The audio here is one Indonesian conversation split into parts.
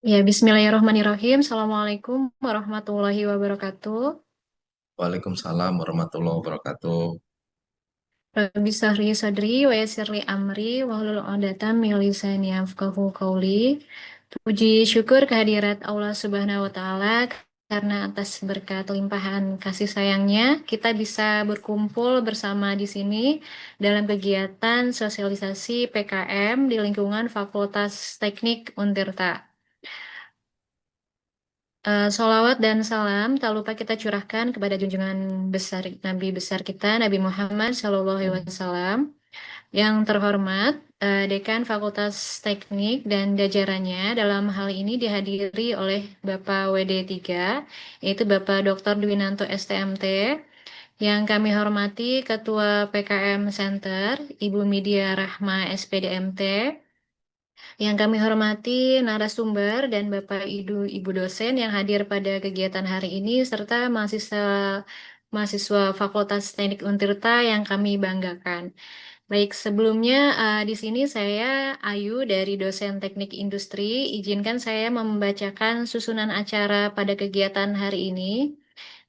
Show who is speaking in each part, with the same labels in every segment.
Speaker 1: Ya, bismillahirrahmanirrahim. Assalamualaikum warahmatullahi wabarakatuh.
Speaker 2: Waalaikumsalam warahmatullahi wabarakatuh.
Speaker 1: Rabbi sahri sadri wa yassirli amri wahlul 'uqdatam min lisani yafqahu qawli. Puji syukur kehadirat Allah Subhanahu wa taala karena atas berkat limpahan kasih sayangnya kita bisa berkumpul bersama di sini dalam kegiatan sosialisasi PKM di lingkungan Fakultas Teknik Untirta. Sholawat dan salam tak lupa kita curahkan kepada junjungan besar Nabi besar kita Nabi Muhammad Shallallahu Alaihi Wasallam yang terhormat Dekan Fakultas Teknik dan jajarannya dalam hal ini dihadiri oleh Bapak WD3 yaitu Bapak Dr. Dwinanto STMT yang kami hormati Ketua PKM Center Ibu Midya Rahma SPDMT yang kami hormati narasumber dan Bapak Ibu dosen yang hadir pada kegiatan hari ini serta mahasiswa Fakultas Teknik Untirta yang kami banggakan. Baik, sebelumnya di sini saya Ayu dari dosen Teknik Industri. Izinkan saya membacakan susunan acara pada kegiatan hari ini.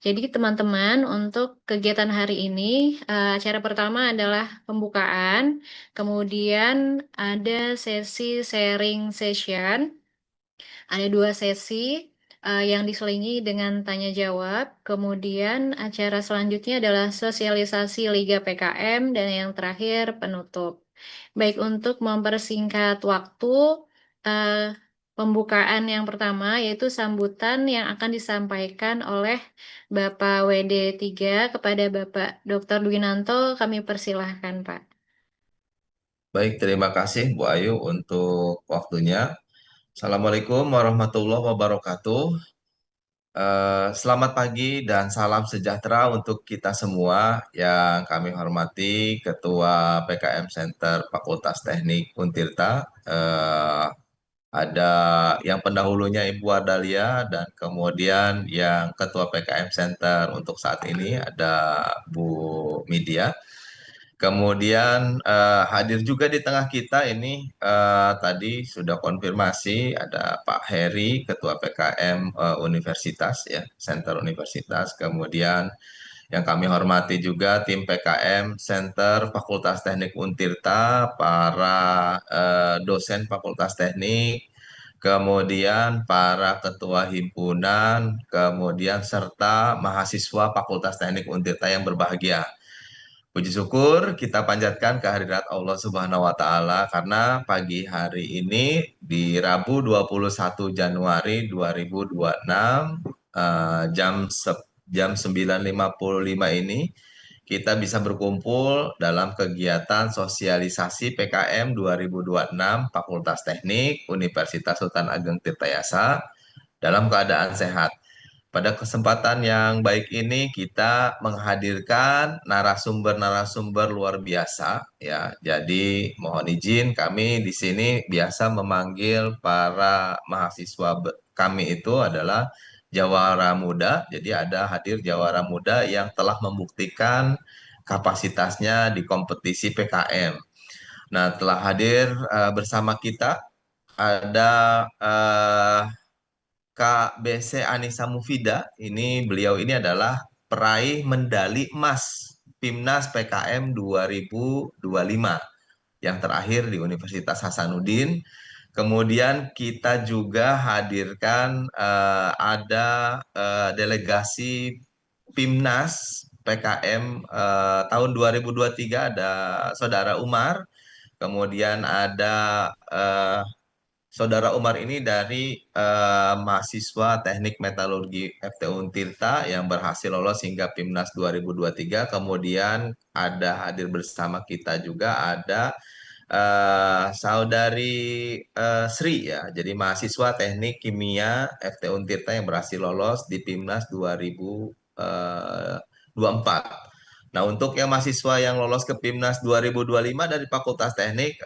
Speaker 1: Jadi teman-teman, untuk kegiatan hari ini, acara pertama adalah pembukaan, kemudian ada sesi sharing session, ada dua sesi yang diselingi dengan tanya jawab, kemudian acara selanjutnya adalah sosialisasi Liga PKM, dan yang terakhir penutup. Baik, untuk mempersingkat waktu, eh, pembukaan yang pertama yaitu sambutan yang akan disampaikan oleh Bapak WD3 kepada Bapak Dr. Dwinanto. Kami persilahkan, Pak.
Speaker 2: Baik, terima kasih Bu Ayu untuk waktunya. Assalamualaikum warahmatullahi wabarakatuh. Selamat pagi dan salam sejahtera untuk kita semua yang kami hormati Ketua PKM Center Fakultas Teknik Untirta. Ada yang pendahulunya Ibu Ardalia dan kemudian yang Ketua PKM Center untuk saat ini ada Bu Midya. Kemudian hadir juga di tengah kita ini tadi sudah konfirmasi ada Pak Heri, Ketua PKM Universitas ya, Center Universitas. Kemudian yang kami hormati juga tim PKM Center Fakultas Teknik Untirta, para dosen Fakultas Teknik, kemudian para ketua himpunan, kemudian serta mahasiswa Fakultas Teknik Untirta yang berbahagia. Puji syukur kita panjatkan kehadirat Allah Subhanahu wa taala karena pagi hari ini di Rabu 21 Januari 2026 jam 9.55 ini kita bisa berkumpul dalam kegiatan sosialisasi PKM 2026 Fakultas Teknik Universitas Sultan Ageng Tirtayasa dalam keadaan sehat. Pada kesempatan yang baik ini kita menghadirkan narasumber-narasumber luar biasa ya. Jadi mohon izin kami di sini biasa memanggil para mahasiswa kami itu adalah Jawara Muda. Jadi ada hadir Jawara Muda yang telah membuktikan kapasitasnya di kompetisi PKM. Nah, telah hadir bersama kita ada Kak BC Anissa Mufida, beliau ini adalah peraih medali emas Timnas PKM 2025 yang terakhir di Universitas Hasanuddin. Kemudian kita juga hadirkan ada delegasi Pimnas PKM tahun 2023 ada Saudara Umar, kemudian ada Saudara Umar ini dari mahasiswa Teknik Metalurgi FTU Untirta yang berhasil lolos hingga PIMNAS 2023. Kemudian ada hadir bersama kita juga ada Saudari Sri ya. Jadi mahasiswa Teknik Kimia FTU Untirta yang berhasil lolos di PIMNAS 2024. Nah, untuk yang mahasiswa yang lolos ke PIMNAS 2025 dari Fakultas Teknik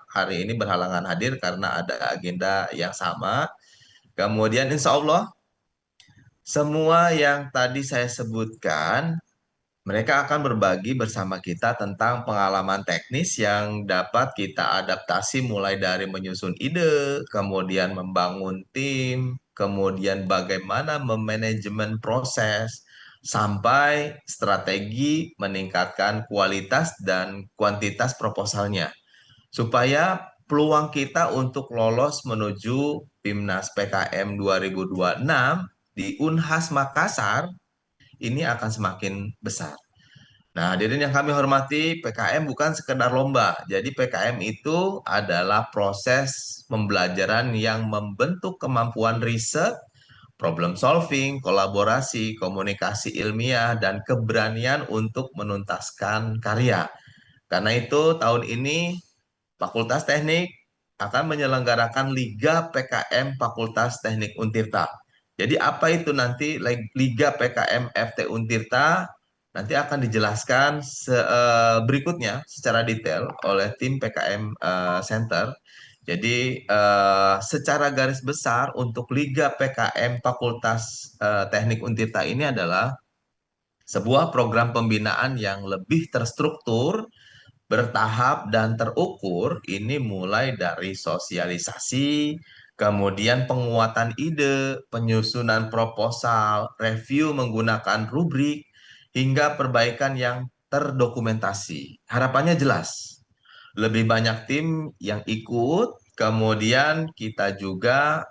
Speaker 2: hari ini berhalangan hadir karena ada agenda yang sama. Kemudian insya Allah semua yang tadi saya sebutkan Mereka akan berbagi bersama kita tentang pengalaman teknis yang dapat kita adaptasi mulai dari menyusun ide, kemudian membangun tim, kemudian bagaimana memanajemen proses, sampai strategi meningkatkan kualitas dan kuantitas proposalnya. Supaya peluang kita untuk lolos menuju Pimnas PKM 2026 di Unhas Makassar ini akan semakin besar. Nah, hadirin yang kami hormati, PKM bukan sekedar lomba. Jadi PKM itu adalah proses pembelajaran yang membentuk kemampuan riset, problem solving, kolaborasi, komunikasi ilmiah, dan keberanian untuk menuntaskan karya. Karena itu tahun ini Fakultas Teknik akan menyelenggarakan Liga PKM Fakultas Teknik Untirta. Jadi apa itu nanti Liga PKM FT Untirta? Nanti akan dijelaskan berikutnya secara detail oleh tim PKM Center. Jadi secara garis besar untuk Liga PKM Fakultas Teknik Untirta ini adalah sebuah program pembinaan yang lebih terstruktur, bertahap dan terukur. Ini mulai dari sosialisasi, kemudian penguatan ide, penyusunan proposal, review menggunakan rubrik, hingga perbaikan yang terdokumentasi. Harapannya jelas, lebih banyak tim yang ikut, kemudian kita juga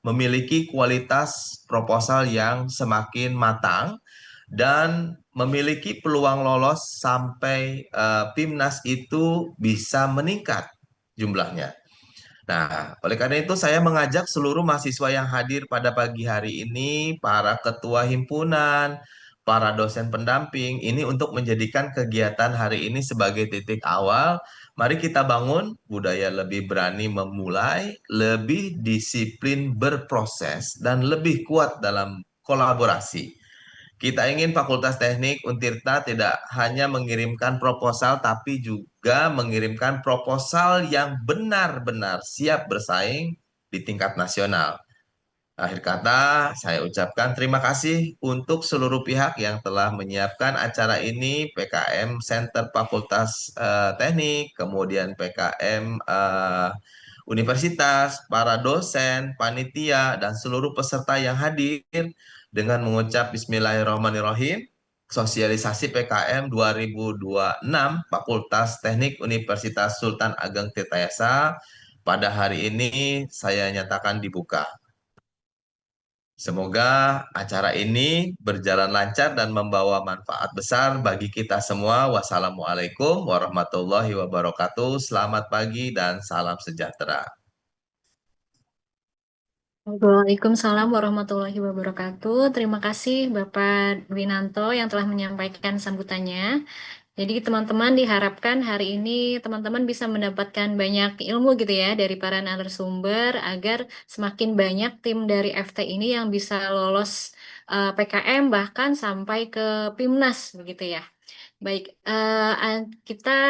Speaker 2: memiliki kualitas proposal yang semakin matang dan memiliki peluang lolos sampai PIMNAS itu bisa meningkat jumlahnya. Nah, oleh karena itu saya mengajak seluruh mahasiswa yang hadir pada pagi hari ini, para ketua himpunan, para dosen pendamping, ini untuk menjadikan kegiatan hari ini sebagai titik awal. Mari kita bangun budaya lebih berani memulai, lebih disiplin berproses, dan lebih kuat dalam kolaborasi. Kita ingin Fakultas Teknik Untirta tidak hanya mengirimkan proposal, tapi juga mengirimkan proposal yang benar-benar siap bersaing di tingkat nasional. Akhir kata, saya ucapkan terima kasih untuk seluruh pihak yang telah menyiapkan acara ini, PKM Center Fakultas Teknik, kemudian PKM Universitas, para dosen, panitia, dan seluruh peserta yang hadir dengan mengucap Bismillahirrahmanirrahim. Sosialisasi PKM 2026 Fakultas Teknik Universitas Sultan Ageng Tirtayasa pada hari ini saya nyatakan dibuka. Semoga acara ini berjalan lancar dan membawa manfaat besar bagi kita semua. Wassalamualaikum warahmatullahi wabarakatuh. Selamat pagi dan salam sejahtera.
Speaker 1: Waalaikumsalam warahmatullahi wabarakatuh. Terima kasih Bapak Dwinanto yang telah menyampaikan sambutannya. Jadi teman-teman diharapkan hari ini teman-teman bisa mendapatkan banyak ilmu gitu ya dari para narasumber agar semakin banyak tim dari FT ini yang bisa lolos PKM bahkan sampai ke PIMNAS begitu ya. Baik, kita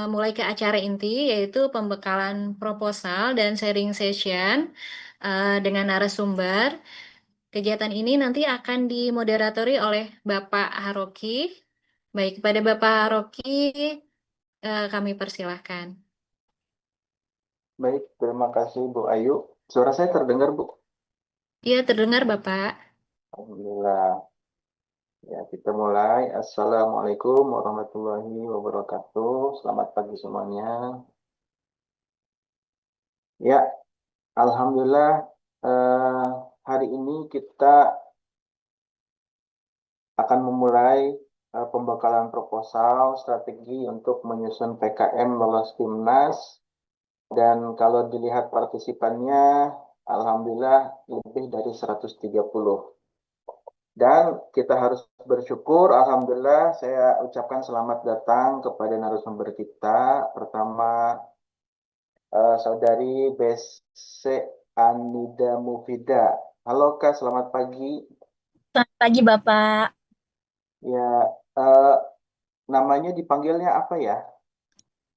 Speaker 1: mulai ke acara inti yaitu pembekalan proposal dan sharing session dengan narasumber. Kegiatan ini nanti akan dimoderatori oleh Bapak Haroki. Baik, kepada Bapak Haroki kami persilahkan.
Speaker 3: Baik, terima kasih Bu Ayu. Suara saya terdengar, Bu?
Speaker 1: Iya, terdengar Bapak.
Speaker 3: Alhamdulillah. Ya, kita mulai. Assalamualaikum warahmatullahi wabarakatuh. Selamat pagi semuanya. Ya, Alhamdulillah eh, hari ini kita akan memulai pembekalan proposal strategi untuk menyusun PKM lolos Timnas. Dan kalau dilihat partisipannya, Alhamdulillah lebih dari 130. Dan kita harus bersyukur, Alhamdulillah saya ucapkan selamat datang kepada narasumber kita. Pertama, Saudari Bese Anida Mufida. Halo Kak, selamat pagi.
Speaker 4: Selamat pagi, Bapak.
Speaker 3: Ya, eh, namanya dipanggilnya apa ya?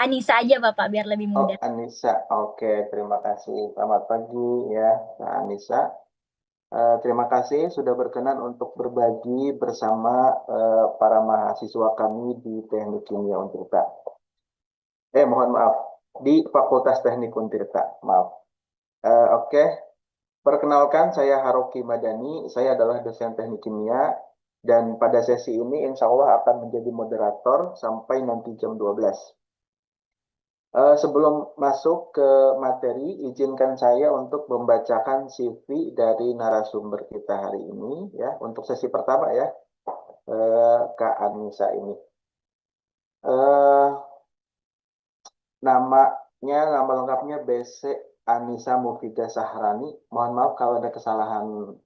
Speaker 4: Anissa aja, Bapak, biar lebih
Speaker 3: Oh,
Speaker 4: mudah.
Speaker 3: Anissa. Oke, terima kasih. Selamat pagi ya, Kak Anissa. Terima kasih sudah berkenan untuk berbagi bersama para mahasiswa kami di Teknik Kimia Untirta. Mohon maaf, di Fakultas Teknik Untirta, maaf. Oke, perkenalkan saya Haroki Madani, saya adalah dosen Teknik Kimia, dan pada sesi ini insya Allah akan menjadi moderator sampai nanti jam 12. Sebelum masuk ke materi, izinkan saya untuk membacakan CV dari narasumber kita hari ini, ya, untuk sesi pertama ya, Kak Anissa ini. Nama lengkapnya BC Anissa Mufidah Sahrani. Mohon maaf kalau ada kesalahan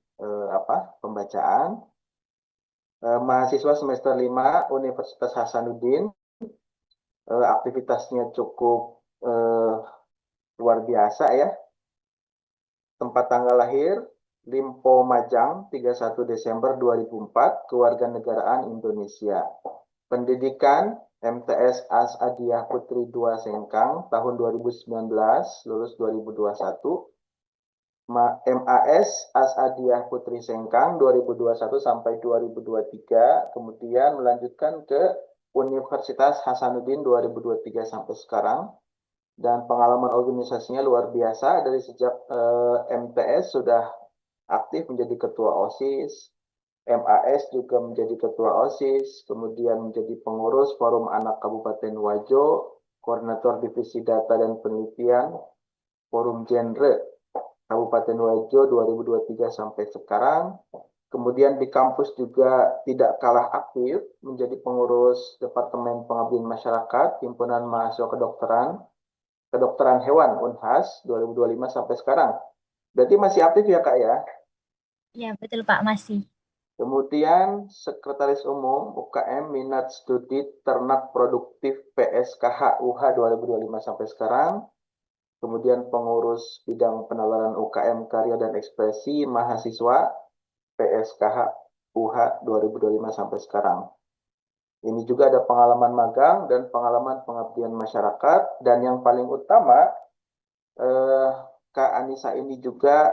Speaker 3: pembacaan. Mahasiswa semester 5 Universitas Hasanuddin. Aktivitasnya cukup luar biasa ya. Tempat tanggal lahir Limpo Majang 31 Desember 2004, kewarganegaraan Indonesia. Pendidikan MTS Asadiah Putri 2 Sengkang tahun 2019, lulus 2021. MAS Asadiah Putri Sengkang 2021 sampai 2023, kemudian melanjutkan ke Universitas Hasanuddin 2023 sampai sekarang. Dan pengalaman organisasinya luar biasa, dari sejak MTS sudah aktif menjadi ketua OSIS, MAS juga menjadi ketua OSIS, kemudian menjadi pengurus Forum Anak Kabupaten Wajo, koordinator divisi data dan penelitian Forum Genre Kabupaten Wajo 2023 sampai sekarang. Kemudian di kampus juga tidak kalah aktif menjadi pengurus Departemen Pengabdian Masyarakat Himpunan Mahasiswa Kedokteran Hewan Unhas 2025 sampai sekarang. Berarti masih aktif ya Kak ya?
Speaker 4: Ya, betul Pak, masih.
Speaker 3: Kemudian Sekretaris Umum UKM Minat Studi Ternak Produktif PSKH UH 2025 sampai sekarang. Kemudian pengurus bidang penalaran UKM Karya dan Ekspresi Mahasiswa PSKH UH 2025 sampai sekarang. Ini juga ada pengalaman magang dan pengalaman pengabdian masyarakat. Dan yang paling utama, Kak Anissa ini juga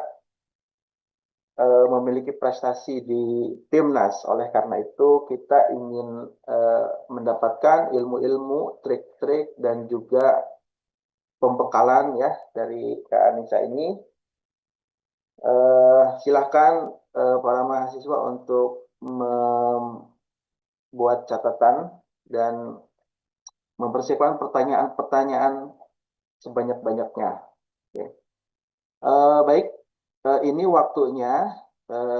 Speaker 3: memiliki prestasi di Timnas. Oleh karena itu, kita ingin mendapatkan ilmu-ilmu, trik-trik, dan juga pembekalan ya dari Kak Anissa ini. Silahkan para mahasiswa untuk membuat catatan dan mempersiapkan pertanyaan-pertanyaan sebanyak-banyaknya. Oke. Baik, ini waktunya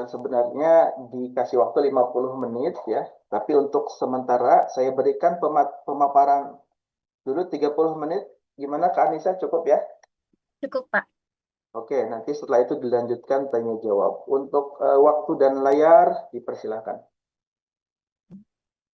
Speaker 3: sebenarnya dikasih waktu 50 menit ya, tapi untuk sementara saya berikan pemaparan dulu 30 menit. Gimana Kak Anissa, cukup ya?
Speaker 4: Cukup Pak.
Speaker 3: Oke, nanti setelah itu dilanjutkan tanya jawab. Untuk waktu dan layar dipersilakan.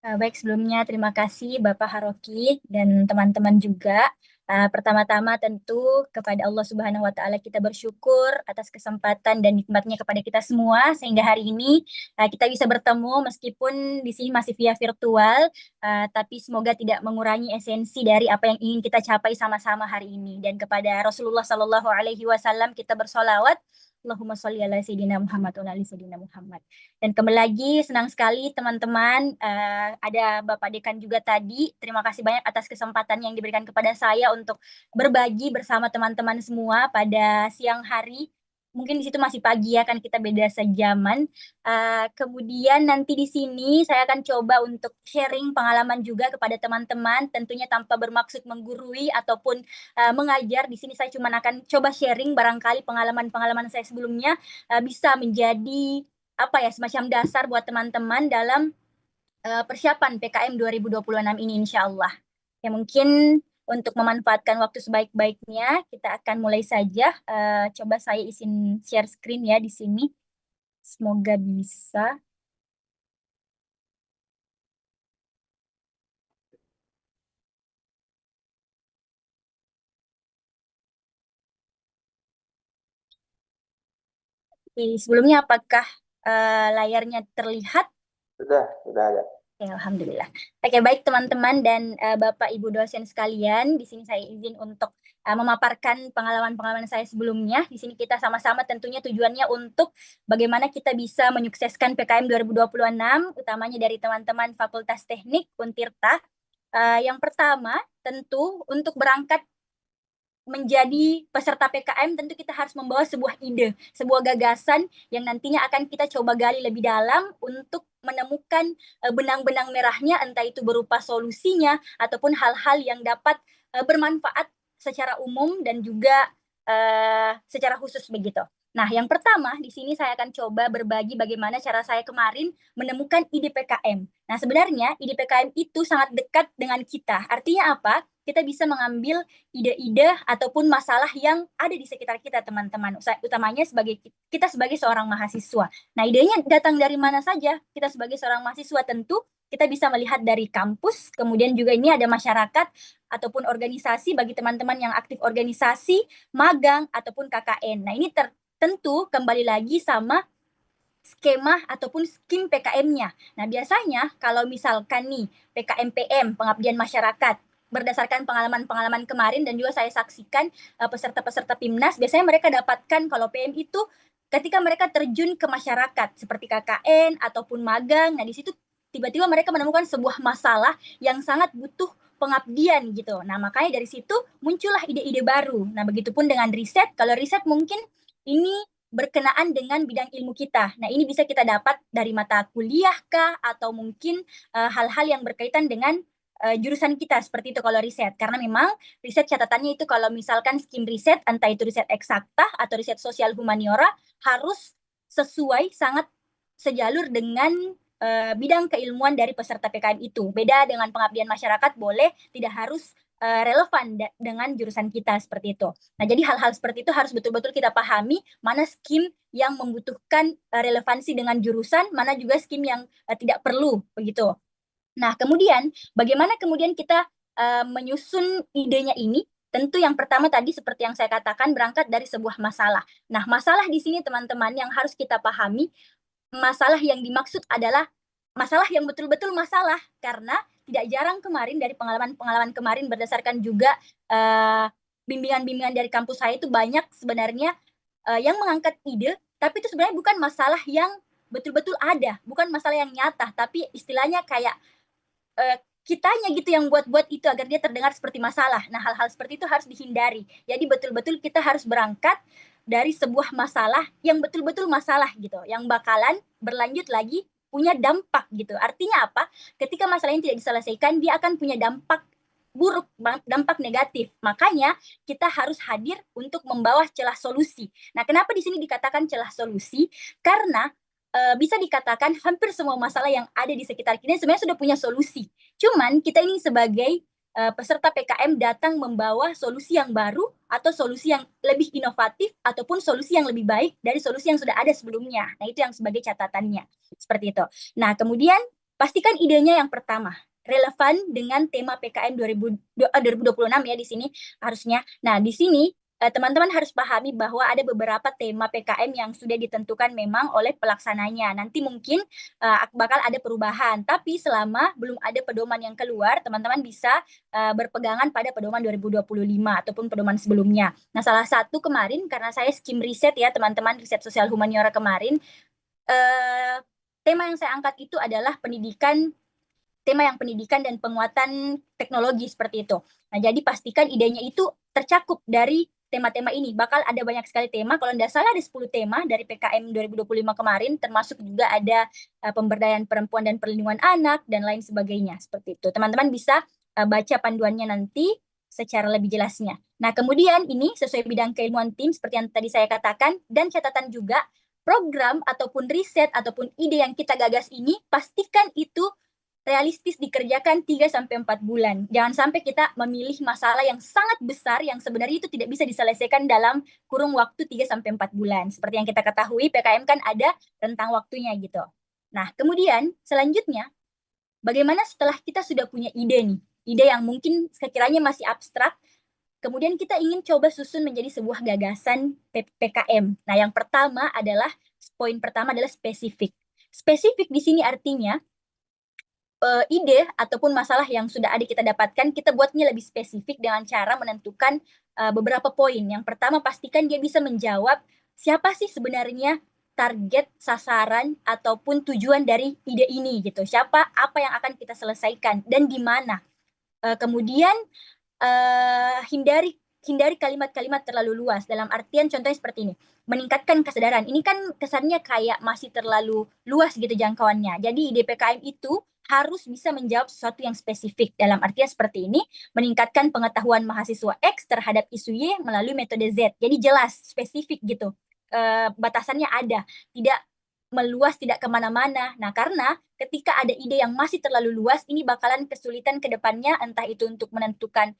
Speaker 4: Baik, sebelumnya terima kasih Bapak Haroki dan teman-teman juga. Pertama-tama tentu kepada Allah Subhanahu wa Ta'ala kita bersyukur atas kesempatan dan nikmatnya kepada kita semua, sehingga hari ini kita bisa bertemu meskipun di sini masih via virtual, tapi semoga tidak mengurangi esensi dari apa yang ingin kita capai sama-sama hari ini. Dan kepada Rasulullah Sallallahu Alaihi Wasallam kita bersolawat, Allahumma sholli ala Sayyidina Muhammad wa ala Sayyidina Muhammad. Dan kembali lagi, senang sekali teman-teman, ada Bapak Dekan juga tadi. Terima kasih banyak atas kesempatan yang diberikan kepada saya untuk berbagi bersama teman-teman semua pada siang hari. Mungkin di situ masih pagi ya, kan kita beda sejaman. Kemudian nanti di sini saya akan coba untuk sharing pengalaman juga kepada teman-teman, tentunya tanpa bermaksud menggurui ataupun mengajar. Di sini saya cuma akan coba sharing barangkali pengalaman-pengalaman saya sebelumnya bisa menjadi semacam dasar buat teman-teman dalam persiapan PKM 2026 ini insya Allah. Ya mungkin untuk memanfaatkan waktu sebaik-baiknya, kita akan mulai saja. Coba saya izin share screen ya di sini. Semoga bisa. Oke, sebelumnya apakah layarnya terlihat?
Speaker 3: Sudah ada.
Speaker 4: Ya, alhamdulillah. Oke, baik teman-teman dan Bapak Ibu dosen sekalian, di sini saya izin untuk memaparkan pengalaman-pengalaman saya sebelumnya. Di sini kita sama-sama tentunya tujuannya untuk bagaimana kita bisa menyukseskan PKM 2026, utamanya dari teman-teman Fakultas Teknik Untirta. Yang pertama, tentu untuk berangkat menjadi peserta PKM tentu kita harus membawa sebuah ide, sebuah gagasan yang nantinya akan kita coba gali lebih dalam untuk menemukan benang-benang merahnya, entah itu berupa solusinya ataupun hal-hal yang dapat bermanfaat secara umum dan juga secara khusus begitu. Nah, yang pertama di sini saya akan coba berbagi bagaimana cara saya kemarin menemukan ide PKM. Nah, sebenarnya ide PKM itu sangat dekat dengan kita. Artinya apa? Kita bisa mengambil ide-ide ataupun masalah yang ada di sekitar kita, teman-teman. Utamanya kita sebagai seorang mahasiswa. Nah, idenya datang dari mana saja? Kita sebagai seorang mahasiswa tentu kita bisa melihat dari kampus, kemudian juga ini ada masyarakat ataupun organisasi bagi teman-teman yang aktif organisasi, magang ataupun KKN. Nah, ini tentu kembali lagi sama skema ataupun skim PKM-nya. Nah, biasanya kalau misalkan nih PKM-PM, pengabdian masyarakat, berdasarkan pengalaman-pengalaman kemarin dan juga saya saksikan peserta-peserta PIMNAS, biasanya mereka dapatkan kalau PM itu ketika mereka terjun ke masyarakat seperti KKN ataupun magang. Nah, di situ tiba-tiba mereka menemukan sebuah masalah yang sangat butuh pengabdian gitu. Nah, makanya dari situ muncullah ide-ide baru. Nah, begitupun dengan riset. Kalau riset mungkin ini berkenaan dengan bidang ilmu kita. Nah, ini bisa kita dapat dari mata kuliah kah atau mungkin hal-hal yang berkaitan dengan jurusan kita seperti itu kalau riset. Karena memang riset catatannya itu kalau misalkan skim riset, entah itu riset eksakta atau riset sosial humaniora, harus sesuai sangat sejalur dengan bidang keilmuan dari peserta PKM itu. Beda dengan pengabdian masyarakat, boleh tidak harus relevan dengan jurusan kita seperti itu. Nah, jadi hal-hal seperti itu harus betul-betul kita pahami mana skim yang membutuhkan relevansi dengan jurusan, mana juga skim yang tidak perlu begitu. Nah, kemudian bagaimana kemudian kita menyusun idenya ini? Tentu yang pertama tadi seperti yang saya katakan berangkat dari sebuah masalah. Nah, masalah di sini teman-teman yang harus kita pahami, masalah yang dimaksud adalah masalah yang betul-betul masalah, karena tidak jarang kemarin dari pengalaman-pengalaman kemarin berdasarkan juga bimbingan-bimbingan dari kampus saya itu banyak sebenarnya yang mengangkat ide, tapi itu sebenarnya bukan masalah yang betul-betul ada, bukan masalah yang nyata, tapi istilahnya kayak kitanya gitu yang buat-buat itu agar dia terdengar seperti masalah. Nah, hal-hal seperti itu harus dihindari. Jadi betul-betul kita harus berangkat dari sebuah masalah yang betul-betul masalah gitu, yang bakalan berlanjut lagi punya dampak gitu. Artinya apa? Ketika masalah ini tidak diselesaikan, dia akan punya dampak buruk, dampak negatif. Makanya kita harus hadir untuk membawa celah solusi. Nah, kenapa di sini dikatakan celah solusi? Karena bisa dikatakan hampir semua masalah yang ada di sekitar kita sebenarnya sudah punya solusi. Cuman kita ini sebagai peserta PKM datang membawa solusi yang baru atau solusi yang lebih inovatif ataupun solusi yang lebih baik dari solusi yang sudah ada sebelumnya. Nah, itu yang sebagai catatannya. Seperti itu. Nah, kemudian pastikan idenya yang pertama relevan dengan tema PKM 2026 ya di sini harusnya. Nah, di sini teman-teman harus pahami bahwa ada beberapa tema PKM yang sudah ditentukan memang oleh pelaksananya. Nanti mungkin bakal ada perubahan, tapi selama belum ada pedoman yang keluar, teman-teman bisa berpegangan pada pedoman 2025 ataupun pedoman sebelumnya. Nah, salah satu kemarin, karena saya skim riset ya teman-teman, riset sosial humaniora kemarin, tema yang saya angkat itu adalah tema yang pendidikan dan penguatan teknologi seperti itu. Nah, jadi pastikan idenya itu tercakup dari tema-tema ini. Bakal ada banyak sekali tema, kalau tidak salah ada 10 tema dari PKM 2025 kemarin, termasuk juga ada pemberdayaan perempuan dan perlindungan anak, dan lain sebagainya. Seperti itu. Teman-teman bisa baca panduannya nanti secara lebih jelasnya. Nah, kemudian ini sesuai bidang keilmuan tim, seperti yang tadi saya katakan, dan catatan juga, program ataupun riset ataupun ide yang kita gagas ini, pastikan itu realistis dikerjakan 3-4 bulan. Jangan sampai kita memilih masalah yang sangat besar yang sebenarnya itu tidak bisa diselesaikan dalam kurung waktu 3-4 bulan. Seperti yang kita ketahui, PKM kan ada rentang waktunya gitu. Nah, kemudian selanjutnya, bagaimana setelah kita sudah punya ide nih? Ide yang mungkin sekiranya masih abstrak, kemudian kita ingin coba susun menjadi sebuah gagasan PKM. Nah, yang pertama adalah, poin pertama adalah spesifik. Spesifik di sini artinya, ide ataupun masalah yang sudah ada kita dapatkan, kita buatnya lebih spesifik dengan cara menentukan beberapa poin. Yang pertama, pastikan dia bisa menjawab siapa sih sebenarnya target, sasaran, ataupun tujuan dari ide ini gitu. Siapa, apa yang akan kita selesaikan, dan di mana. Kemudian hindari kalimat-kalimat terlalu luas. Dalam artian contohnya seperti ini, meningkatkan kesadaran. Ini kan kesannya kayak masih terlalu luas gitu jangkauannya. Jadi ide PKM itu harus bisa menjawab sesuatu yang spesifik. Dalam artian seperti ini, meningkatkan pengetahuan mahasiswa X terhadap isu Y melalui metode Z. Jadi jelas, spesifik gitu. Batasannya ada, tidak meluas, tidak kemana-mana. Nah, karena ketika ada ide yang masih terlalu luas, ini bakalan kesulitan ke depannya, entah itu untuk menentukan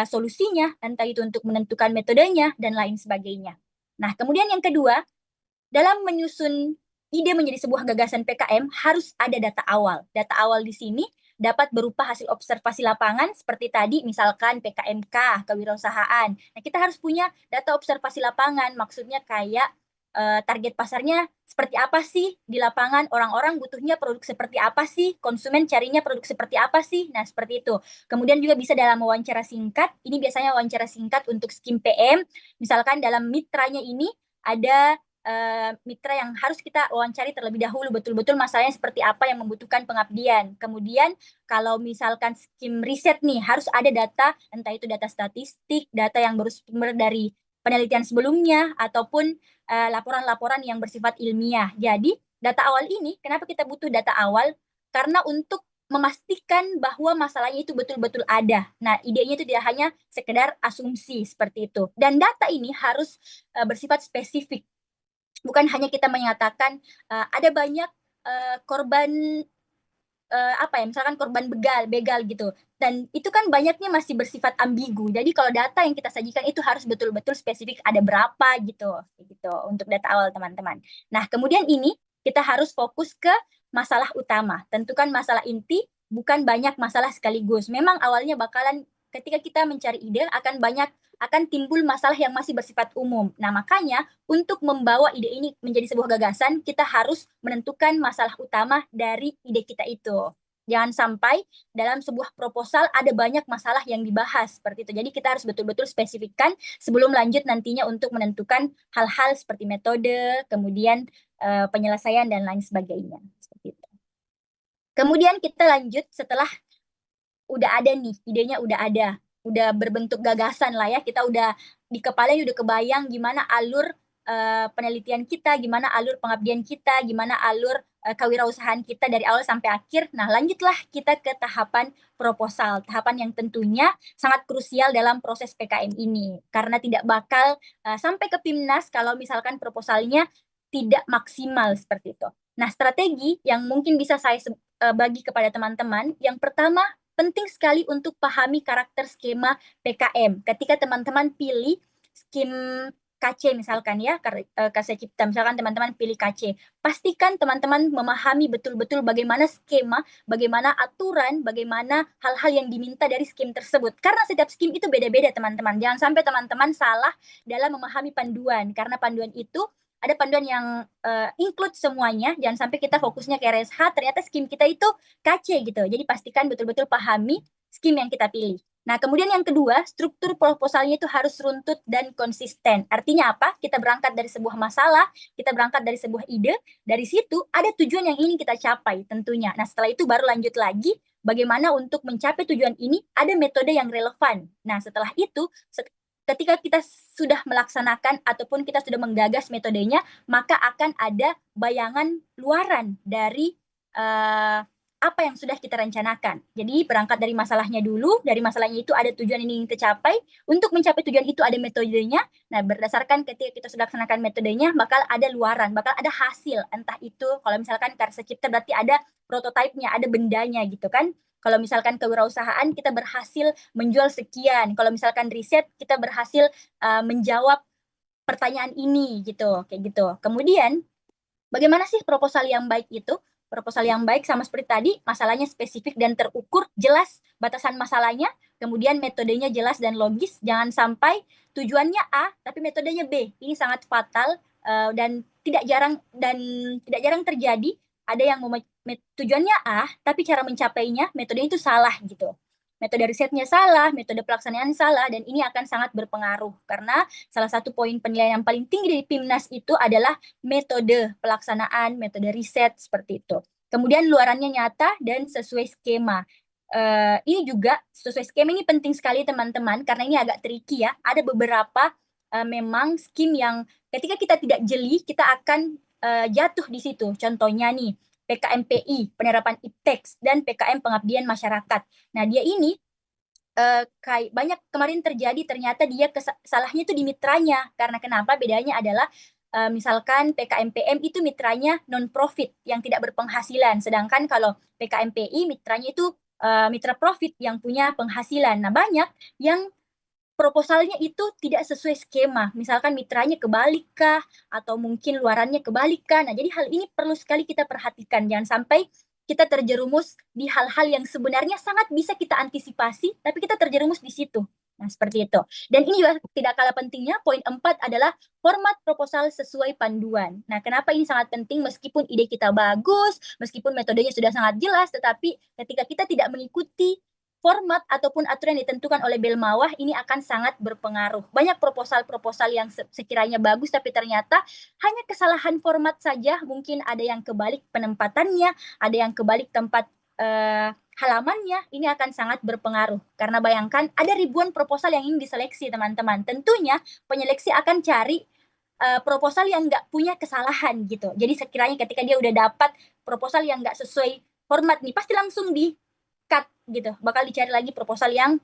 Speaker 4: solusinya, entah itu untuk menentukan metodenya, dan lain sebagainya. Nah, kemudian yang kedua, dalam menyusun ide menjadi sebuah gagasan PKM, harus ada data awal. Data awal di sini dapat berupa hasil observasi lapangan, seperti tadi, misalkan PKMK, kewirausahaan. Nah, kita harus punya data observasi lapangan, maksudnya kayak target pasarnya seperti apa sih di lapangan, orang-orang butuhnya produk seperti apa sih, konsumen carinya produk seperti apa sih. Nah, seperti itu. Kemudian juga bisa dalam wawancara singkat, ini biasanya wawancara singkat untuk skim PM, misalkan dalam mitranya ini ada mitra yang harus kita wawancari terlebih dahulu, betul-betul masalahnya seperti apa yang membutuhkan pengabdian. Kemudian kalau misalkan skim riset nih, harus ada data, entah itu data statistik, data yang bersumber dari penelitian sebelumnya, ataupun laporan-laporan yang bersifat ilmiah. Jadi, data awal ini, kenapa kita butuh data awal? Karena untuk memastikan bahwa masalahnya itu betul-betul ada. Nah, idenya itu tidak hanya sekedar asumsi seperti itu. Dan data ini harus bersifat spesifik. Bukan hanya kita menyatakan ada banyak korban misalkan korban begal gitu, dan itu kan banyaknya masih bersifat ambigu. Jadi kalau data yang kita sajikan itu harus betul-betul spesifik, ada berapa gitu untuk data awal teman-teman. Nah, kemudian ini kita harus fokus ke masalah utama, tentukan masalah inti, bukan banyak masalah sekaligus. Memang awalnya bakalan ketika kita mencari ide akan timbul masalah yang masih bersifat umum. Nah, makanya untuk membawa ide ini menjadi sebuah gagasan, kita harus menentukan masalah utama dari ide kita itu. Jangan sampai dalam sebuah proposal ada banyak masalah yang dibahas seperti itu. Jadi kita harus betul-betul spesifikkan sebelum lanjut nantinya untuk menentukan hal-hal seperti metode, kemudian penyelesaian dan lain sebagainya. Seperti itu. Kemudian kita lanjut setelah udah ada nih, idenya udah berbentuk gagasan lah ya, kita udah di kepalanya udah kebayang gimana alur penelitian kita, gimana alur pengabdian kita, gimana alur kewirausahaan kita dari awal sampai akhir. Nah, lanjutlah kita ke tahapan proposal, tahapan yang tentunya sangat krusial dalam proses PKM ini, karena tidak bakal sampai ke PIMNAS kalau misalkan proposalnya tidak maksimal seperti itu. Nah, strategi yang mungkin bisa saya bagi kepada teman-teman, yang pertama, penting sekali untuk pahami karakter skema PKM. Ketika teman-teman pilih skim KC misalkan ya, Karya Cipta, misalkan teman-teman pilih KC, pastikan teman-teman memahami betul-betul bagaimana skema, bagaimana aturan, bagaimana hal-hal yang diminta dari skim tersebut. Karena setiap skim itu beda-beda teman-teman. Jangan sampai teman-teman salah dalam memahami panduan, karena panduan itu ada panduan yang include semuanya. Jangan sampai kita fokusnya ke RSH, ternyata skim kita itu KC gitu. Jadi pastikan betul-betul pahami skim yang kita pilih. Nah, kemudian yang kedua, struktur proposalnya itu harus runtut dan konsisten. Artinya apa? Kita berangkat dari sebuah masalah, kita berangkat dari sebuah ide, dari situ ada tujuan yang ingin kita capai tentunya. Nah, setelah itu baru lanjut lagi, bagaimana untuk mencapai tujuan ini, ada metode yang relevan. Nah, setelah itu, ketika kita sudah melaksanakan ataupun kita sudah menggagas metodenya, maka akan ada bayangan luaran dari apa yang sudah kita rencanakan. Jadi berangkat dari masalahnya dulu, dari masalahnya itu ada tujuan yang ingin kita capai, untuk mencapai tujuan itu ada metodenya. Nah, berdasarkan ketika kita sudah laksanakan metodenya, bakal ada luaran, bakal ada hasil. Entah itu, kalau misalkan Karya Cipta berarti ada prototipenya, ada bendanya gitu kan. Kalau misalkan kewirausahaan, kita berhasil menjual sekian. Kalau misalkan riset, kita berhasil menjawab pertanyaan ini gitu, kayak gitu. Kemudian, bagaimana sih proposal yang baik itu? Proposal yang baik sama seperti tadi, masalahnya spesifik dan terukur, jelas batasan masalahnya, kemudian metodenya jelas dan logis. Jangan sampai tujuannya A, tapi metodenya B. Ini sangat fatal dan tidak jarang terjadi. Ada yang tujuannya A, tapi cara mencapainya metodenya itu salah gitu. Metode risetnya salah, metode pelaksanaan salah, dan ini akan sangat berpengaruh karena salah satu poin penilaian yang paling tinggi dari PIMNAS itu adalah metode pelaksanaan, metode riset seperti itu. Kemudian luarannya nyata dan sesuai skema. Ini juga sesuai skema ini penting sekali teman-teman karena ini agak tricky ya. Ada beberapa memang skim yang ketika kita tidak jeli kita akan jatuh di situ. Contohnya nih PKMPI, penerapan IPTEX, dan PKM pengabdian masyarakat. Nah, dia ini kayak banyak kemarin terjadi ternyata dia salahnya itu di mitranya. Karena kenapa? Bedanya adalah misalkan PKMPM itu mitranya non-profit yang tidak berpenghasilan. Sedangkan kalau PKMPI mitranya itu mitra profit yang punya penghasilan. Nah, banyak yang proposalnya itu tidak sesuai skema. Misalkan mitranya kebalik kah? Atau mungkin luarannya kebalik kah? Nah, jadi hal ini perlu sekali kita perhatikan. Jangan sampai kita terjerumus di hal-hal yang sebenarnya sangat bisa kita antisipasi, tapi kita terjerumus di situ. Nah, seperti itu. Dan ini juga tidak kalah pentingnya, poin 4 adalah format proposal sesuai panduan. Nah, kenapa ini sangat penting? Meskipun ide kita bagus, meskipun metodenya sudah sangat jelas, tetapi ketika kita tidak mengikuti format ataupun aturan yang ditentukan oleh Belmawah, ini akan sangat berpengaruh. Banyak proposal-proposal yang sekiranya bagus, tapi ternyata hanya kesalahan format saja. Mungkin ada yang kebalik penempatannya, ada yang kebalik tempat halamannya. Ini akan sangat berpengaruh. Karena bayangkan, ada ribuan proposal yang ingin diseleksi, teman-teman. Tentunya penyeleksi akan cari proposal yang nggak punya kesalahan gitu. Jadi sekiranya ketika dia udah dapat proposal yang nggak sesuai format nih, pasti langsung di cut gitu, bakal dicari lagi proposal yang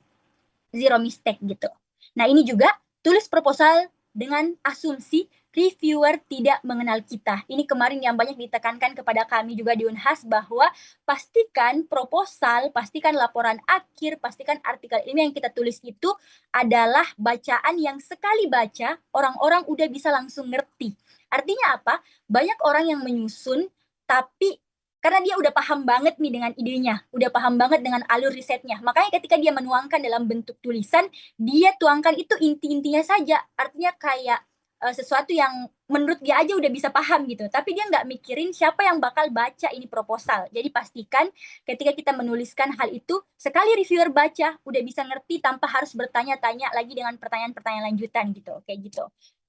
Speaker 4: zero mistake gitu. Nah, ini juga tulis proposal dengan asumsi reviewer tidak mengenal kita. Ini kemarin yang banyak ditekankan kepada kami juga di Unhas bahwa pastikan proposal, pastikan laporan akhir, pastikan artikel ini yang kita tulis itu adalah bacaan yang sekali baca orang-orang udah bisa langsung ngerti. Artinya apa? Banyak orang yang menyusun tapi karena dia udah paham banget nih dengan idenya, udah paham banget dengan alur risetnya. Makanya ketika dia menuangkan dalam bentuk tulisan, dia tuangkan itu inti-intinya saja. Artinya kayak sesuatu yang menurut dia aja udah bisa paham gitu. Tapi dia nggak mikirin siapa yang bakal baca ini proposal. Jadi pastikan ketika kita menuliskan hal itu, sekali reviewer baca, udah bisa ngerti tanpa harus bertanya-tanya lagi dengan pertanyaan-pertanyaan lanjutan gitu. Kayak gitu.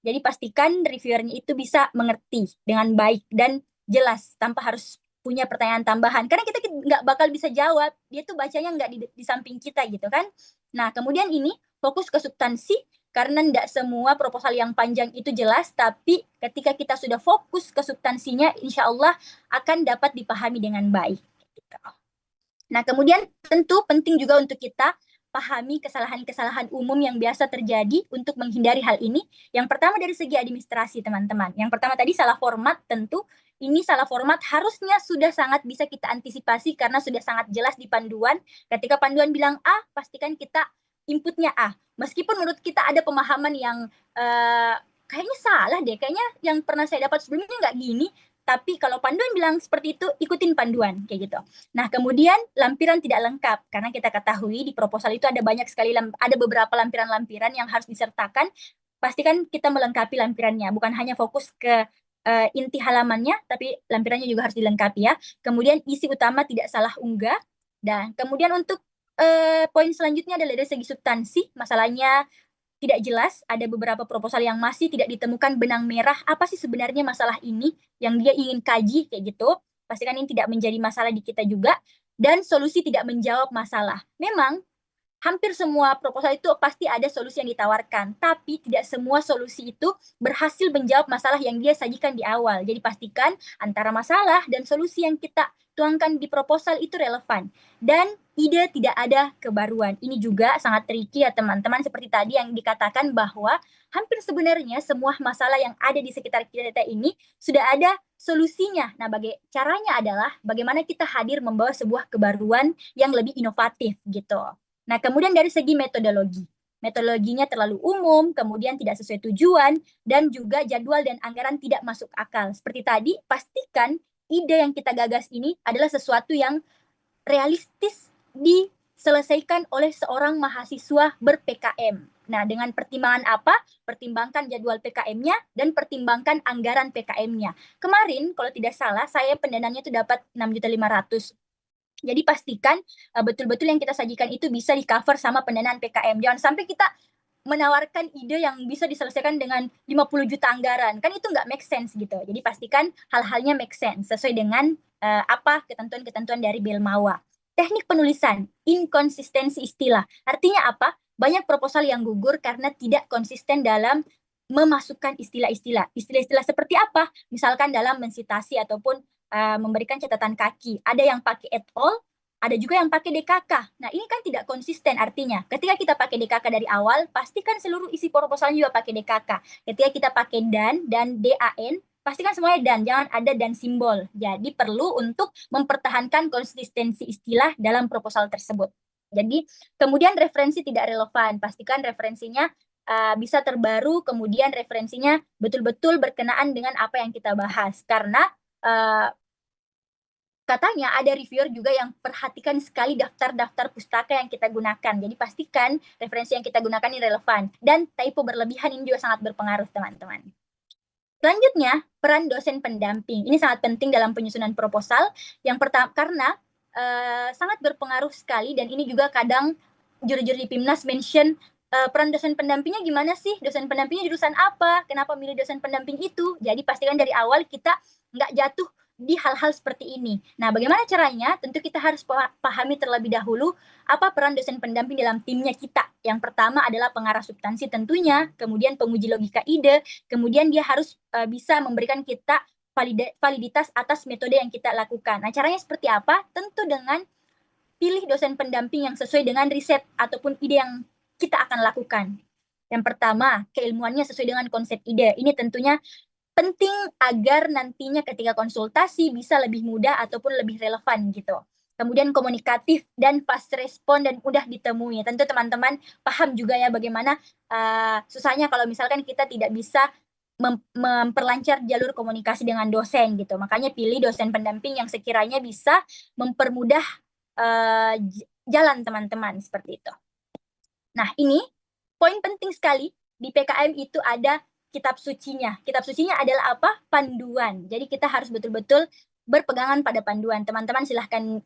Speaker 4: Jadi pastikan reviewernya itu bisa mengerti dengan baik dan jelas tanpa harus punya pertanyaan tambahan. Karena kita nggak bakal bisa jawab. Dia tuh bacanya nggak di samping kita gitu kan. Nah, kemudian ini fokus ke substansi karena nggak semua proposal yang panjang itu jelas, tapi ketika kita sudah fokus ke substansinya, insya Allah akan dapat dipahami dengan baik. Nah, kemudian tentu penting juga untuk kita pahami kesalahan-kesalahan umum yang biasa terjadi untuk menghindari hal ini. Yang pertama dari segi administrasi, teman-teman. Yang pertama tadi salah format, tentu ini salah format harusnya sudah sangat bisa kita antisipasi karena sudah sangat jelas di panduan. Ketika panduan bilang A, pastikan kita inputnya A. Meskipun menurut kita ada pemahaman yang kayaknya salah deh, kayaknya yang pernah saya dapat sebelumnya nggak gini, tapi kalau panduan bilang seperti itu, ikutin panduan, kayak gitu. Nah, kemudian lampiran tidak lengkap, karena kita ketahui di proposal itu ada banyak sekali, ada beberapa lampiran-lampiran yang harus disertakan. Pastikan kita melengkapi lampirannya, bukan hanya fokus ke inti halamannya, tapi lampirannya juga harus dilengkapi ya. Kemudian isi utama tidak salah unggah. Dan kemudian untuk poin selanjutnya adalah dari segi substansi, masalahnya tidak jelas, ada beberapa proposal yang masih tidak ditemukan benang merah, apa sih sebenarnya masalah ini yang dia ingin kaji, kayak gitu. Pastikan ini tidak menjadi masalah di kita juga, dan solusi tidak menjawab masalah. Memang, hampir semua proposal itu pasti ada solusi yang ditawarkan, tapi tidak semua solusi itu berhasil menjawab masalah yang dia sajikan di awal. Jadi pastikan antara masalah dan solusi yang kita tuangkan di proposal itu relevan. Dan ide tidak ada kebaruan. Ini juga sangat tricky ya teman-teman, seperti tadi yang dikatakan bahwa hampir sebenarnya semua masalah yang ada di sekitar kita ini sudah ada solusinya. Nah, caranya adalah bagaimana kita hadir membawa sebuah kebaruan yang lebih inovatif gitu. Nah, kemudian dari segi metodologi. Metodologinya terlalu umum, kemudian tidak sesuai tujuan, dan juga jadwal dan anggaran tidak masuk akal. Seperti tadi, pastikan ide yang kita gagas ini adalah sesuatu yang realistis diselesaikan oleh seorang mahasiswa ber-PKM. Nah, dengan pertimbangan apa? Pertimbangkan jadwal PKM-nya dan pertimbangkan anggaran PKM-nya. Kemarin, kalau tidak salah, saya pendanaannya itu dapat 6.500.000. Jadi pastikan betul-betul yang kita sajikan itu bisa di-cover sama pendanaan PKM. Jangan sampai kita menawarkan ide yang bisa diselesaikan dengan 50 juta anggaran. Kan itu nggak make sense gitu. Jadi pastikan hal-halnya make sense sesuai dengan apa ketentuan-ketentuan dari Belmawa. Teknik penulisan, inkonsistensi istilah. Artinya apa? Banyak proposal yang gugur karena tidak konsisten dalam memasukkan istilah-istilah. Istilah-istilah seperti apa? Misalkan dalam mensitasi ataupun memberikan catatan kaki. Ada yang pakai et al, ada juga yang pakai DKK. Nah, ini kan tidak konsisten artinya. Ketika kita pakai DKK dari awal, pastikan seluruh isi proposalnya juga pakai DKK. Ketika kita pakai dan DAN, pastikan semuanya dan, jangan ada dan simbol. Jadi perlu untuk mempertahankan konsistensi istilah dalam proposal tersebut. Jadi, kemudian referensi tidak relevan. Pastikan referensinya bisa terbaru, kemudian referensinya betul-betul berkenaan dengan apa yang kita bahas. Karena katanya ada reviewer juga yang perhatikan sekali daftar-daftar pustaka yang kita gunakan. Jadi pastikan referensi yang kita gunakan ini relevan. Dan typo berlebihan ini juga sangat berpengaruh, teman-teman. Selanjutnya, peran dosen pendamping. Ini sangat penting dalam penyusunan proposal. Yang pertama, karena sangat berpengaruh sekali, dan ini juga kadang juri-juri di PIMNAS mention peran dosen pendampingnya gimana sih? Dosen pendampingnya jurusan apa? Kenapa milih dosen pendamping itu? Jadi pastikan dari awal kita nggak jatuh di hal-hal seperti ini. Nah, bagaimana caranya? Tentu kita harus pahami terlebih dahulu apa peran dosen pendamping dalam timnya kita. Yang pertama adalah pengarah substansi tentunya, kemudian penguji logika ide, kemudian dia harus bisa memberikan kita validitas atas metode yang kita lakukan. Nah, caranya seperti apa? Tentu dengan pilih dosen pendamping yang sesuai dengan riset ataupun ide yang kita akan lakukan. Yang pertama, keilmuannya sesuai dengan konsep ide. Ini tentunya penting agar nantinya ketika konsultasi bisa lebih mudah ataupun lebih relevan gitu. Kemudian komunikatif dan fast respon dan mudah ditemui. Tentu teman-teman paham juga ya bagaimana susahnya kalau misalkan kita tidak bisa memperlancar jalur komunikasi dengan dosen gitu. Makanya pilih dosen pendamping yang sekiranya bisa mempermudah jalan teman-teman seperti itu. Nah, ini poin penting sekali di PKM itu ada kitab sucinya. Kitab sucinya adalah apa? Panduan. Jadi kita harus betul-betul berpegangan pada panduan. Teman-teman silahkan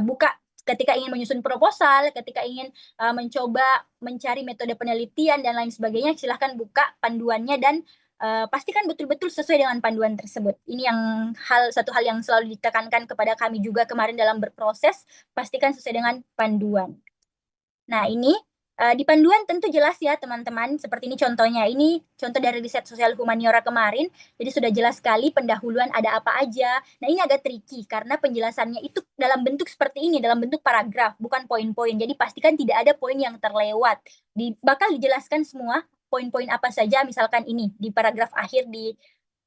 Speaker 4: buka ketika ingin menyusun proposal, ketika ingin mencoba mencari metode penelitian dan lain sebagainya, silahkan buka panduannya dan pastikan betul-betul sesuai dengan panduan tersebut. Ini yang satu hal yang selalu ditekankan kepada kami juga kemarin dalam berproses, pastikan sesuai dengan panduan. Nah, ini di panduan tentu jelas ya teman-teman, seperti ini contohnya. Ini contoh dari riset sosial humaniora kemarin, jadi sudah jelas sekali pendahuluan ada apa aja. Nah, ini agak tricky karena penjelasannya itu dalam bentuk seperti ini, dalam bentuk paragraf, bukan poin-poin. Jadi pastikan tidak ada poin yang terlewat. Bakal dijelaskan semua poin-poin apa saja, misalkan ini di paragraf akhir di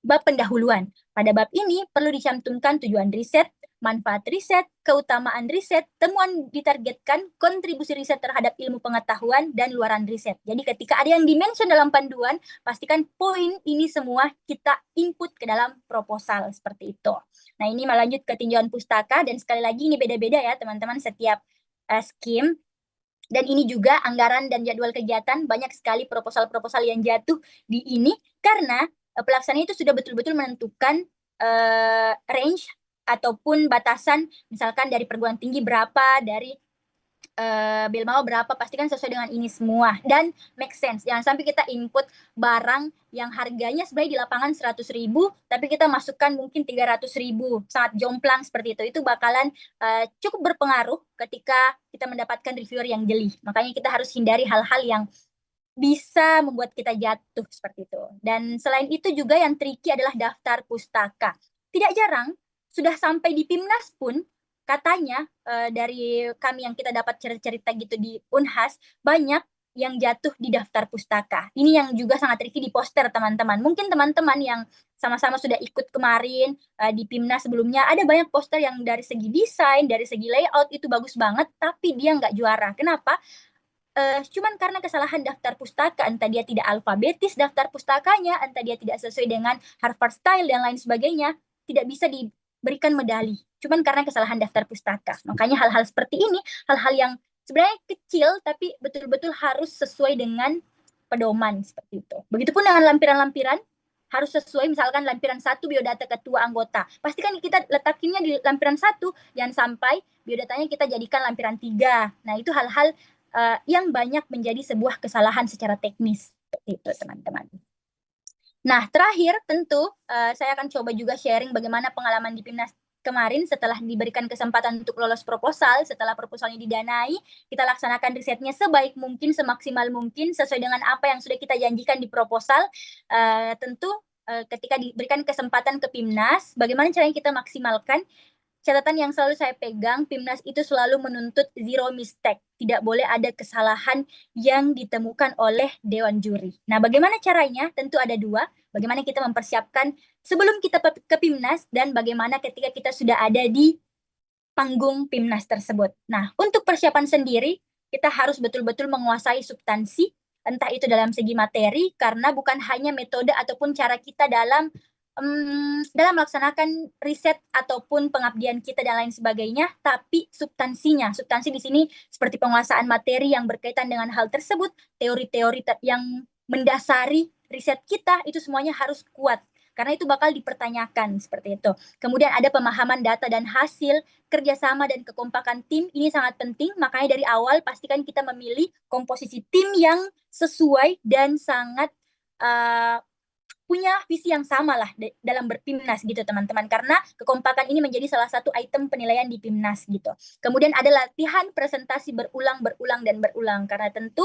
Speaker 4: bab pendahuluan. Pada bab ini perlu dicantumkan tujuan riset, manfaat riset, keutamaan riset, temuan ditargetkan, kontribusi riset terhadap ilmu pengetahuan, dan luaran riset. Jadi ketika ada yang dimention dalam panduan, pastikan poin ini semua kita input ke dalam proposal seperti itu. Nah, ini melanjut ke tinjauan pustaka, dan sekali lagi ini beda-beda ya teman-teman setiap skim. Dan ini juga anggaran dan jadwal kegiatan, banyak sekali proposal-proposal yang jatuh di ini, karena pelaksana itu sudah betul-betul menentukan range ataupun batasan, misalkan dari perguruan tinggi berapa, dari Belmao berapa, pastikan sesuai dengan ini semua dan make sense. Jangan sampai kita input barang yang harganya sebenarnya di lapangan 100.000 tapi kita masukkan mungkin 300.000, sangat jomplang seperti itu. Itu bakalan cukup berpengaruh ketika kita mendapatkan reviewer yang jeli. Makanya kita harus hindari hal-hal yang bisa membuat kita jatuh seperti itu. Dan selain itu juga yang tricky adalah daftar pustaka. Tidak jarang sudah sampai di PIMNAS pun katanya dari kami yang kita dapat cerita-cerita gitu di Unhas, banyak yang jatuh di daftar pustaka. Ini yang juga sangat tricky di poster teman-teman. Mungkin teman-teman yang sama-sama sudah ikut kemarin di PIMNAS sebelumnya, ada banyak poster yang dari segi desain, dari segi layout itu bagus banget, tapi dia nggak juara. Kenapa? Cuman karena kesalahan daftar pustaka, entah dia tidak alfabetis daftar pustakanya, entah dia tidak sesuai dengan Harvard Style dan lain sebagainya, tidak bisa diberikan medali. Cuman karena kesalahan daftar pustaka. Makanya hal-hal seperti ini, hal-hal yang sebenarnya kecil, tapi betul-betul harus sesuai dengan pedoman seperti itu. Begitupun dengan lampiran-lampiran, harus sesuai, misalkan lampiran 1 biodata ketua anggota. Pastikan kita letakinnya di lampiran 1, jangan sampai biodatanya kita jadikan lampiran 3. Nah, itu hal-hal yang banyak menjadi sebuah kesalahan secara teknis. Seperti itu, teman-teman. Nah, terakhir tentu saya akan coba juga sharing bagaimana pengalaman di PIMNAS kemarin setelah diberikan kesempatan untuk lolos proposal, setelah proposalnya didanai, kita laksanakan risetnya sebaik mungkin, semaksimal mungkin, sesuai dengan apa yang sudah kita janjikan di proposal. Tentu ketika diberikan kesempatan ke PIMNAS, bagaimana caranya kita maksimalkan. Catatan yang selalu saya pegang, PIMNAS itu selalu menuntut zero mistake. Tidak boleh ada kesalahan yang ditemukan oleh Dewan Juri. Nah, bagaimana caranya? Tentu ada dua. Bagaimana kita mempersiapkan sebelum kita ke PIMNAS dan bagaimana ketika kita sudah ada di panggung PIMNAS tersebut. Nah, untuk persiapan sendiri, kita harus betul-betul menguasai substansi, entah itu dalam segi materi, karena bukan hanya metode ataupun cara kita dalam melaksanakan riset ataupun pengabdian kita dan lain sebagainya, tapi substansinya. Substansi di sini seperti penguasaan materi yang berkaitan dengan hal tersebut, teori-teori yang mendasari riset kita, itu semuanya harus kuat. Karena itu bakal dipertanyakan seperti itu. Kemudian ada pemahaman data dan hasil, kerjasama dan kekompakan tim, ini sangat penting. Makanya dari awal pastikan kita memilih komposisi tim yang sesuai dan sangat punya visi yang sama lah dalam berPIMNAS gitu teman-teman, karena kekompakan ini menjadi salah satu item penilaian di PIMNAS gitu. Kemudian ada latihan presentasi berulang karena tentu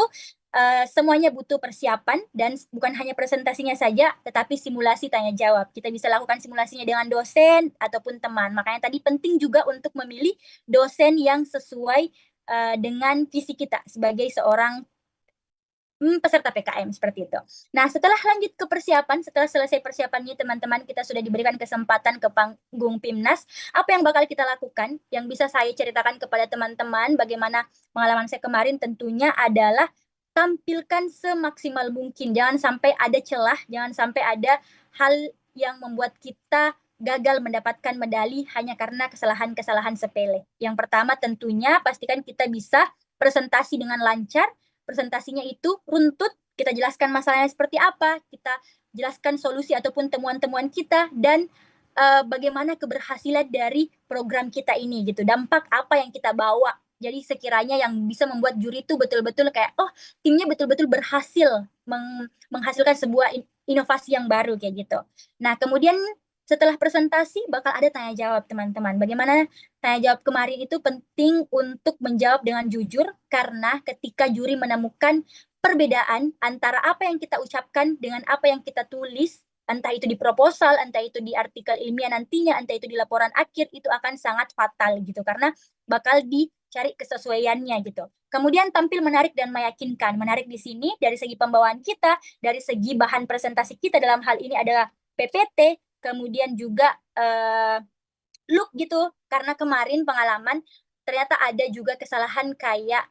Speaker 4: semuanya butuh persiapan dan bukan hanya presentasinya saja tetapi simulasi tanya jawab. Kita bisa lakukan simulasinya dengan dosen ataupun teman. Makanya tadi penting juga untuk memilih dosen yang sesuai dengan visi kita sebagai seorang peserta PKM seperti itu. Nah, setelah lanjut ke persiapan, setelah selesai persiapannya teman-teman, kita sudah diberikan kesempatan ke panggung PIMNAS. Apa yang bakal kita lakukan? Yang bisa saya ceritakan kepada teman-teman bagaimana pengalaman saya kemarin tentunya adalah tampilkan semaksimal mungkin. Jangan sampai ada celah, jangan sampai ada hal yang membuat kita gagal mendapatkan medali hanya karena kesalahan-kesalahan sepele. Yang pertama tentunya pastikan kita bisa presentasi dengan lancar. Presentasinya itu runtut, kita jelaskan masalahnya seperti apa, kita jelaskan solusi ataupun temuan-temuan kita, dan bagaimana keberhasilan dari program kita ini gitu, dampak apa yang kita bawa. Jadi sekiranya yang bisa membuat juri itu betul-betul kayak, oh timnya betul-betul berhasil menghasilkan sebuah inovasi yang baru kayak gitu. Nah, kemudian setelah presentasi bakal ada tanya jawab teman-teman. Bagaimana tanya jawab kemarin itu penting untuk menjawab dengan jujur, karena ketika juri menemukan perbedaan antara apa yang kita ucapkan dengan apa yang kita tulis, entah itu di proposal, entah itu di artikel ilmiah nantinya, entah itu di laporan akhir, itu akan sangat fatal gitu, karena bakal dicari kesesuaiannya gitu. Kemudian tampil menarik dan meyakinkan. Menarik di sini dari segi pembawaan kita, dari segi bahan presentasi kita dalam hal ini adalah PPT, kemudian juga look gitu, karena kemarin pengalaman ternyata ada juga kesalahan kayak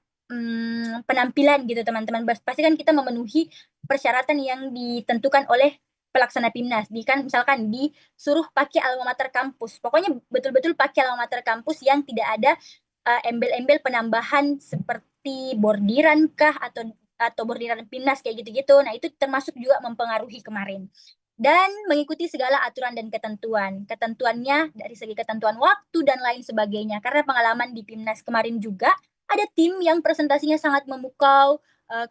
Speaker 4: penampilan gitu teman-teman. Pastikan kita memenuhi persyaratan yang ditentukan oleh pelaksana PIMNAS. Kan misalkan disuruh pakai alma mater kampus, pokoknya betul-betul pakai alma mater kampus yang tidak ada embel-embel penambahan seperti bordiran kah atau bordiran PIMNAS kayak gitu-gitu. Nah, itu termasuk juga mempengaruhi kemarin. Dan mengikuti segala aturan dan ketentuan. Ketentuannya dari segi ketentuan waktu dan lain sebagainya. Karena pengalaman di PIMNAS kemarin juga ada tim yang presentasinya sangat memukau,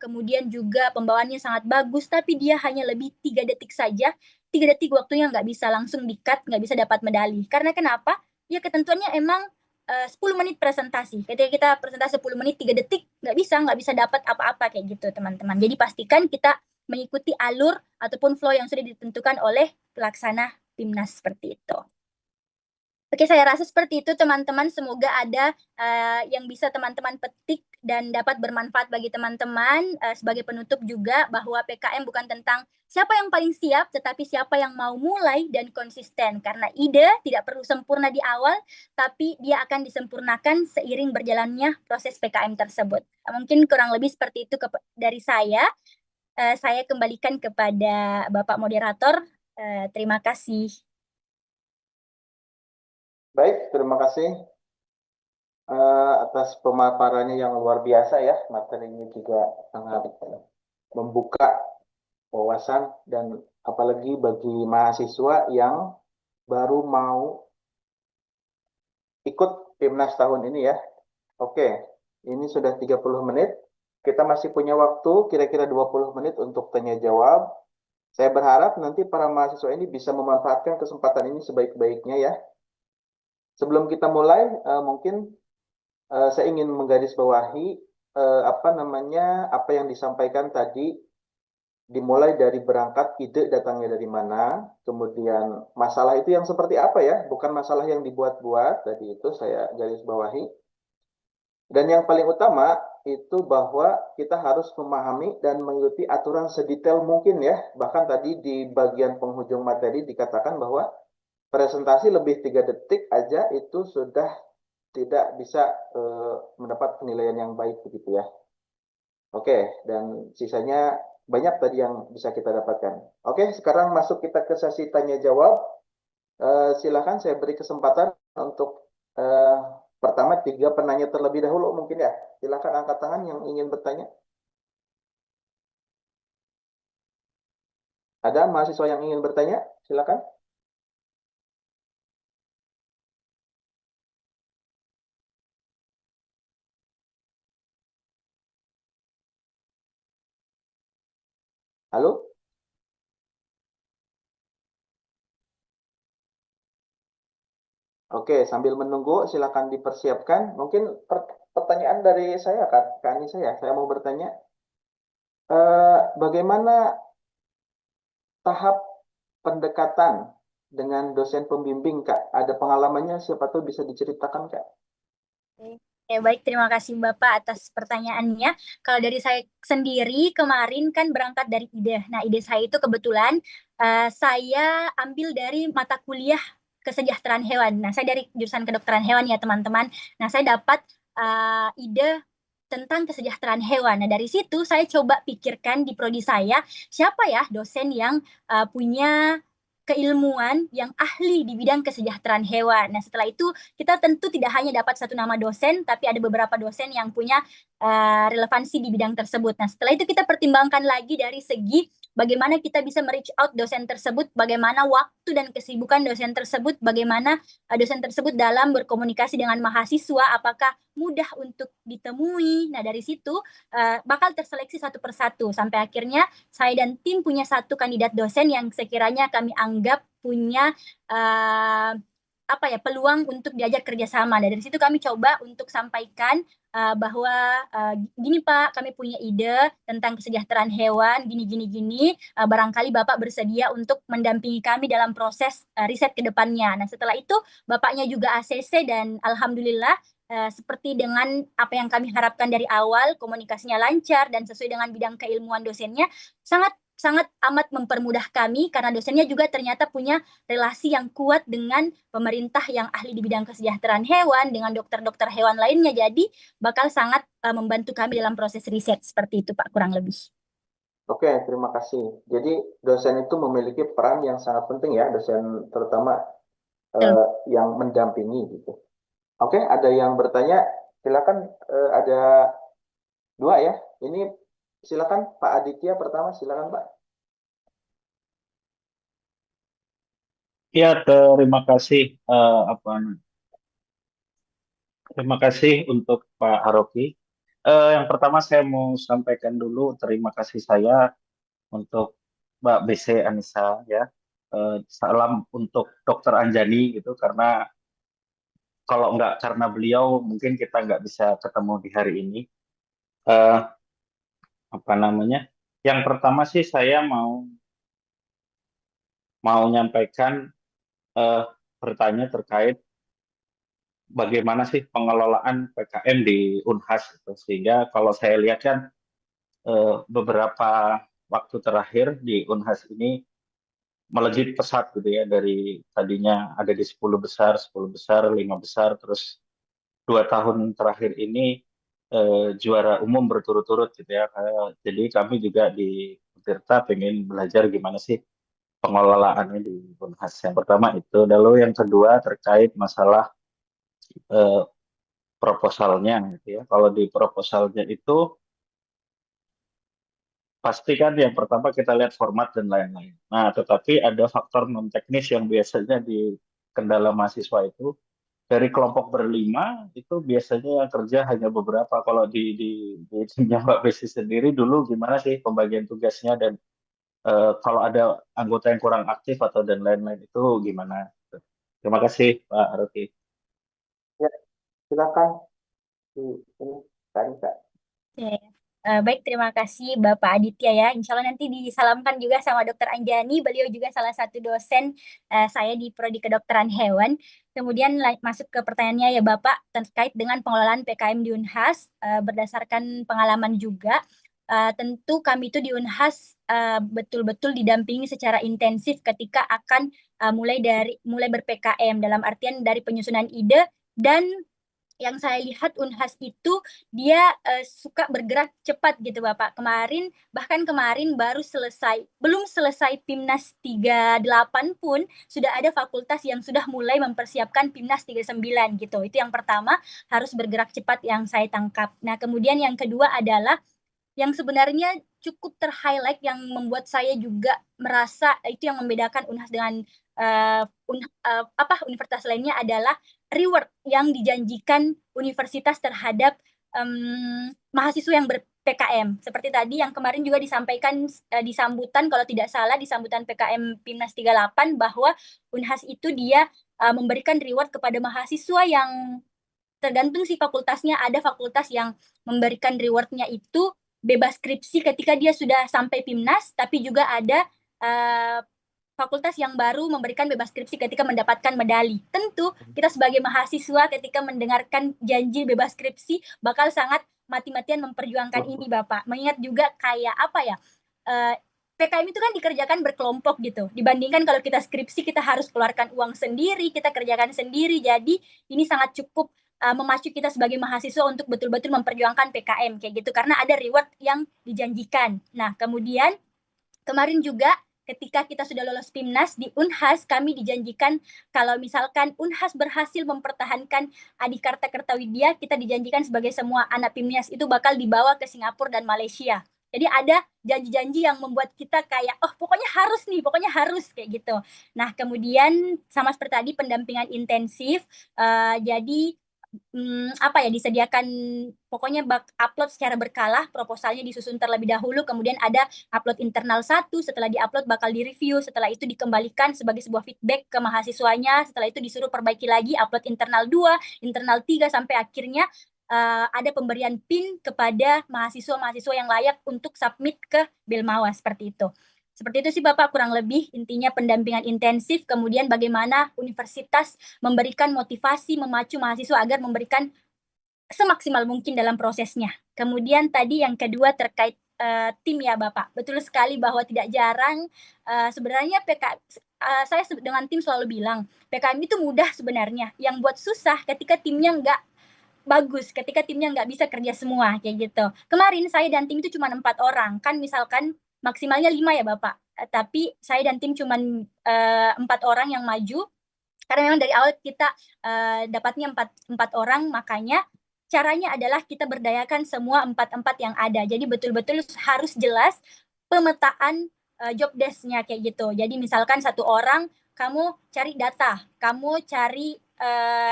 Speaker 4: kemudian juga pembawaannya sangat bagus, tapi dia hanya lebih 3 detik saja. 3 detik waktunya nggak bisa langsung di-cut, nggak bisa dapat medali. Karena kenapa? Ya ketentuannya emang 10 menit presentasi. Ketika kita presentasi 10 menit 3 detik, nggak bisa dapat apa-apa kayak gitu teman-teman. Jadi pastikan kita mengikuti alur ataupun flow yang sudah ditentukan oleh pelaksana PIMNAS seperti itu. Oke, saya rasa seperti itu teman-teman. Semoga ada yang bisa teman-teman petik dan dapat bermanfaat bagi teman-teman. Sebagai penutup juga bahwa PKM bukan tentang siapa yang paling siap, tetapi siapa yang mau mulai dan konsisten. Karena ide tidak perlu sempurna di awal, tapi dia akan disempurnakan seiring berjalannya proses PKM tersebut. Mungkin kurang lebih seperti itu dari saya. Saya kembalikan kepada Bapak Moderator. Terima kasih.
Speaker 3: Baik, terima kasih atas pemaparannya yang luar biasa ya. Materinya juga sangat membuka wawasan dan apalagi bagi mahasiswa yang baru mau ikut PIMNAS tahun ini ya. Oke, ini sudah 30 menit. Kita masih punya waktu kira-kira 20 menit untuk tanya jawab. Saya berharap nanti para mahasiswa ini bisa memanfaatkan kesempatan ini sebaik-baiknya ya. Sebelum kita mulai, mungkin saya ingin menggarisbawahi apa yang disampaikan tadi, dimulai dari berangkat ide datangnya dari mana, kemudian masalah itu yang seperti apa ya, bukan masalah yang dibuat-buat, tadi itu saya garis bawahi. Dan yang paling utama itu bahwa kita harus memahami dan mengikuti aturan sedetail mungkin ya. Bahkan tadi di bagian penghujung materi dikatakan bahwa presentasi lebih 3 detik aja itu sudah tidak bisa mendapat penilaian yang baik begitu ya. Oke, dan sisanya banyak tadi yang bisa kita dapatkan. Oke, sekarang masuk kita ke sesi tanya jawab. Silakan saya beri kesempatan untuk pertama 3 penanya terlebih dahulu mungkin ya. Silakan angkat tangan yang ingin bertanya. Ada mahasiswa yang ingin bertanya? Silakan. Halo? Oke, sambil menunggu silakan dipersiapkan. Mungkin pertanyaan dari saya, Kak Anissa ya. Saya mau bertanya, bagaimana tahap pendekatan dengan dosen pembimbing, Kak? Ada pengalamannya, siapa tahu bisa diceritakan, Kak?
Speaker 4: Oke, baik, terima kasih Bapak atas pertanyaannya. Kalau dari saya sendiri, kemarin kan berangkat dari ide. Nah, ide saya itu kebetulan saya ambil dari mata kuliah kesejahteraan hewan. Nah, saya dari jurusan kedokteran hewan ya, teman-teman. Nah, saya dapat ide tentang kesejahteraan hewan. Nah, dari situ saya coba pikirkan di prodi saya, siapa ya dosen yang punya keilmuan yang ahli di bidang kesejahteraan hewan. Nah, setelah itu kita tentu tidak hanya dapat satu nama dosen, tapi ada beberapa dosen yang punya relevansi di bidang tersebut. Nah, setelah itu kita pertimbangkan lagi dari segi bagaimana kita bisa reach out dosen tersebut, bagaimana waktu dan kesibukan dosen tersebut, bagaimana dosen tersebut dalam berkomunikasi dengan mahasiswa, apakah mudah untuk ditemui. Nah, dari situ bakal terseleksi satu persatu sampai akhirnya saya dan tim punya satu kandidat dosen yang sekiranya kami anggap punya peluang untuk diajak kerjasama. Dan dari situ kami coba untuk sampaikan bahwa gini Pak, kami punya ide tentang kesejahteraan hewan, gini. Barangkali Bapak bersedia untuk mendampingi kami dalam proses riset ke depannya. Nah, setelah itu Bapaknya juga ACC dan Alhamdulillah seperti dengan apa yang kami harapkan dari awal, komunikasinya lancar dan sesuai dengan bidang keilmuan dosennya, sangat sangat amat mempermudah kami karena dosennya juga ternyata punya relasi yang kuat dengan pemerintah yang ahli di bidang kesejahteraan hewan, dengan dokter-dokter hewan lainnya. Jadi bakal sangat membantu kami dalam proses riset seperti itu Pak, kurang lebih.
Speaker 3: Oke, terima kasih. Jadi dosen itu memiliki peran yang sangat penting ya, dosen terutama yang mendampingi gitu. Oke, ada yang bertanya, silakan ada 2 ya. Ini silakan Pak Aditya pertama, silakan Pak.
Speaker 5: Ya, terima kasih untuk Pak Haroki. Yang pertama saya mau sampaikan dulu terima kasih saya untuk Mbak BC Anissa ya. Salam untuk Dokter Anjani gitu karena kalau nggak karena beliau mungkin kita nggak bisa ketemu di hari ini. Eh, apa namanya? Yang pertama sih saya mau nyampaikan eh, bertanya terkait bagaimana sih pengelolaan PKM di Unhas itu. Sehingga kalau saya lihat kan beberapa waktu terakhir di Unhas ini melejit pesat gitu ya dari tadinya ada di 10 besar, 10 besar, 5 besar, terus 2 tahun terakhir ini juara umum berturut-turut gitu ya. Jadi kami juga di Tirta pengen belajar gimana sih pengelolaannya di Unhas. Yang pertama itu, lalu yang kedua terkait masalah eh, proposalnya gitu ya. Kalau di proposalnya itu pasti kan yang pertama kita lihat format dan lain-lain. Nah, tetapi ada faktor non teknis yang biasanya di kendala mahasiswa itu dari kelompok berlima itu biasanya yang kerja hanya beberapa. Kalau di timnya Mbak Besi sendiri dulu gimana sih pembagian tugasnya dan kalau ada anggota yang kurang aktif atau dan lain-lain itu gimana? Terima kasih Pak Rocky.
Speaker 3: Ya, silakan. Ini tadi Kak.
Speaker 4: Oke. Baik, terima kasih Bapak Aditya ya. Insya Allah nanti disalamkan juga sama Dokter Anjani. Beliau juga salah satu dosen saya di Prodi Kedokteran Hewan. Kemudian masuk ke pertanyaannya ya Bapak terkait dengan pengelolaan PKM di Unhas berdasarkan pengalaman juga. Tentu kami itu di Unhas betul-betul didampingi secara intensif ketika akan mulai ber-PKM dalam artian dari penyusunan ide dan yang saya lihat Unhas itu dia suka bergerak cepat gitu Bapak. Bahkan kemarin belum selesai Pimnas 38 pun sudah ada fakultas yang sudah mulai mempersiapkan Pimnas 39 gitu. Itu yang pertama, harus bergerak cepat yang saya tangkap. Nah, kemudian yang kedua adalah yang sebenarnya cukup ter-highlight yang membuat saya juga merasa itu yang membedakan Unhas dengan universitas lainnya adalah reward yang dijanjikan universitas terhadap mahasiswa yang ber-PKM. Seperti tadi yang kemarin juga disampaikan di sambutan, kalau tidak salah di sambutan PKM Pimnas 38 bahwa Unhas itu dia memberikan reward kepada mahasiswa yang tergantung si fakultasnya. Ada fakultas yang memberikan rewardnya itu bebas skripsi ketika dia sudah sampai Pimnas, tapi juga ada fakultas yang baru memberikan bebas skripsi ketika mendapatkan medali. Tentu kita sebagai mahasiswa ketika mendengarkan janji bebas skripsi bakal sangat mati-matian memperjuangkan ini Bapak. Mengingat juga kayak apa ya, PKM itu kan dikerjakan berkelompok gitu. Dibandingkan kalau kita skripsi kita harus keluarkan uang sendiri, kita kerjakan sendiri. Jadi ini sangat cukup memacu kita sebagai mahasiswa untuk betul-betul memperjuangkan PKM kayak gitu karena ada reward yang dijanjikan. Nah, kemudian kemarin juga ketika kita sudah lolos Pimnas di Unhas, kami dijanjikan kalau misalkan Unhas berhasil mempertahankan Adikarta Kertawidya, kita dijanjikan sebagai semua anak Pimnas itu bakal dibawa ke Singapura dan Malaysia. Jadi ada janji-janji yang membuat kita kayak, oh pokoknya harus kayak gitu. Nah kemudian sama seperti tadi pendampingan intensif, jadi disediakan pokoknya upload secara berkala, proposalnya disusun terlebih dahulu, kemudian ada upload internal 1, setelah diupload bakal direview, setelah itu dikembalikan sebagai sebuah feedback ke mahasiswanya, setelah itu disuruh perbaiki lagi, upload internal 2, internal 3, sampai akhirnya ada pemberian PIN kepada mahasiswa-mahasiswa yang layak untuk submit ke Belmawa, seperti itu. Seperti itu sih Bapak kurang lebih intinya pendampingan intensif, kemudian bagaimana universitas memberikan motivasi, memacu mahasiswa agar memberikan semaksimal mungkin dalam prosesnya. Kemudian tadi yang kedua terkait tim ya Bapak. Betul sekali bahwa tidak jarang sebenarnya saya dengan tim selalu bilang, PKM itu mudah sebenarnya. Yang buat susah ketika timnya nggak bagus, ketika timnya nggak bisa kerja semua kayak gitu. Kemarin saya dan tim itu cuma 4 orang, kan misalkan maksimalnya 5 ya Bapak. Tapi saya dan tim cuma 4 orang yang maju, karena memang dari awal kita dapatnya 4 orang, makanya caranya adalah kita berdayakan semua 4 yang ada. Jadi betul-betul harus jelas pemetaan job desk-nya kayak gitu. Jadi misalkan 1 orang, kamu cari data, kamu cari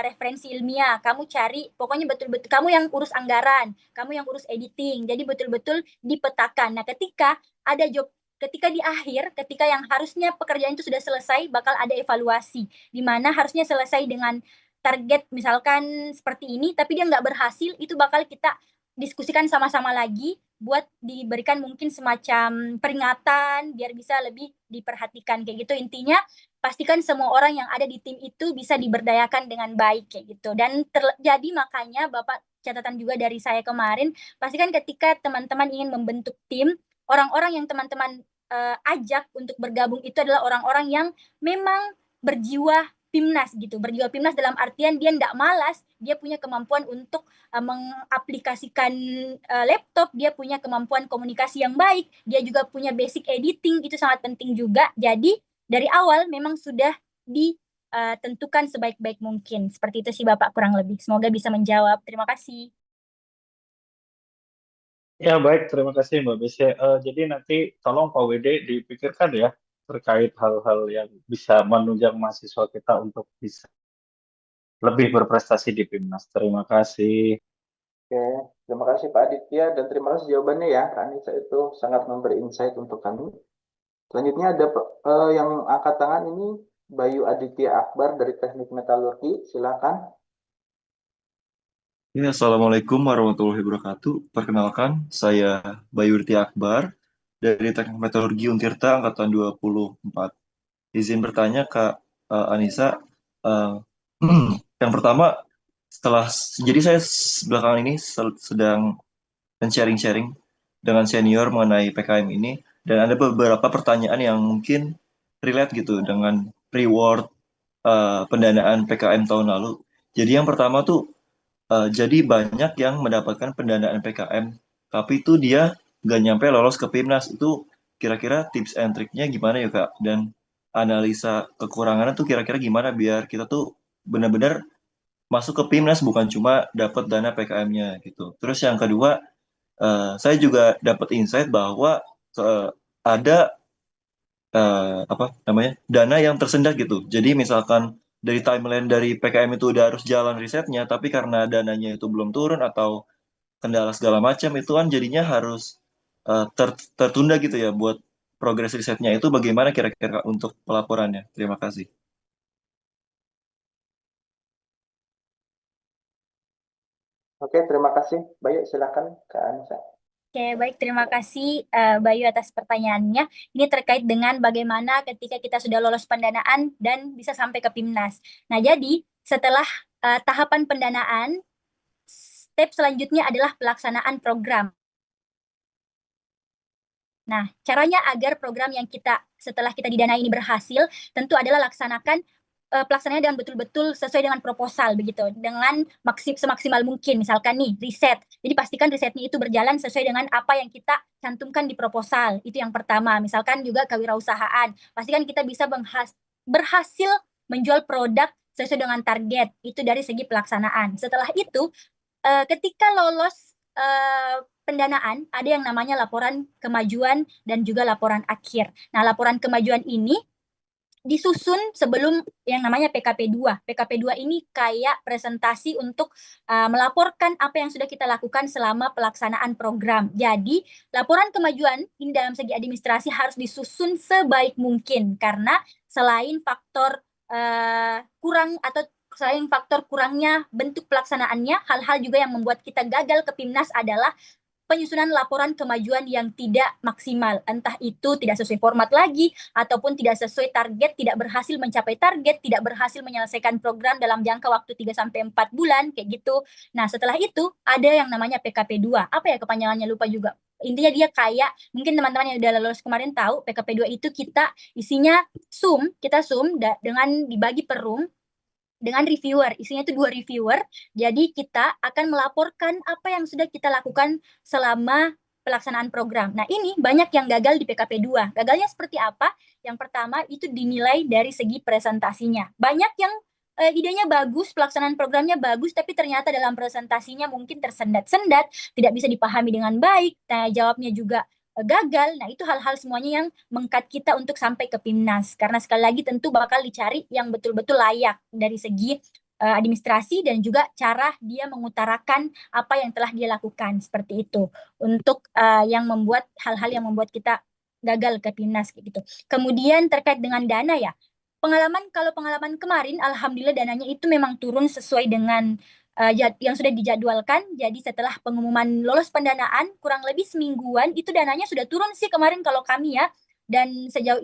Speaker 4: referensi ilmiah, kamu cari, pokoknya betul-betul kamu yang urus anggaran, kamu yang urus editing. Jadi betul-betul dipetakan. Nah, ketika di akhir, ketika yang harusnya pekerjaan itu sudah selesai, bakal ada evaluasi, di mana harusnya selesai dengan target misalkan seperti ini, tapi dia nggak berhasil, itu bakal kita diskusikan sama-sama lagi buat diberikan mungkin semacam peringatan biar bisa lebih diperhatikan kayak gitu. Intinya pastikan semua orang yang ada di tim itu bisa diberdayakan dengan baik kayak gitu. Dan terjadi makanya Bapak catatan juga dari saya kemarin, pastikan ketika teman-teman ingin membentuk tim, orang-orang yang teman-teman ajak untuk bergabung itu adalah orang-orang yang memang berjiwa Pimnas gitu. Berjiwa Pimnas dalam artian dia tidak malas, dia punya kemampuan untuk mengaplikasikan laptop, dia punya kemampuan komunikasi yang baik, dia juga punya basic editing, itu sangat penting juga. Jadi dari awal memang sudah ditentukan sebaik-baik mungkin. Seperti itu sih Bapak kurang lebih. Semoga bisa menjawab. Terima kasih.
Speaker 5: Ya, baik, terima kasih Mbak Bese. Jadi nanti tolong Pak WD dipikirkan ya terkait hal-hal yang bisa menunjang mahasiswa kita untuk bisa lebih berprestasi di PIMNAS. Terima kasih.
Speaker 3: Oke, terima kasih Pak Aditya dan terima kasih jawabannya ya. Kak Anissa itu sangat memberi insight untuk kami. Selanjutnya ada yang angkat tangan ini Bayu Aditya Akbar dari Teknik Metalurgi. Silakan.
Speaker 6: Ya, Assalamualaikum warahmatullahi wabarakatuh. Perkenalkan, saya Bayurti Akbar dari Teknik Meteorologi Untirta Angkatan 24. Izin bertanya, Kak Anissa. eh, yang pertama, jadi saya belakangan ini sedang men-sharing-sharing dengan senior mengenai PKM ini, dan ada beberapa pertanyaan yang mungkin relate gitu dengan reward pendanaan PKM tahun lalu. Jadi yang pertama tuh, jadi banyak yang mendapatkan pendanaan PKM, tapi itu dia nggak nyampe lolos ke PIMNAS. Itu kira-kira tips and triknya gimana ya Kak? Dan analisa kekurangannya tuh kira-kira gimana biar kita tuh benar-benar masuk ke PIMNAS bukan cuma dapat dana PKM-nya gitu. Terus yang kedua, saya juga dapat insight bahwa eh, ada apa namanya dana yang tersendat gitu. Jadi misalkan dari timeline dari PKM itu udah harus jalan risetnya, tapi karena dananya itu belum turun atau kendala segala macam itu kan jadinya harus tertunda gitu ya buat progres risetnya itu bagaimana kira-kira untuk pelaporannya. Terima kasih.
Speaker 3: Oke, terima kasih. Bayu, silakan Kak Anissa.
Speaker 4: Oke, baik. Terima kasih Bayu atas pertanyaannya. Ini terkait dengan bagaimana ketika kita sudah lolos pendanaan dan bisa sampai ke PIMNAS. Nah, jadi setelah tahapan pendanaan, step selanjutnya adalah pelaksanaan program. Nah, caranya agar program yang kita setelah kita didanai ini berhasil, tentu adalah laksanakan pelaksanaannya dengan betul-betul sesuai dengan proposal begitu, dengan semaksimal mungkin. Misalkan nih riset, jadi pastikan risetnya itu berjalan sesuai dengan apa yang kita cantumkan di proposal. Itu yang pertama. Misalkan juga kewirausahaan, pastikan kita bisa berhasil menjual produk sesuai dengan target. Itu dari segi pelaksanaan. Setelah itu, ketika lolos pendanaan, ada yang namanya laporan kemajuan dan juga laporan akhir. Nah, laporan kemajuan ini disusun sebelum yang namanya PKP2. PKP2 ini kayak presentasi untuk melaporkan apa yang sudah kita lakukan selama pelaksanaan program. Jadi, laporan kemajuan ini dalam segi administrasi harus disusun sebaik mungkin karena selain faktor selain faktor kurangnya bentuk pelaksanaannya, hal-hal juga yang membuat kita gagal ke PIMNAS adalah penyusunan laporan kemajuan yang tidak maksimal. Entah itu tidak sesuai format lagi, ataupun tidak sesuai target, tidak berhasil mencapai target, tidak berhasil menyelesaikan program dalam jangka waktu 3-4 bulan, kayak gitu. Nah, setelah itu ada yang namanya PKP2. Apa ya kepanjangannya, lupa juga. Intinya dia kayak, mungkin teman-teman yang udah lulus kemarin tahu, PKP2 itu kita isinya kita dengan dibagi per room, dengan reviewer. Isinya itu 2 reviewer. Jadi kita akan melaporkan apa yang sudah kita lakukan selama pelaksanaan program. Nah, ini banyak yang gagal di PKP2. Gagalnya seperti apa? Yang pertama itu dinilai dari segi presentasinya. Banyak yang idenya bagus, pelaksanaan programnya bagus, tapi ternyata dalam presentasinya mungkin tersendat-sendat, tidak bisa dipahami dengan baik. Nah, jawabnya juga gagal. Nah, itu hal-hal semuanya yang mengkat kita untuk sampai ke PIMNAS. Karena sekali lagi tentu bakal dicari yang betul-betul layak dari segi administrasi dan juga cara dia mengutarakan apa yang telah dia lakukan seperti itu. Untuk yang membuat hal-hal yang membuat kita gagal ke PIMNAS gitu. Kemudian terkait dengan dana ya. Kalau pengalaman kemarin, alhamdulillah dananya itu memang turun sesuai dengan yang sudah dijadwalkan. Jadi setelah pengumuman lolos pendanaan, kurang lebih semingguan itu dananya sudah turun sih kemarin kalau kami ya. Dan sejauh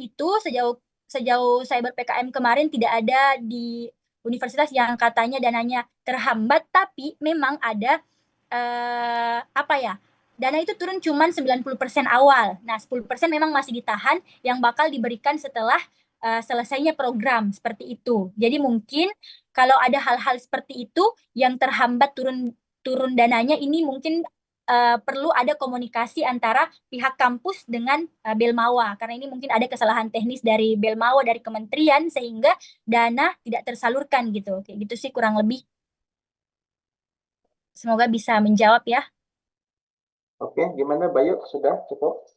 Speaker 4: saya ber-PKM kemarin tidak ada di universitas yang katanya dananya terhambat, tapi memang ada apa ya? Dana itu turun cuma 90% awal. Nah, 10% memang masih ditahan yang bakal diberikan setelah selesainya program seperti itu. Jadi mungkin kalau ada hal-hal seperti itu yang terhambat turun dananya, ini mungkin perlu ada komunikasi antara pihak kampus dengan Belmawa, karena ini mungkin ada kesalahan teknis dari Belmawa, dari kementerian, sehingga dana tidak tersalurkan gitu. Kayak gitu sih kurang lebih. Semoga bisa menjawab ya.
Speaker 3: Oke, gimana Bayu? Sudah cukup?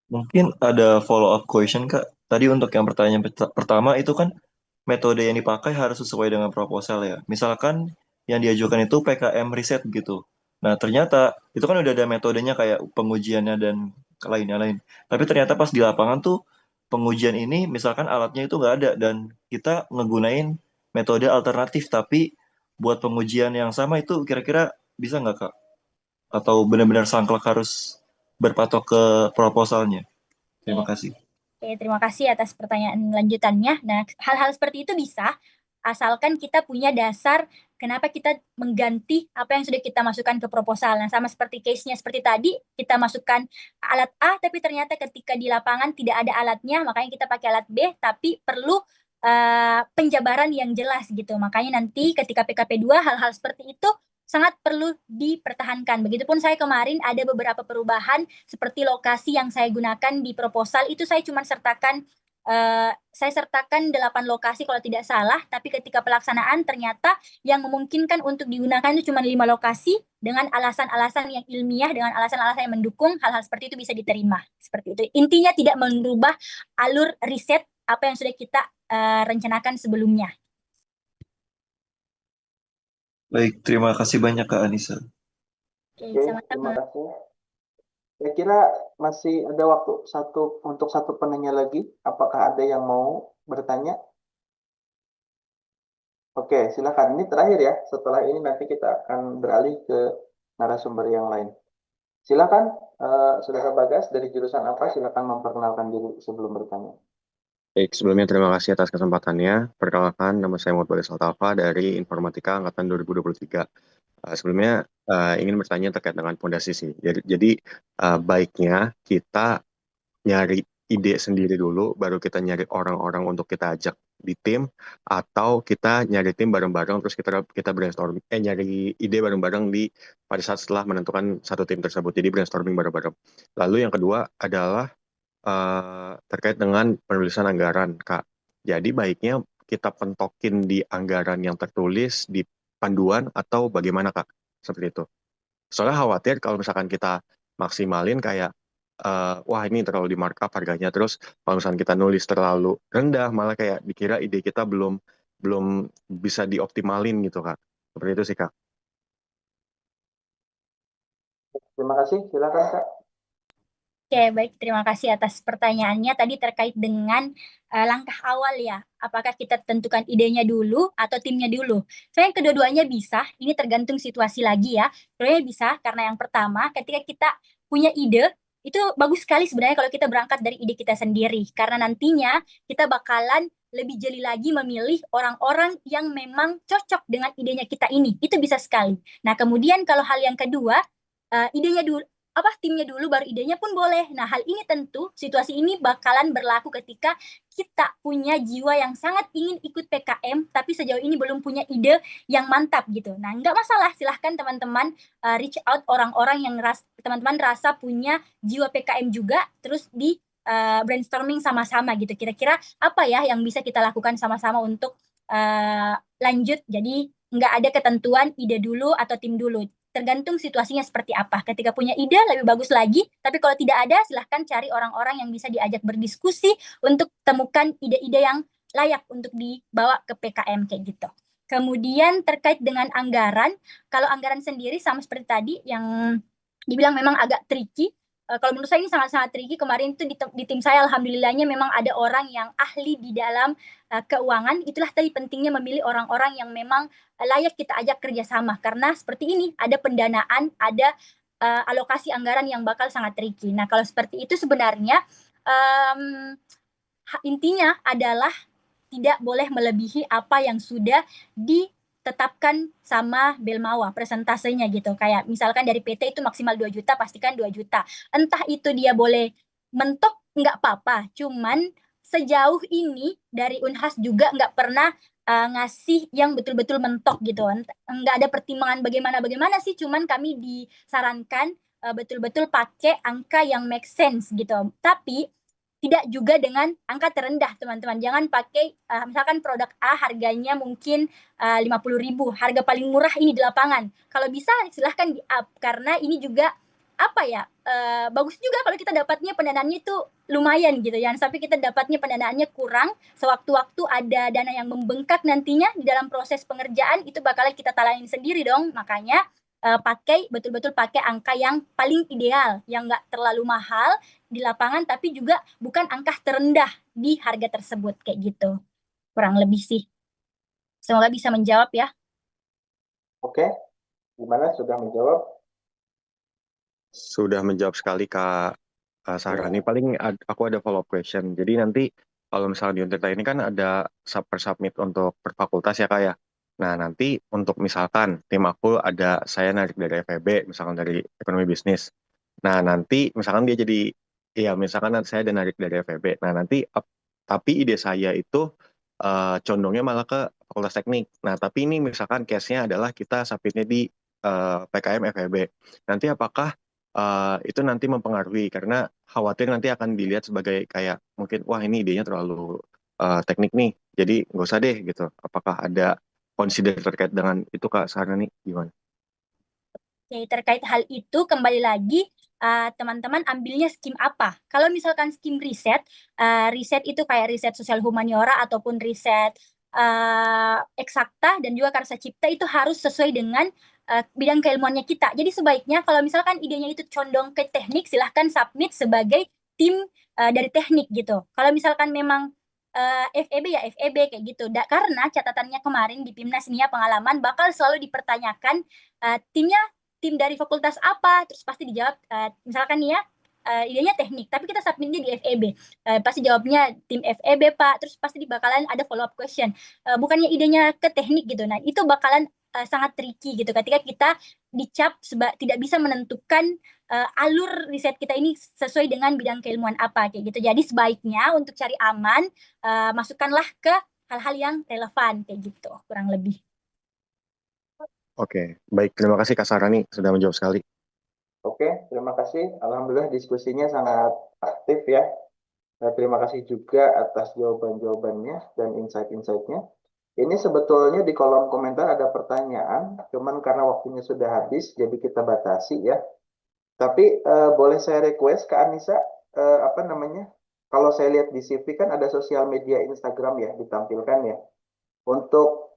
Speaker 6: Mungkin ada follow up question Kak. Tadi untuk yang pertanyaan pertama itu kan metode yang dipakai harus sesuai dengan proposal ya. Misalkan yang diajukan itu PKM riset gitu. Nah, ternyata itu kan udah ada metodenya kayak pengujiannya dan lain-lain. Tapi ternyata pas di lapangan tuh pengujian ini misalkan alatnya itu nggak ada dan kita ngegunain metode alternatif tapi buat pengujian yang sama itu kira-kira bisa nggak Kak? Atau benar-benar saklek harus berpatok ke proposalnya? Terima
Speaker 4: Oke.
Speaker 6: kasih.
Speaker 4: Oke, terima kasih atas pertanyaan lanjutannya. Nah, hal-hal seperti itu bisa, asalkan kita punya dasar kenapa kita mengganti apa yang sudah kita masukkan ke proposal. Nah, sama seperti case-nya seperti tadi, kita masukkan alat A, tapi ternyata ketika di lapangan tidak ada alatnya, makanya kita pakai alat B, tapi perlu penjabaran yang jelas gitu. Makanya nanti ketika PKP 2, hal-hal seperti itu sangat perlu dipertahankan. Begitupun saya kemarin ada beberapa perubahan seperti lokasi yang saya gunakan di proposal itu saya sertakan 8 lokasi kalau tidak salah, tapi ketika pelaksanaan ternyata yang memungkinkan untuk digunakan itu cuma 5 lokasi dengan alasan-alasan yang ilmiah, dengan alasan-alasan yang mendukung hal-hal seperti itu bisa diterima. Seperti itu. Intinya tidak merubah alur riset apa yang sudah kita rencanakan sebelumnya.
Speaker 6: Baik, terima kasih banyak Kak Anissa.
Speaker 4: Oke,
Speaker 3: Oke,
Speaker 4: sama-sama.
Speaker 3: terima kasih. Saya kira masih ada waktu untuk satu penanya lagi. Apakah ada yang mau bertanya? Oke, silakan. Ini terakhir ya. Setelah ini nanti kita akan beralih ke narasumber yang lain. Silakan, Saudara Bagas dari jurusan apa? Silakan memperkenalkan diri sebelum bertanya.
Speaker 7: Baik, sebelumnya terima kasih atas kesempatannya. Perkenalkan, nama saya Muhammad Bagas Altafa dari Informatika Angkatan 2023. Sebelumnya ingin bertanya terkait dengan fondasi sih. Jadi baiknya kita nyari ide sendiri dulu, baru kita nyari orang-orang untuk kita ajak di tim, atau kita nyari tim bareng-bareng, terus kita brainstorming, nyari ide bareng-bareng pada saat setelah menentukan satu tim tersebut. Jadi brainstorming bareng-bareng. Lalu yang kedua adalah terkait dengan penulisan anggaran, Kak. Jadi baiknya kita pentokin di anggaran yang tertulis di panduan atau bagaimana, Kak? Seperti itu. Soalnya khawatir kalau misalkan kita maksimalin kayak, wah ini terlalu di markup harganya, terus kalau misalkan kita nulis terlalu rendah, malah kayak dikira ide kita belum belum bisa dioptimalin gitu, Kak. Seperti itu sih, Kak.
Speaker 3: Terima kasih. Silakan, Kak.
Speaker 4: Oke, baik. Terima kasih atas pertanyaannya. Tadi terkait dengan langkah awal ya. Apakah kita tentukan idenya dulu atau timnya dulu? Sebenarnya kedua-duanya bisa. Ini tergantung situasi lagi ya. Sebenarnya bisa karena yang pertama, ketika kita punya ide, itu bagus sekali sebenarnya kalau kita berangkat dari ide kita sendiri. Karena nantinya kita bakalan lebih jeli lagi memilih orang-orang yang memang cocok dengan idenya kita ini. Itu bisa sekali. Nah, kemudian kalau hal yang kedua, idenya dulu timnya dulu baru idenya pun boleh. Nah, hal ini tentu situasi ini bakalan berlaku ketika kita punya jiwa yang sangat ingin ikut PKM tapi sejauh ini belum punya ide yang mantap gitu. Nah, nggak masalah, silahkan teman-teman reach out orang-orang yang teman-teman rasa punya jiwa PKM juga, terus di brainstorming sama-sama gitu. Kira-kira apa ya yang bisa kita lakukan sama-sama untuk lanjut. Jadi nggak ada ketentuan ide dulu atau tim dulu, tergantung situasinya seperti apa. Ketika punya ide lebih bagus lagi, tapi kalau tidak ada silahkan cari orang-orang yang bisa diajak berdiskusi untuk temukan ide-ide yang layak untuk dibawa ke PKM kayak gitu. Kemudian terkait dengan anggaran, kalau anggaran sendiri sama seperti tadi yang dibilang memang agak tricky. Kalau menurut saya ini sangat-sangat tricky. Kemarin itu di tim saya alhamdulillahnya memang ada orang yang ahli di dalam keuangan. Itulah tadi pentingnya memilih orang-orang yang memang layak kita ajak kerjasama karena seperti ini ada pendanaan, ada alokasi anggaran yang bakal sangat tricky. Nah, kalau seperti itu sebenarnya intinya adalah tidak boleh melebihi apa yang sudah ditetapkan sama Belmawa presentasenya gitu. Kayak misalkan dari PT itu maksimal 2 juta, pastikan 2 juta. Entah itu dia boleh mentok nggak apa-apa, cuman sejauh ini dari Unhas juga nggak pernah ngasih yang betul-betul mentok gitu. Nggak ada pertimbangan bagaimana sih, cuman kami disarankan betul-betul pakai angka yang make sense gitu. Tapi tidak juga dengan angka terendah, teman-teman. Jangan pakai misalkan produk A harganya mungkin 50.000, harga paling murah ini di lapangan. Kalau bisa silahkan di up, karena ini juga apa ya, bagus juga kalau kita dapatnya pendanaannya itu lumayan gitu. Jangan sampai kita dapatnya pendanaannya kurang, sewaktu-waktu ada dana yang membengkak nantinya di dalam proses pengerjaan, itu bakalan kita talangin sendiri dong. Makanya pakai betul-betul pakai angka yang paling ideal, yang nggak terlalu mahal di lapangan, tapi juga bukan angka terendah di harga tersebut, kayak gitu. Kurang lebih sih. Semoga bisa menjawab ya.
Speaker 3: Oke, gimana? Sudah menjawab?
Speaker 7: Sudah menjawab sekali Kak Sahrani.
Speaker 3: Ya.
Speaker 7: Paling aku ada follow up question. Jadi nanti kalau misalnya di Untirta ini kan ada per submit untuk per fakultas ya Kak ya. Nah nanti untuk misalkan tim aku ada saya narik dari FEB, misalkan dari ekonomi bisnis. Nah nanti misalkan dia jadi, ya misalkan saya ada narik dari FEB. Nah nanti tapi ide saya itu condongnya malah ke fakultas teknik. Nah tapi ini misalkan case-nya adalah kita submitnya di PKM FEB. Nanti apakah itu nanti mempengaruhi karena khawatir nanti akan dilihat sebagai kayak mungkin wah ini idenya terlalu teknik nih jadi nggak usah deh gitu. Apakah ada consider terkait dengan itu Kak Sahrani gimana?
Speaker 4: Oke, terkait hal itu kembali lagi teman-teman ambilnya skim apa. Kalau misalkan skim riset, riset itu kayak riset sosial humaniora ataupun riset eksakta dan juga karsa cipta, itu harus sesuai dengan bidang keilmuannya kita. Jadi sebaiknya kalau misalkan idenya itu condong ke teknik, silahkan submit sebagai tim dari teknik gitu. Kalau misalkan memang FEB ya FEB kayak gitu. Karena catatannya kemarin di PIMNAS ini ya, pengalaman bakal selalu dipertanyakan timnya tim dari fakultas apa, terus pasti dijawab misalkan nih ya idenya teknik tapi kita submitnya di FEB, pasti jawabnya tim FEB Pak, terus pasti bakalan ada follow up question, bukannya idenya ke teknik gitu. Nah itu bakalan sangat tricky gitu ketika kita dicap tidak bisa menentukan alur riset kita ini sesuai dengan bidang keilmuan apa kayak gitu. Jadi sebaiknya untuk cari aman masukkanlah ke hal-hal yang relevan kayak gitu kurang lebih.
Speaker 7: Oke, baik, terima kasih Kak Sahrani sudah menjawab sekali.
Speaker 3: Oke, terima kasih. Alhamdulillah diskusinya sangat aktif ya. Terima kasih juga atas jawaban-jawabannya dan insight-insightnya. Ini sebetulnya di kolom komentar ada pertanyaan, cuman karena waktunya sudah habis, jadi kita batasi ya. Tapi boleh saya request ke Anissa, apa namanya? Kalau saya lihat di CV kan ada sosial media Instagram ya ditampilkan ya. Untuk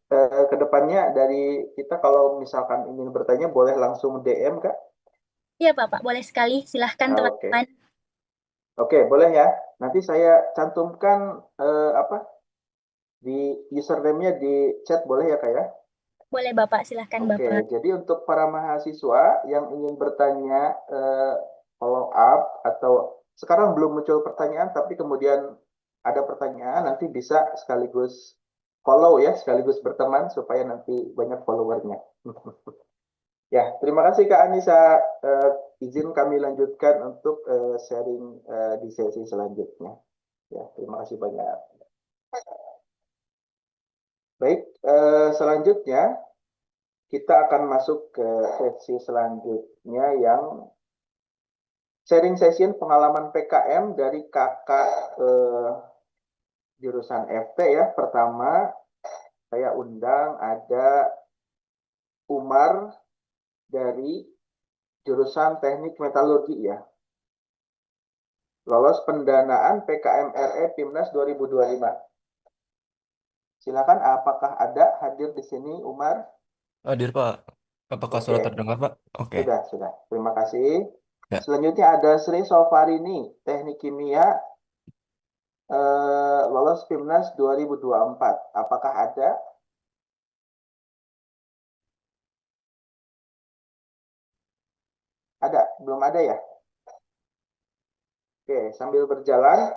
Speaker 3: kedepannya dari kita kalau misalkan ingin bertanya boleh langsung DM Kak.
Speaker 4: Iya Pak, boleh sekali. Silahkan
Speaker 3: Oke.
Speaker 4: teman-teman.
Speaker 3: Oke, boleh ya. Nanti saya cantumkan apa di username-nya di chat boleh ya Kak ya?
Speaker 4: Boleh Bapak, silahkan
Speaker 3: Oke,
Speaker 4: Bapak.
Speaker 3: jadi untuk para mahasiswa yang ingin bertanya follow up atau sekarang belum muncul pertanyaan tapi kemudian ada pertanyaan nanti bisa sekaligus follow ya, sekaligus berteman supaya nanti banyak followernya. Ya, terima kasih Kak Anissa. Izin kami lanjutkan untuk sharing di sesi selanjutnya. Ya, terima kasih banyak. Baik, selanjutnya kita akan masuk ke sesi selanjutnya yang sharing session pengalaman PKM dari kakak jurusan FT ya. Pertama, saya undang ada Umar dari jurusan Teknik Metalurgi ya. Lolos pendanaan PKM RE Pimnas 2025. Silakan, apakah ada hadir di sini Umar?
Speaker 8: Hadir Pak. Apakah suara
Speaker 3: Oke,
Speaker 8: terdengar Pak? Oke.
Speaker 3: sudah. Terima kasih.
Speaker 8: Ya.
Speaker 3: Selanjutnya ada Sri Sofarini, Teknik Kimia, lolos Pimnas 2024. Apakah ada? Ada? Belum ada ya? Oke, sambil berjalan,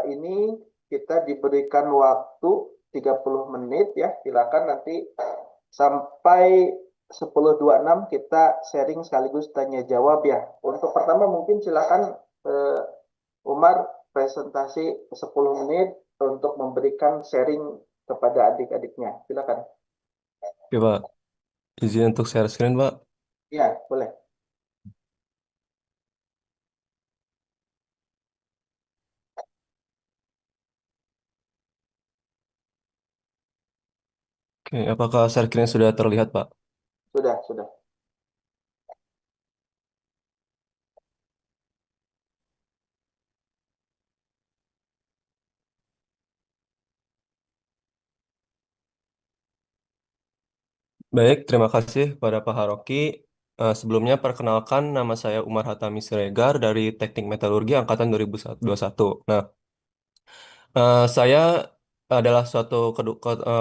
Speaker 3: ini kita diberikan waktu 30 menit ya. Silakan nanti sampai 10.26 kita sharing sekaligus tanya jawab ya. Untuk pertama mungkin silakan Umar presentasi 10 menit untuk memberikan sharing kepada adik-adiknya. Silakan.
Speaker 8: Oke Pak. Izin untuk share screen Pak.
Speaker 3: Ya, boleh.
Speaker 8: Oke, apakah share screen sudah terlihat, Pak?
Speaker 3: Sudah, sudah.
Speaker 8: Baik, terima kasih pada Pak Haroki. Sebelumnya perkenalkan nama saya Umar Hatami Siregar dari Teknik Metalurgi Angkatan 2021. Nah, saya adalah suatu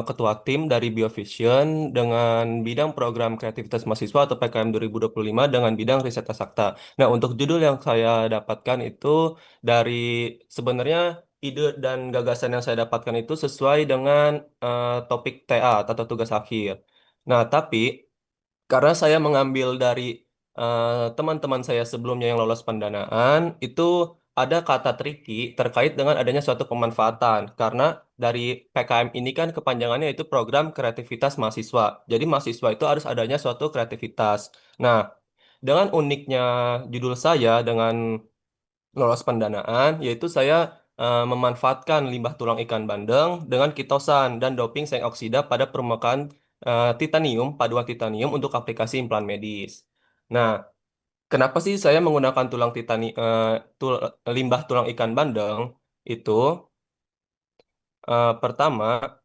Speaker 8: ketua tim dari BioVision dengan bidang program kreativitas mahasiswa atau PKM 2025 dengan bidang riset eksakta. Nah, untuk judul yang saya dapatkan itu dari sebenarnya ide dan gagasan yang saya dapatkan itu sesuai dengan topik TA atau tugas akhir. Nah, tapi karena saya mengambil dari teman-teman saya sebelumnya yang lolos pendanaan, itu ada kata tricky terkait dengan adanya suatu pemanfaatan. Karena dari PKM ini kan kepanjangannya itu program kreativitas mahasiswa. Jadi mahasiswa itu harus adanya suatu kreativitas. Nah, dengan uniknya judul saya dengan lolos pendanaan, yaitu saya memanfaatkan limbah tulang ikan bandeng dengan kitosan dan doping seng oksida pada permukaan titanium, paduan titanium untuk aplikasi implan medis. Nah, kenapa sih saya menggunakan limbah tulang ikan bandeng? Itu pertama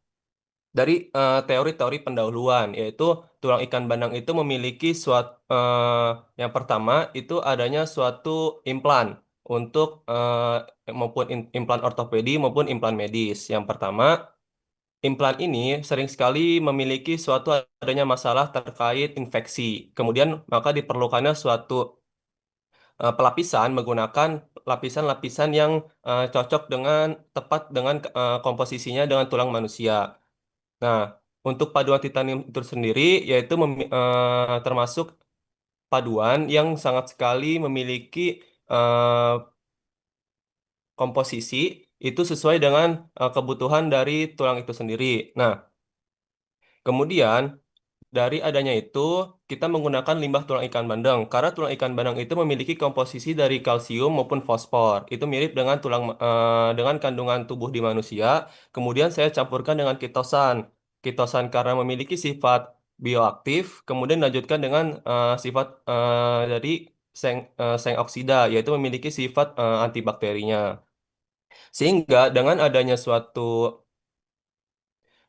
Speaker 8: dari teori-teori pendahuluan, yaitu tulang ikan bandeng itu memiliki yang pertama itu adanya suatu implan untuk maupun implan ortopedi maupun implan medis. Yang pertama, implan ini sering sekali memiliki suatu adanya masalah terkait infeksi. Kemudian maka diperlukannya suatu pelapisan menggunakan lapisan-lapisan yang cocok dengan tepat dengan komposisinya dengan tulang manusia. Nah, untuk paduan titanium itu sendiri yaitu termasuk paduan yang sangat sekali memiliki eh, komposisi itu sesuai dengan kebutuhan dari tulang itu sendiri. Nah, kemudian dari adanya itu, kita menggunakan limbah tulang ikan bandeng. Karena tulang ikan bandeng itu memiliki komposisi dari kalsium maupun fosfor. Itu mirip dengan dengan kandungan tubuh di manusia. Kemudian saya campurkan dengan kitosan. Kitosan karena memiliki sifat bioaktif, kemudian dilanjutkan dengan sifat dari seng oksida, yaitu memiliki sifat antibakterinya. Sehingga dengan adanya suatu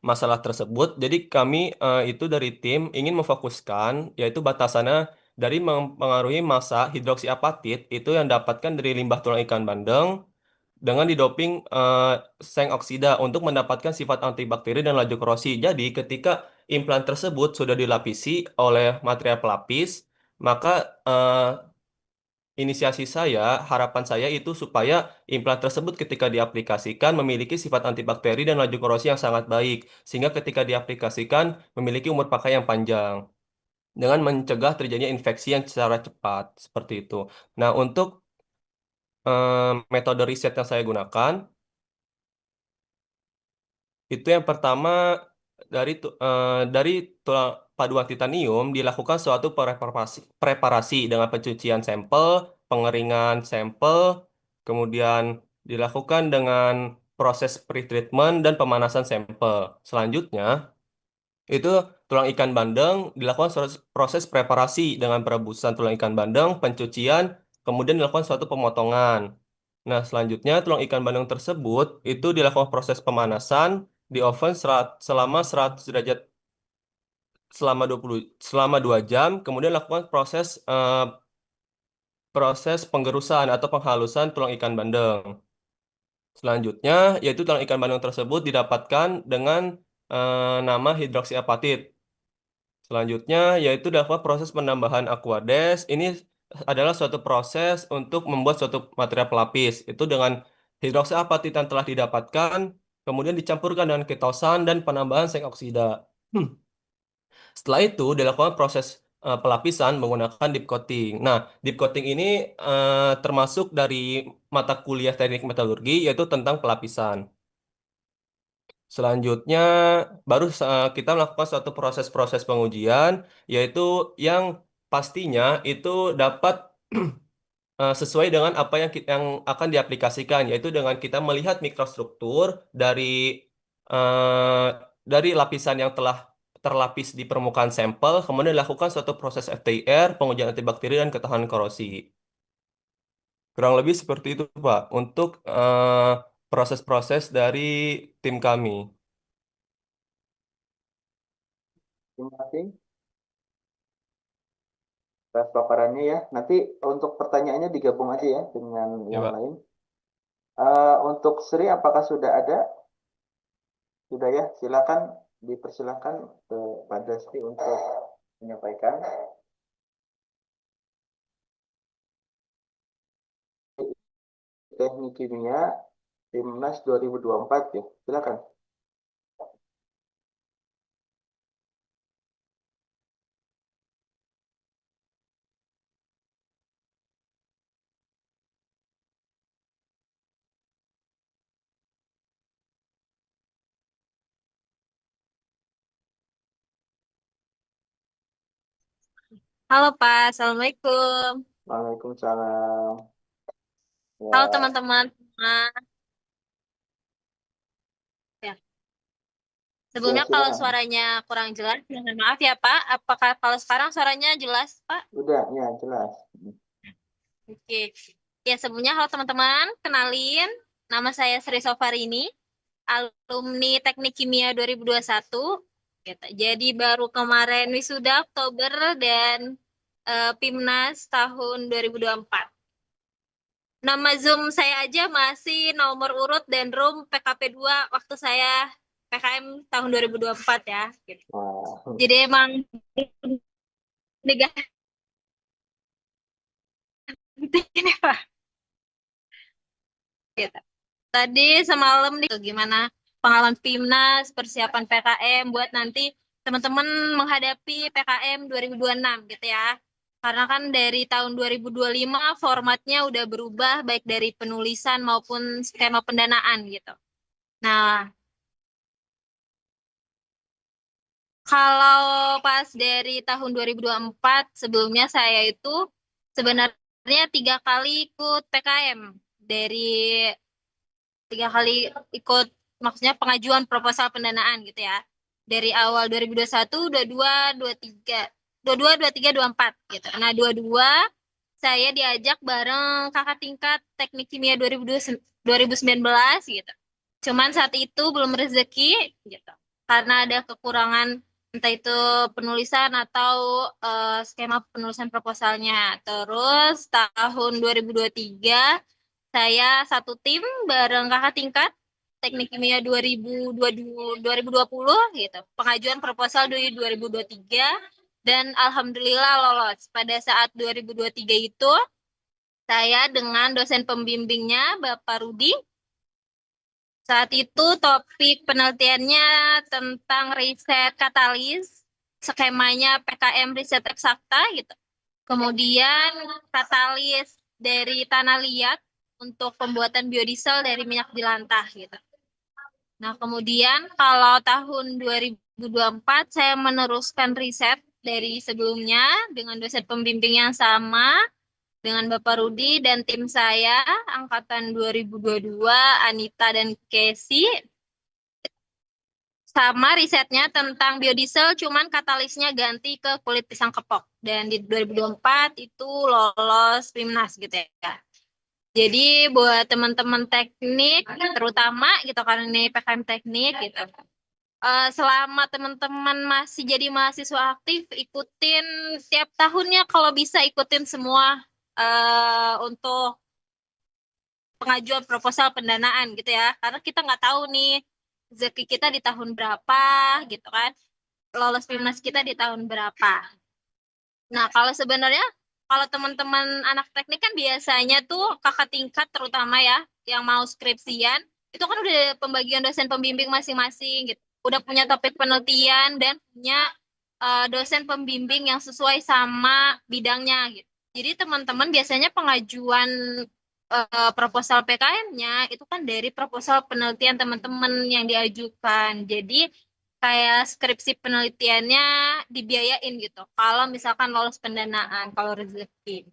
Speaker 8: masalah tersebut. Jadi kami itu dari tim ingin memfokuskan yaitu batasannya dari mempengaruhi massa hidroksiapatit itu yang dapatkan dari limbah tulang ikan bandeng dengan didoping seng oksida untuk mendapatkan sifat antibakteri dan laju korosi. Jadi ketika implan tersebut sudah dilapisi oleh material pelapis, maka inisiasi saya, harapan saya itu supaya implan tersebut ketika diaplikasikan memiliki sifat antibakteri dan laju korosi yang sangat baik, sehingga ketika diaplikasikan memiliki umur pakai yang panjang, dengan mencegah terjadinya infeksi yang secara cepat, seperti itu. Nah, untuk metode riset yang saya gunakan, itu yang pertama dari tulang paduan titanium dilakukan suatu preparasi dengan pencucian sampel, pengeringan sampel, kemudian dilakukan dengan proses pretreatment dan pemanasan sampel. Selanjutnya, itu tulang ikan bandeng dilakukan proses preparasi dengan perebusan tulang ikan bandeng, pencucian, kemudian dilakukan suatu pemotongan. Nah, selanjutnya tulang ikan bandeng tersebut itu dilakukan proses pemanasan di oven selama 100 derajat selama 2 jam, kemudian lakukan proses penggerusan atau penghalusan tulang ikan bandeng. Selanjutnya, yaitu tulang ikan bandeng tersebut didapatkan dengan nama hidroksiapatit. Selanjutnya, yaitu dilakukan proses penambahan aquades. Ini adalah suatu proses untuk membuat suatu material pelapis. Itu dengan hidroksiapatit yang telah didapatkan, kemudian dicampurkan dengan ketosan dan penambahan seng oksida. Setelah itu, dilakukan proses pelapisan menggunakan deep coating. Nah, deep coating ini termasuk dari mata kuliah teknik metalurgi, yaitu tentang pelapisan. Selanjutnya, baru kita melakukan suatu proses-proses pengujian, yaitu yang pastinya itu dapat sesuai dengan apa yang akan diaplikasikan, yaitu dengan kita melihat mikrostruktur dari eh, dari lapisan yang telah terlapis di permukaan sampel, kemudian dilakukan suatu proses FTIR, pengujian antibakteri dan ketahanan korosi. Kurang lebih seperti itu, Pak, untuk proses-proses dari tim kami.
Speaker 3: Terima kasih atas paparannya ya. Nanti untuk pertanyaannya digabung aja ya dengan
Speaker 8: Ya,
Speaker 3: yang
Speaker 8: Pak.
Speaker 3: lain. Untuk Sri, apakah sudah ada? Sudah ya, silakan dipersilakan kepada Sri untuk menyampaikan. Teknik Kimia Timnas 2024 ya, silakan.
Speaker 9: Halo Pak, Assalamualaikum.
Speaker 3: Waalaikumsalam.
Speaker 9: Halo
Speaker 3: Ya,
Speaker 9: teman-teman. Ya. Sebelumnya kalau
Speaker 3: silakan.
Speaker 9: suaranya kurang jelas, mohon maaf ya Pak. Apakah kalau sekarang suaranya jelas Pak?
Speaker 3: Udah, ya jelas.
Speaker 9: Oke. Ya sebelumnya halo teman-teman, kenalin. Nama saya Sri Sofarini, alumni Teknik Kimia 2021. Gitu. Jadi baru kemarin wisuda Oktober dan PIMNAS tahun 2024. Nama Zoom saya aja masih nomor urut dan room PKP 2 waktu saya PKM tahun 2024 ya. Gitu.
Speaker 3: Wow.
Speaker 9: Jadi emang negatif ini Pak. Gitu. Tadi semalam nih gimana pengalaman PIMNAS, persiapan PKM buat nanti teman-teman menghadapi PKM 2026 gitu ya. Karena kan dari tahun 2025 formatnya udah berubah baik dari penulisan maupun skema pendanaan gitu. Nah, kalau pas dari tahun 2024, sebelumnya saya itu sebenarnya 3 kali ikut PKM. Dari 3 kali ikut, maksudnya pengajuan proposal pendanaan gitu ya. Dari awal 2021, 22, 23, 22, 23, 24 gitu. Nah, 22 saya diajak bareng kakak tingkat Teknik Kimia 2019 gitu. Cuman saat itu belum rezeki gitu. Karena ada kekurangan entah itu penulisan atau skema penulisan proposalnya. Terus tahun 2023 saya satu tim bareng kakak tingkat Teknik Kimia 2020 gitu. Pengajuan proposal di 2023 dan alhamdulillah lolos. Pada saat 2023 itu saya dengan dosen pembimbingnya Bapak Rudi. Saat itu topik penelitiannya tentang riset katalis, skemanya PKM riset eksakta gitu. Kemudian katalis dari tanah liat untuk pembuatan biodiesel dari minyak jelantah gitu. Nah, kemudian kalau tahun 2024 saya meneruskan riset dari sebelumnya dengan dosen pembimbing yang sama dengan Bapak Rudi dan tim saya angkatan 2022 Anita dan Casey. Sama risetnya tentang biodiesel, cuman katalisnya ganti ke kulit pisang kepok. Dan di 2024 itu lolos PIMNAS gitu ya. Jadi buat teman-teman teknik, terutama gitu karena ini PKM teknik gitu. Selama teman-teman masih jadi mahasiswa aktif, ikutin tiap tahunnya kalau bisa ikutin semua untuk pengajuan proposal pendanaan gitu ya. Karena kita nggak tahu nih rezeki kita di tahun berapa gitu kan. Lolos PIMNAS kita di tahun berapa. Nah, kalau sebenarnya kalau teman-teman anak teknik kan biasanya tuh kakak tingkat terutama ya yang mau skripsian itu kan udah pembagian dosen pembimbing masing-masing gitu. Udah punya topik penelitian dan punya dosen pembimbing yang sesuai sama bidangnya gitu. Jadi teman-teman biasanya pengajuan proposal PKM-nya itu kan dari proposal penelitian teman-teman yang diajukan. Jadi kayak skripsi penelitiannya dibiayain gitu. Kalau misalkan lolos pendanaan, kalau rezeki.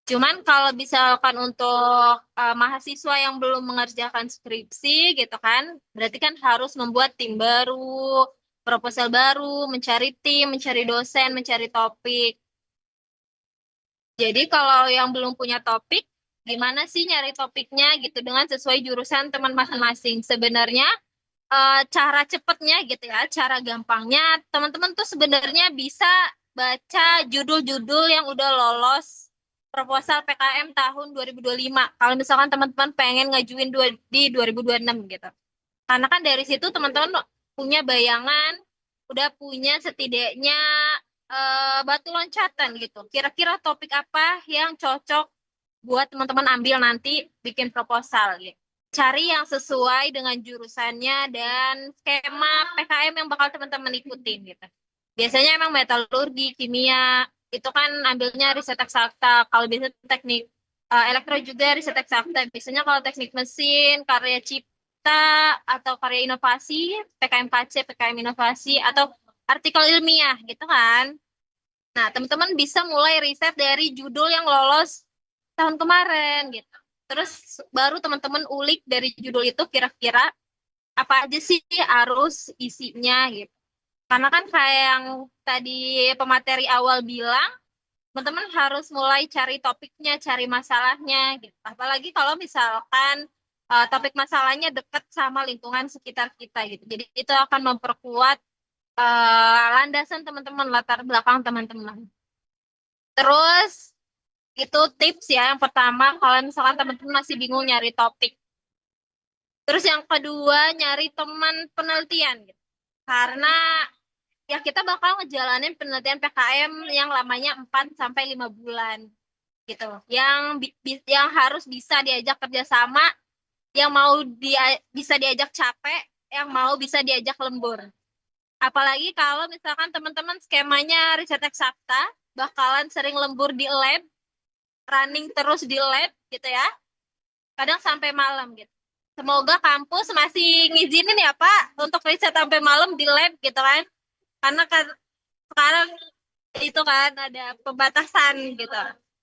Speaker 9: Cuman kalau misalkan untuk mahasiswa yang belum mengerjakan skripsi gitu kan, berarti kan harus membuat tim baru, proposal baru, mencari tim, mencari dosen, mencari topik. Jadi kalau yang belum punya topik, gimana sih nyari topiknya gitu dengan sesuai jurusan teman masing-masing. Sebenarnya cara cepetnya gitu ya, cara gampangnya teman-teman tuh sebenarnya bisa baca judul-judul yang udah lolos proposal PKM tahun 2025. Kalau misalkan teman-teman pengen ngajuin di 2026 gitu. Karena kan dari situ teman-teman punya bayangan, udah punya setidaknya batu loncatan gitu. Kira-kira topik apa yang cocok buat teman-teman ambil nanti bikin proposal gitu. Cari yang sesuai dengan jurusannya dan skema PKM yang bakal teman-teman ikutin gitu. Biasanya emang metalurgi, kimia, itu kan ambilnya riset eksakta. Kalau biasa teknik elektro juga riset eksakta. Biasanya kalau teknik mesin, karya cipta, atau karya inovasi, PKMKC, PKM inovasi, atau artikel ilmiah gitu kan. Nah, teman-teman bisa mulai riset dari judul yang lolos tahun kemarin gitu. Terus baru teman-teman ulik dari judul itu kira-kira apa aja sih arus isinya gitu. Karena kan kayak yang tadi pemateri awal bilang, teman-teman harus mulai cari topiknya, cari masalahnya gitu. Apalagi kalau misalkan topik masalahnya dekat sama lingkungan sekitar kita gitu. Jadi itu akan memperkuat landasan teman-teman, latar belakang teman-teman. Terus itu tips ya yang pertama kalau misalkan teman-teman masih bingung nyari topik. Terus yang kedua nyari teman penelitian gitu. Karena ya kita bakal ngejalanin penelitian PKM yang lamanya 4 sampai 5 bulan gitu. Yang harus bisa diajak kerjasama, yang mau bisa diajak capek, yang mau bisa diajak lembur. Apalagi kalau misalkan teman-teman skemanya riset eksakta, bakalan sering lembur di lab, running terus di lab gitu ya. Kadang sampai malam gitu. Semoga kampus masih ngizinin ya Pak untuk riset sampai malam di lab gitu kan. Karena kan sekarang itu kan ada pembatasan gitu.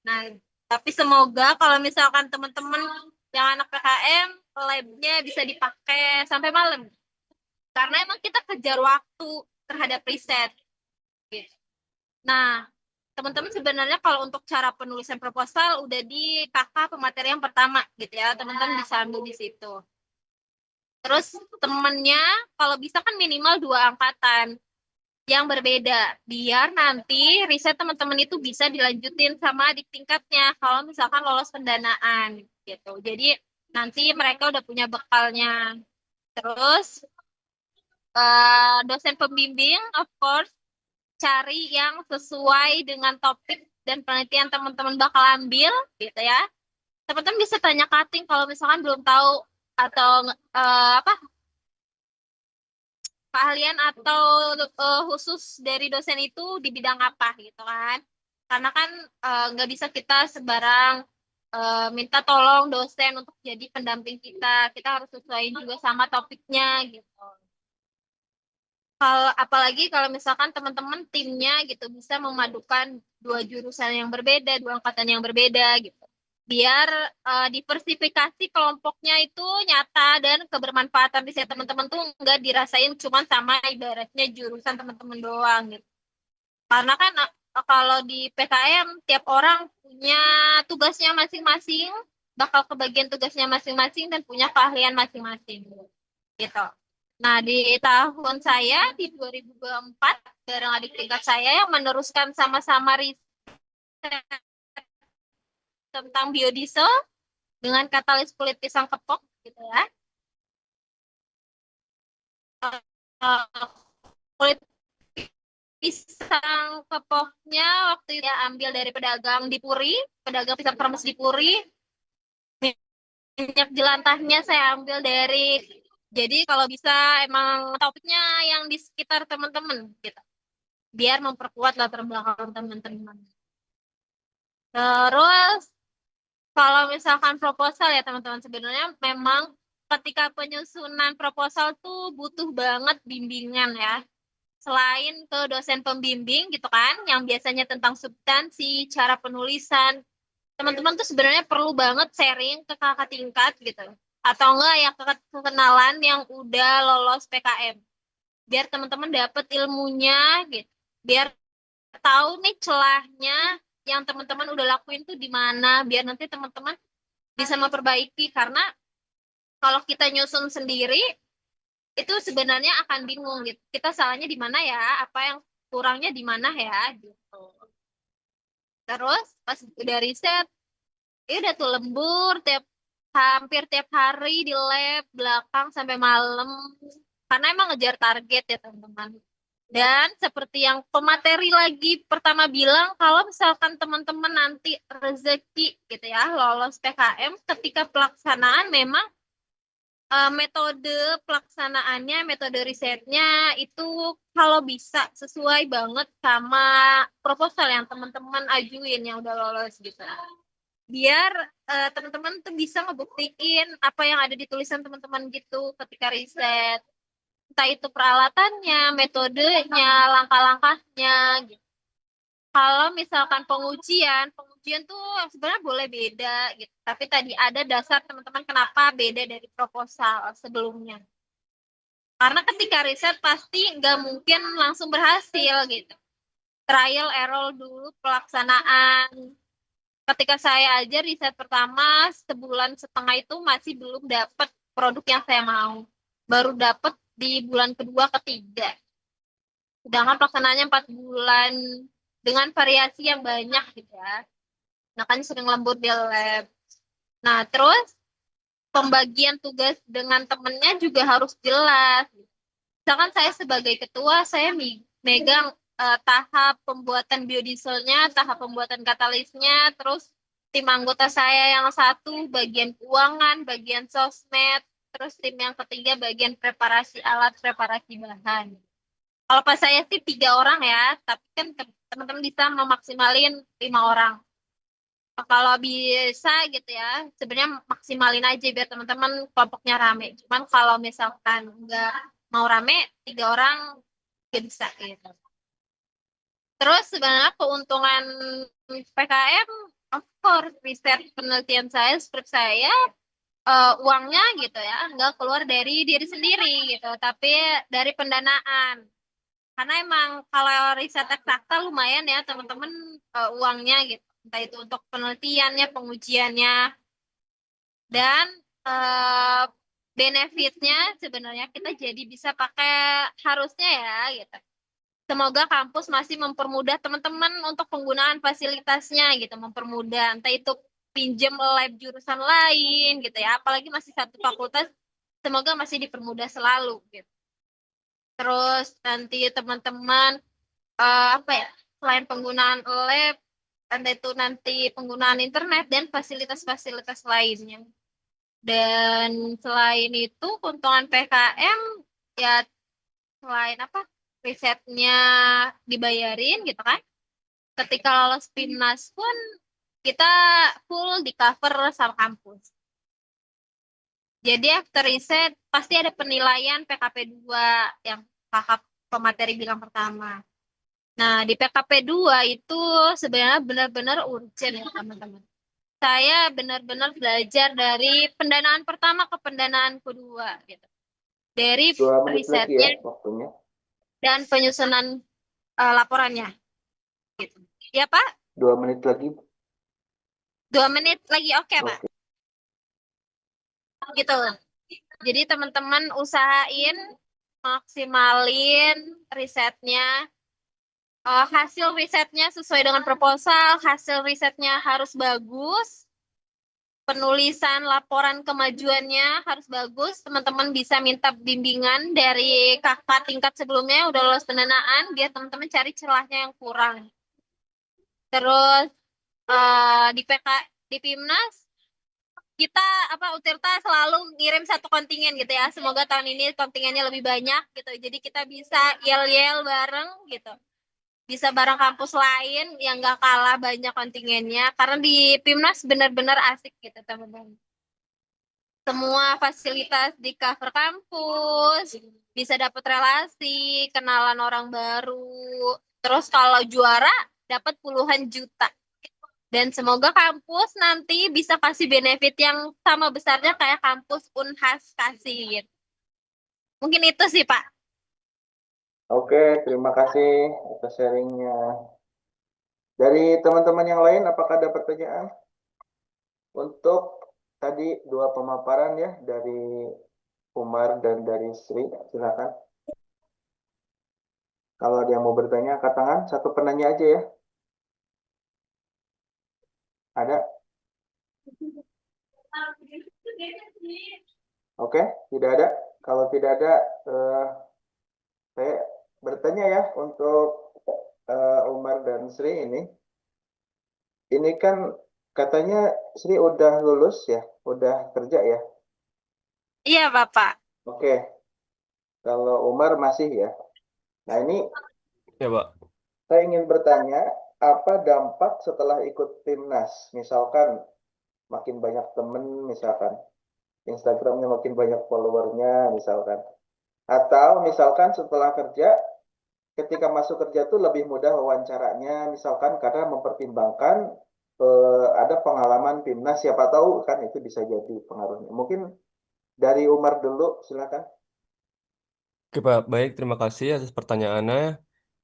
Speaker 9: Nah, tapi semoga kalau misalkan teman-teman yang anak PKM labnya bisa dipakai sampai malam. Karena emang kita kejar waktu terhadap riset gitu. Nah, teman-teman sebenarnya kalau untuk cara penulisan proposal udah di kakak pemateri yang pertama gitu ya, teman-teman bisa ambil di situ. Terus temennya kalau bisa kan minimal 2 angkatan yang berbeda, biar nanti riset teman-teman itu bisa dilanjutin sama adik tingkatnya kalau misalkan lolos pendanaan gitu. Jadi nanti mereka udah punya bekalnya. Terus dosen pembimbing of course cari yang sesuai dengan topik dan penelitian teman-teman bakal ambil gitu ya. Teman-teman bisa tanya cutting kalau misalkan belum tahu atau apa keahlian atau khusus dari dosen itu di bidang apa gitu kan. Karena kan nggak bisa kita sebarang minta tolong dosen untuk jadi pendamping kita. Kita harus sesuaiin juga sama topiknya gitu. Apalagi kalau misalkan teman-teman timnya gitu bisa memadukan 2 jurusan yang berbeda, 2 angkatan yang berbeda gitu. Biar diversifikasi kelompoknya itu nyata dan kebermanfaatan riset teman-teman tuh nggak dirasain cuma sama ibaratnya jurusan teman-teman doang gitu. Karena kan kalau di PKM tiap orang punya tugasnya masing-masing, bakal kebagian tugasnya masing-masing dan punya keahlian masing-masing gitu. Nah, di tahun saya di 2024 bareng adik tingkat saya yang meneruskan sama-sama riset tentang biodiesel dengan katalis kulit pisang kepok gitu ya. Kulit pisang kepoknya waktu itu ambil dari pedagang di Puri, pedagang pisang kremes di Puri. Minyak jelantahnya saya ambil dari, jadi kalau bisa emang topiknya yang di sekitar teman-teman gitu. Biar memperkuat latar belakang teman-teman. Terus kalau misalkan proposal ya teman-teman sebenarnya memang ketika penyusunan proposal tuh butuh banget bimbingan ya. Selain ke dosen pembimbing gitu kan, yang biasanya tentang substansi, cara penulisan, teman-teman tuh sebenarnya perlu banget sharing ke kakak tingkat gitu. Atau enggak ya kenalan yang udah lolos PKM. biar teman-teman dapat ilmunya gitu. Biar tahu nih celahnya yang teman-teman udah lakuin tuh di mana, biar nanti teman-teman bisa memperbaiki. Karena kalau kita nyusun sendiri itu sebenarnya akan bingung gitu. Kita salahnya di mana ya, apa yang kurangnya di mana ya gitu. Terus pas udah riset, ya udah tuh lembur hampir tiap hari di lab belakang sampai malam karena emang ngejar target ya teman-teman. Dan seperti yang pemateri lagi pertama bilang, kalau misalkan teman-teman nanti rezeki gitu ya lolos PKM, ketika pelaksanaan memang metode pelaksanaannya, metode risetnya itu kalau bisa sesuai banget sama proposal yang teman-teman ajuin yang udah lolos gitu. Biar teman-teman tuh bisa ngebuktiin apa yang ada di tulisan teman-teman gitu ketika riset. Entah itu peralatannya, metodenya, langkah-langkahnya gitu. Kalau misalkan pengujian tuh sebenarnya boleh beda gitu. Tapi tadi ada dasar teman-teman kenapa beda dari proposal sebelumnya. Karena ketika riset pasti nggak mungkin langsung berhasil gitu. Trial error dulu pelaksanaan. Ketika saya aja riset pertama sebulan setengah itu masih belum dapat produk yang saya mau. Baru dapat di bulan kedua ketiga. Sedangkan pelaksanaannya 4 bulan dengan variasi yang banyak gitu ya. Nah kan sering lembur di lab. Nah terus pembagian tugas dengan temennya juga harus jelas. Misalkan saya sebagai ketua, saya megang tahap pembuatan biodieselnya, tahap pembuatan katalisnya, terus tim anggota saya yang satu bagian keuangan, bagian sosmed, terus tim yang ketiga bagian preparasi alat, preparasi bahan. Kalau pas saya sih 3 orang ya, tapi kan teman-teman bisa memaksimalin 5 orang. Kalau bisa gitu ya, sebenarnya maksimalin aja biar teman-teman kelompoknya rame. Cuman kalau misalkan nggak mau rame, 3 orang nggak bisa gitu. Terus sebenarnya keuntungan PKM, of course, riset penelitian saya, skrip saya, uangnya gitu ya, nggak keluar dari diri sendiri gitu, tapi dari pendanaan. Karena emang kalau riset eksakta lumayan ya teman-teman uangnya gitu. Entah itu untuk penelitiannya, pengujiannya, dan benefitnya sebenarnya kita jadi bisa pakai harusnya ya gitu. Semoga kampus masih mempermudah teman-teman untuk penggunaan fasilitasnya gitu, mempermudah entah itu pinjam lab jurusan lain gitu ya, apalagi masih satu fakultas, semoga masih dipermudah selalu gitu. Terus nanti teman-teman apa ya, selain penggunaan lab, entah itu nanti penggunaan internet dan fasilitas-fasilitas lainnya. Dan selain itu keuntungan PKM ya selain apa, risetnya dibayarin gitu kan. Ketika lolos PIMNAS pun kita full di cover sama kampus. Jadi after riset pasti ada penilaian PKP 2 yang kakak pemateri bilang pertama. Nah, di PKP 2 itu sebenarnya benar-benar urgent ya teman-teman. Saya benar-benar belajar dari pendanaan pertama ke pendanaan kedua gitu. Dari
Speaker 3: 2 menit lagi ya
Speaker 9: risetnya
Speaker 3: waktunya.
Speaker 9: dan penyusunan laporannya. Gitu. Ya Pak?
Speaker 3: 2 menit lagi.
Speaker 9: 2 menit lagi, oke Pak.
Speaker 3: Oke.
Speaker 9: Gitu. Jadi teman-teman usahain maksimalin risetnya. Hasil risetnya sesuai dengan proposal, hasil risetnya harus bagus, penulisan laporan kemajuannya harus bagus, teman-teman bisa minta bimbingan dari kakak tingkat sebelumnya udah lulus pendanaan, biar teman-teman cari celahnya yang kurang. Terus di PIMNAS, kita Untirta selalu ngirim satu kontingen gitu ya, semoga tahun ini kontingennya lebih banyak gitu, jadi kita bisa yel-yel bareng gitu. Bisa bareng kampus lain yang nggak kalah banyak kontingennya. Karena di PIMNAS benar-benar asik gitu teman-teman. Semua fasilitas di cover kampus, bisa dapat relasi, kenalan orang baru. Terus kalau juara dapat puluhan juta. Dan semoga kampus nanti bisa kasih benefit yang sama besarnya kayak kampus Unhas kasih. Mungkin itu sih Pak.
Speaker 3: Oke, terima kasih atas sharingnya. Dari teman-teman yang lain, apakah ada pertanyaan? Untuk tadi dua pemaparan ya, dari Umar dan dari Sri, silakan. Kalau ada yang mau bertanya, angkat tangan. Satu penanya aja ya. Ada? Oke, tidak ada. Kalau tidak ada, saya bertanya ya untuk Umar dan Sri ini. Ini kan katanya Sri udah lulus ya, udah kerja ya.
Speaker 9: Iya, Bapak.
Speaker 3: Oke, kalau Umar masih ya. Nah ini
Speaker 8: Ya, Pak.
Speaker 3: saya ingin bertanya, apa dampak setelah ikut Timnas? Misalkan makin banyak temen, misalkan Instagramnya makin banyak followernya, misalkan. Atau misalkan setelah kerja, ketika masuk kerja tuh lebih mudah wawancaranya, misalkan karena mempertimbangkan ada pengalaman Timnas, siapa tahu kan itu bisa jadi pengaruhnya. Mungkin dari Umar dulu, silakan.
Speaker 8: Oke, Pak. Baik, terima kasih atas pertanyaannya.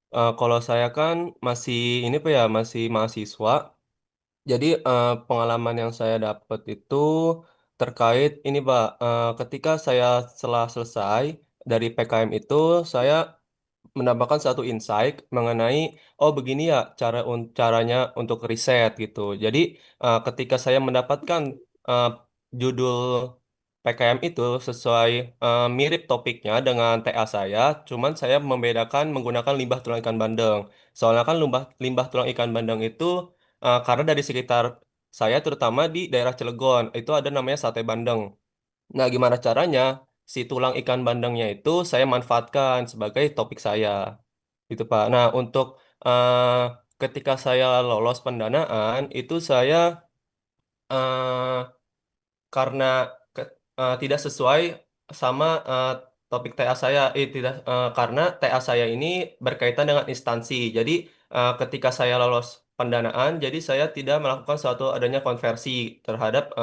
Speaker 8: Kalau saya kan masih ini Pak ya, masih mahasiswa. Jadi pengalaman yang saya dapat itu terkait ini Pak, ketika saya setelah selesai dari PKM itu, saya mendapatkan satu insight mengenai oh begini ya caranya untuk riset gitu. Jadi ketika saya mendapatkan eh, judul PKM itu sesuai mirip topiknya dengan TA saya, cuman saya membedakan menggunakan limbah tulang ikan bandeng. Soalnya kan limbah limbah tulang ikan bandeng itu karena dari sekitar saya terutama di daerah Cilegon itu ada namanya sate bandeng. Nah, gimana caranya si tulang ikan bandengnya itu saya manfaatkan sebagai topik saya, gitu Pak. Nah, untuk ketika saya lolos pendanaan itu saya eh, karena tidak sesuai sama topik TA saya, tidak karena TA saya ini berkaitan dengan instansi. Jadi ketika saya lolos pendanaan, jadi saya tidak melakukan suatu adanya konversi terhadap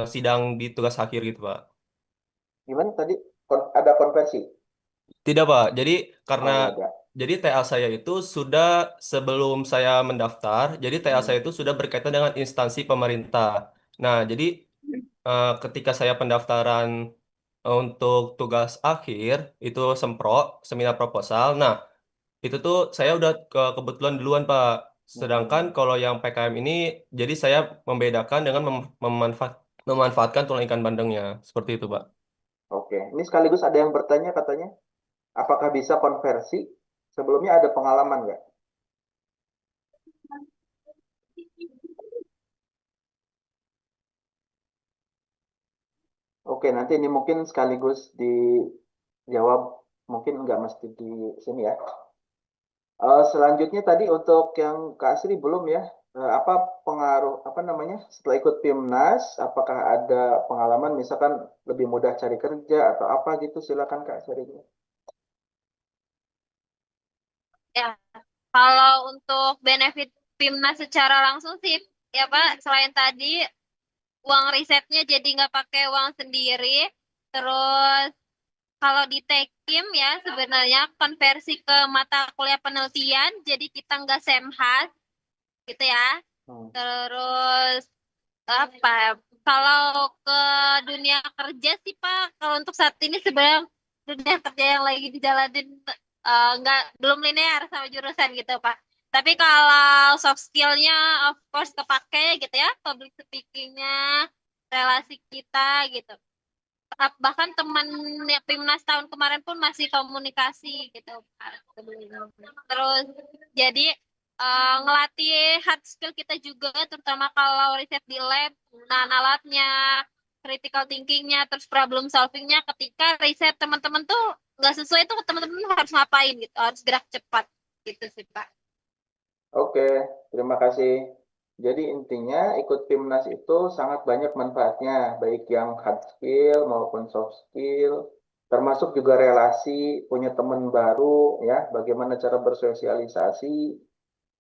Speaker 8: sidang di tugas akhir gitu, Pak.
Speaker 3: Gimana tadi? Ada konversi?
Speaker 8: Tidak, Pak. Jadi
Speaker 3: Oh,
Speaker 8: karena
Speaker 3: nggak ada.
Speaker 8: jadi TA saya itu sudah sebelum saya mendaftar, jadi TA saya itu sudah berkaitan dengan instansi pemerintah. Nah, jadi ketika saya pendaftaran untuk tugas akhir itu sempro, seminar proposal. Nah, itu tuh saya udah kebetulan duluan, Pak. Sedangkan kalau yang PKM ini, jadi saya membedakan dengan memanfaatkan tulang ikan bandengnya. Seperti itu, Pak.
Speaker 3: Oke, ini sekaligus ada yang bertanya katanya, apakah bisa konversi? Sebelumnya ada pengalaman nggak? Oke, nanti ini mungkin sekaligus dijawab, mungkin nggak mesti di sini ya. Selanjutnya tadi untuk yang Kak Asri belum ya, apa pengaruh, apa namanya, setelah ikut Timnas, apakah ada pengalaman misalkan lebih mudah cari kerja atau apa gitu, silakan Kak Asri.
Speaker 9: Ya, kalau untuk benefit Timnas secara langsung sih, ya Pak, selain tadi uang risetnya jadi nggak pakai uang sendiri, terus kalau di Tekim ya sebenarnya konversi ke mata kuliah penelitian, jadi kita nggak semhas gitu ya. Terus apa? Kalau ke dunia kerja sih Pak, kalau untuk saat ini sebenarnya dunia kerja yang lagi dijalanin nggak belum linear sama jurusan gitu Pak. Tapi kalau soft skillnya of course kepake gitu ya, public speakingnya, relasi kita gitu. Bahkan teman ya, Timnas tahun kemarin pun masih komunikasi gitu Pak. Terus jadi ngelatih hard skill kita juga, terutama kalau riset di lab, penggunaan alatnya, critical thinkingnya, terus problem solvingnya. Ketika riset teman-teman tuh nggak sesuai tuh teman-teman harus ngapain gitu, harus gerak cepat gitu sih Pak.
Speaker 3: Oke, terima kasih. Jadi intinya ikut Timnas itu sangat banyak manfaatnya, baik yang hard skill maupun soft skill, termasuk juga relasi, punya teman baru, ya, bagaimana cara bersosialisasi,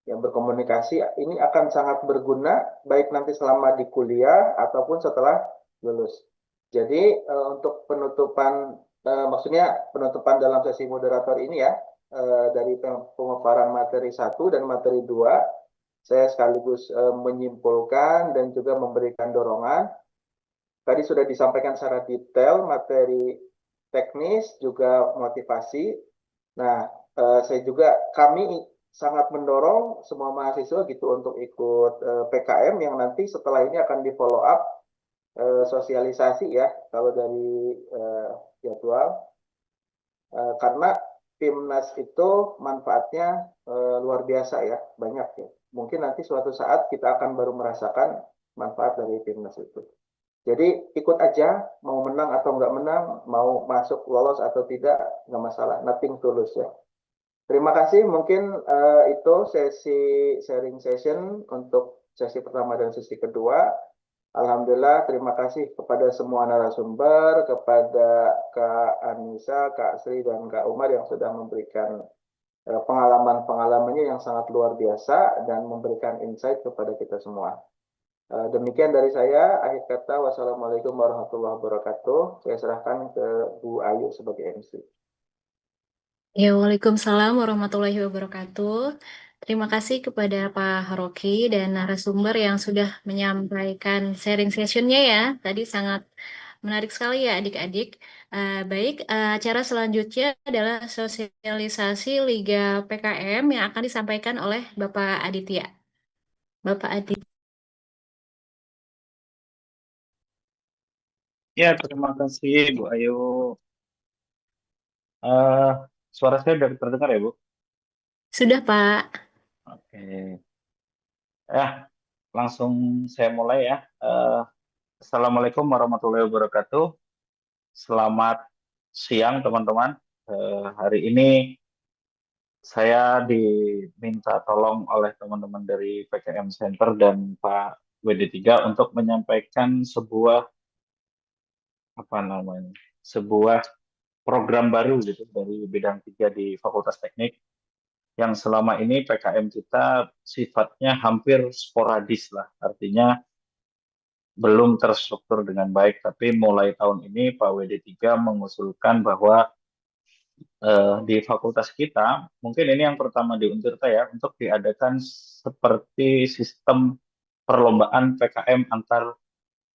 Speaker 3: yang berkomunikasi, ini akan sangat berguna, baik nanti selama di kuliah ataupun setelah lulus. Jadi untuk penutupan maksudnya penutupan dalam sesi moderator ini ya, dari pemaparan materi 1 dan materi 2, saya sekaligus menyimpulkan dan juga memberikan dorongan. Tadi sudah disampaikan secara detail materi teknis juga motivasi. Nah, kami sangat mendorong semua mahasiswa gitu untuk ikut PKM yang nanti setelah ini akan di follow up sosialisasi ya kalau dari jadwal. Karena Timnas itu manfaatnya luar biasa ya, banyak ya. Mungkin nanti suatu saat kita akan baru merasakan manfaat dari Timnas itu. Jadi ikut aja, mau menang atau nggak menang, mau masuk lolos atau tidak, nggak masalah, nothing tulus ya. Terima kasih, mungkin itu sesi sharing session untuk sesi pertama dan sesi kedua. Alhamdulillah, terima kasih kepada semua narasumber, kepada Kak Anissa, Kak Sri, dan Kak Umar yang sudah memberikan pengalaman-pengalamannya yang sangat luar biasa dan memberikan insight kepada kita semua. Demikian dari saya, akhir kata, wassalamualaikum warahmatullahi wabarakatuh. Saya serahkan ke Bu Ayu sebagai MC.
Speaker 1: Ya, Waalaikumsalam warahmatullahi wabarakatuh. Terima kasih kepada Pak Haroki dan narasumber yang sudah menyampaikan sharing sessionnya ya. Tadi sangat menarik sekali ya adik-adik. Baik, acara selanjutnya adalah sosialisasi Liga PKM yang akan disampaikan oleh Bapak Aditya. Bapak Aditya.
Speaker 5: Ya, terima kasih Bu Ayu. Suara saya sudah terdengar ya Bu?
Speaker 1: Sudah, Pak.
Speaker 5: Oke. Ya, langsung saya mulai ya. Assalamualaikum warahmatullahi wabarakatuh. Selamat siang teman-teman. Hari ini saya diminta tolong oleh teman-teman dari PKM Center dan Pak WD3 untuk menyampaikan sebuah sebuah program baru gitu dari bidang 3 di Fakultas Teknik yang selama ini PKM kita sifatnya hampir sporadis lah, artinya belum terstruktur dengan baik. Tapi mulai tahun ini Pak WD3 mengusulkan bahwa di fakultas kita, mungkin ini yang pertama di Untirta ya, untuk diadakan seperti sistem perlombaan PKM antar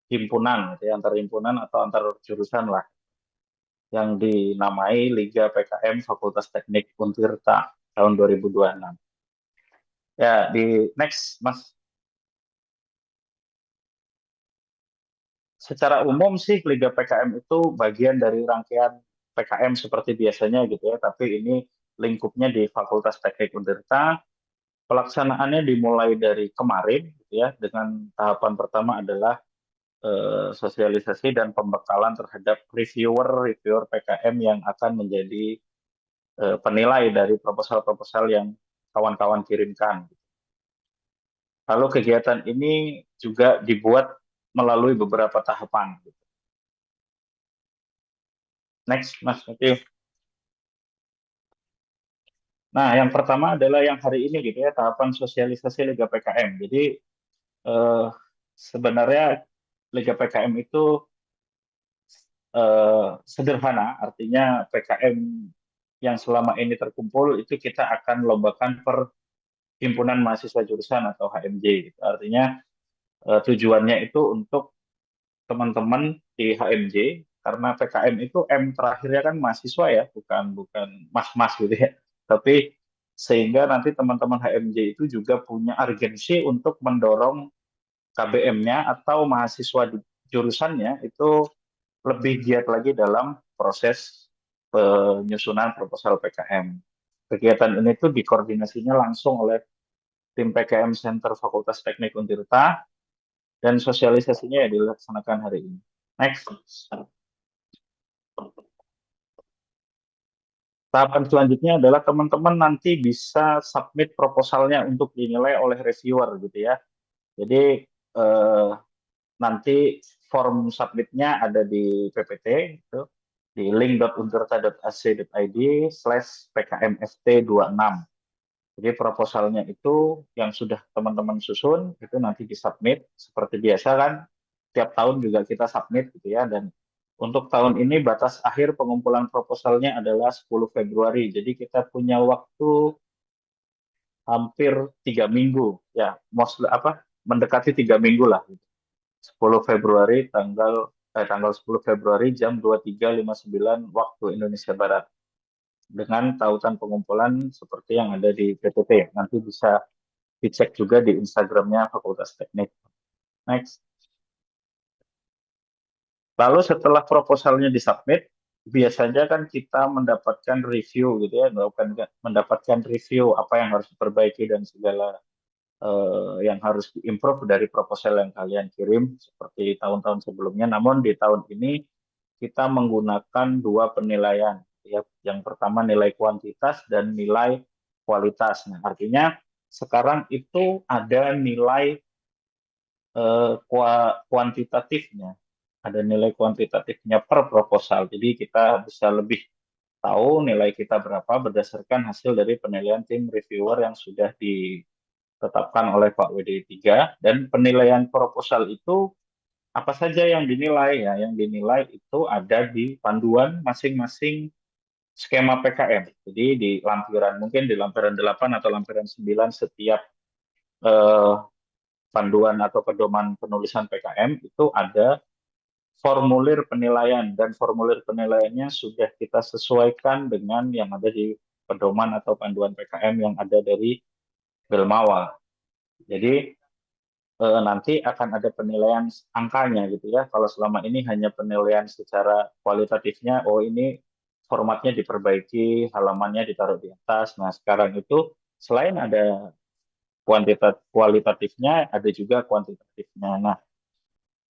Speaker 5: himpunan, gitu ya, antar himpunan atau antar jurusan lah, yang dinamai Liga PKM Fakultas Teknik Untirta tahun 2026. Ya, di next, Mas. Secara umum sih Liga PKM itu bagian dari rangkaian PKM seperti biasanya gitu ya, tapi ini lingkupnya di Fakultas Teknik Untirta. Pelaksanaannya dimulai dari kemarin gitu ya, dengan tahapan pertama adalah sosialisasi dan pembekalan terhadap reviewer PKM yang akan menjadi penilai dari proposal-proposal yang kawan-kawan kirimkan. Lalu kegiatan ini juga dibuat melalui beberapa tahapan. Next, Mas. Thank. Nah, yang pertama adalah yang hari ini gitu ya, tahapan sosialisasi Liga PKM. Jadi sebenarnya Liga PKM itu sederhana, artinya PKM yang selama ini terkumpul itu kita akan lombakan per himpunan mahasiswa jurusan atau HMJ. Gitu. Artinya tujuannya itu untuk teman-teman di HMJ, karena PKM itu M terakhirnya kan mahasiswa ya, bukan mas-mas gitu ya. Tapi sehingga nanti teman-teman HMJ itu juga punya urgensi untuk mendorong KBM-nya atau mahasiswa di jurusannya itu lebih giat lagi dalam proses penyusunan proposal PKM. Kegiatan ini tuh dikoordinasinya langsung oleh tim PKM Center Fakultas Teknik Untirta dan sosialisasinya ya dilaksanakan hari ini. Next. Tahapan selanjutnya adalah teman-teman nanti bisa submit proposalnya untuk dinilai oleh reviewer gitu ya. Jadi nanti form submitnya ada di PPT itu, di link.untirta.ac.id/pkmft26. Jadi proposalnya itu yang sudah teman-teman susun itu nanti disubmit seperti biasa kan, tiap tahun juga kita submit gitu ya, dan Untuk tahun ini batas akhir pengumpulan proposalnya adalah 10 Februari. Jadi kita punya waktu hampir 3 minggu, ya, mendekati 3 minggu lah. 10 Februari tanggal 10 Februari jam 23.59 waktu Indonesia Barat. Dengan tautan pengumpulan seperti yang ada di PPT. Nanti bisa dicek juga di Instagramnya Fakultas Teknik. Next. Lalu setelah proposalnya disubmit, biasanya kan kita mendapatkan review gitu ya, mendapatkan review apa yang harus diperbaiki dan segala yang harus diimprove dari proposal yang kalian kirim seperti tahun-tahun sebelumnya. Namun di tahun ini kita menggunakan 2 penilaian. Ya. Yang pertama nilai kuantitas dan nilai kualitas. Nah, artinya sekarang itu ada nilai kuantitatifnya. Ada nilai kuantitatifnya per proposal. Jadi kita bisa lebih tahu nilai kita berapa berdasarkan hasil dari penilaian tim reviewer yang sudah ditetapkan oleh Pak WD3. Dan penilaian proposal itu apa saja yang dinilai ya? Yang dinilai itu ada di panduan masing-masing skema PKM. Jadi di lampiran, mungkin di lampiran 8 atau lampiran 9 setiap panduan atau pedoman penulisan PKM itu ada formulir penilaian, dan formulir penilaiannya sudah kita sesuaikan dengan yang ada di pedoman atau panduan PKM yang ada dari Belmawa. Jadi nanti akan ada penilaian angkanya gitu ya. Kalau selama ini hanya penilaian secara kualitatifnya, oh ini formatnya diperbaiki, halamannya ditaruh di atas. Nah, sekarang itu selain ada kualitatifnya, ada juga kuantitatifnya. Nah,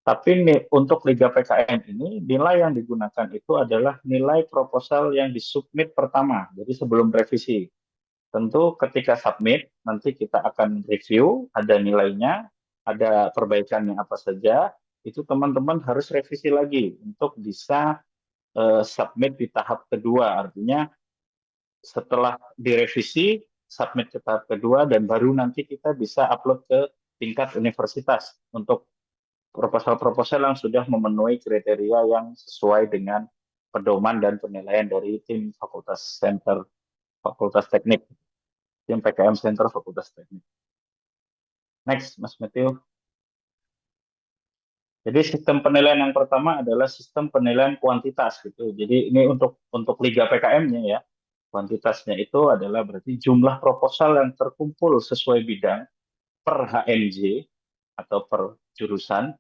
Speaker 5: tapi untuk Liga PKM ini, nilai yang digunakan itu adalah nilai proposal yang disubmit pertama, jadi sebelum revisi. Tentu ketika submit, nanti kita akan review, ada nilainya, ada perbaikannya apa saja, itu teman-teman harus revisi lagi untuk bisa submit di tahap kedua. Artinya setelah direvisi, submit ke tahap kedua, dan baru nanti kita bisa upload ke tingkat universitas untuk proposal-proposal yang sudah memenuhi kriteria yang sesuai dengan pedoman dan penilaian dari tim Fakultas Teknik, tim PKM Center Fakultas Teknik. Next, Mas Matthew. Jadi sistem penilaian yang pertama adalah sistem penilaian kuantitas gitu. Jadi ini untuk Liga PKM-nya ya. Kuantitasnya itu adalah berarti jumlah proposal yang terkumpul sesuai bidang per HMJ atau per jurusan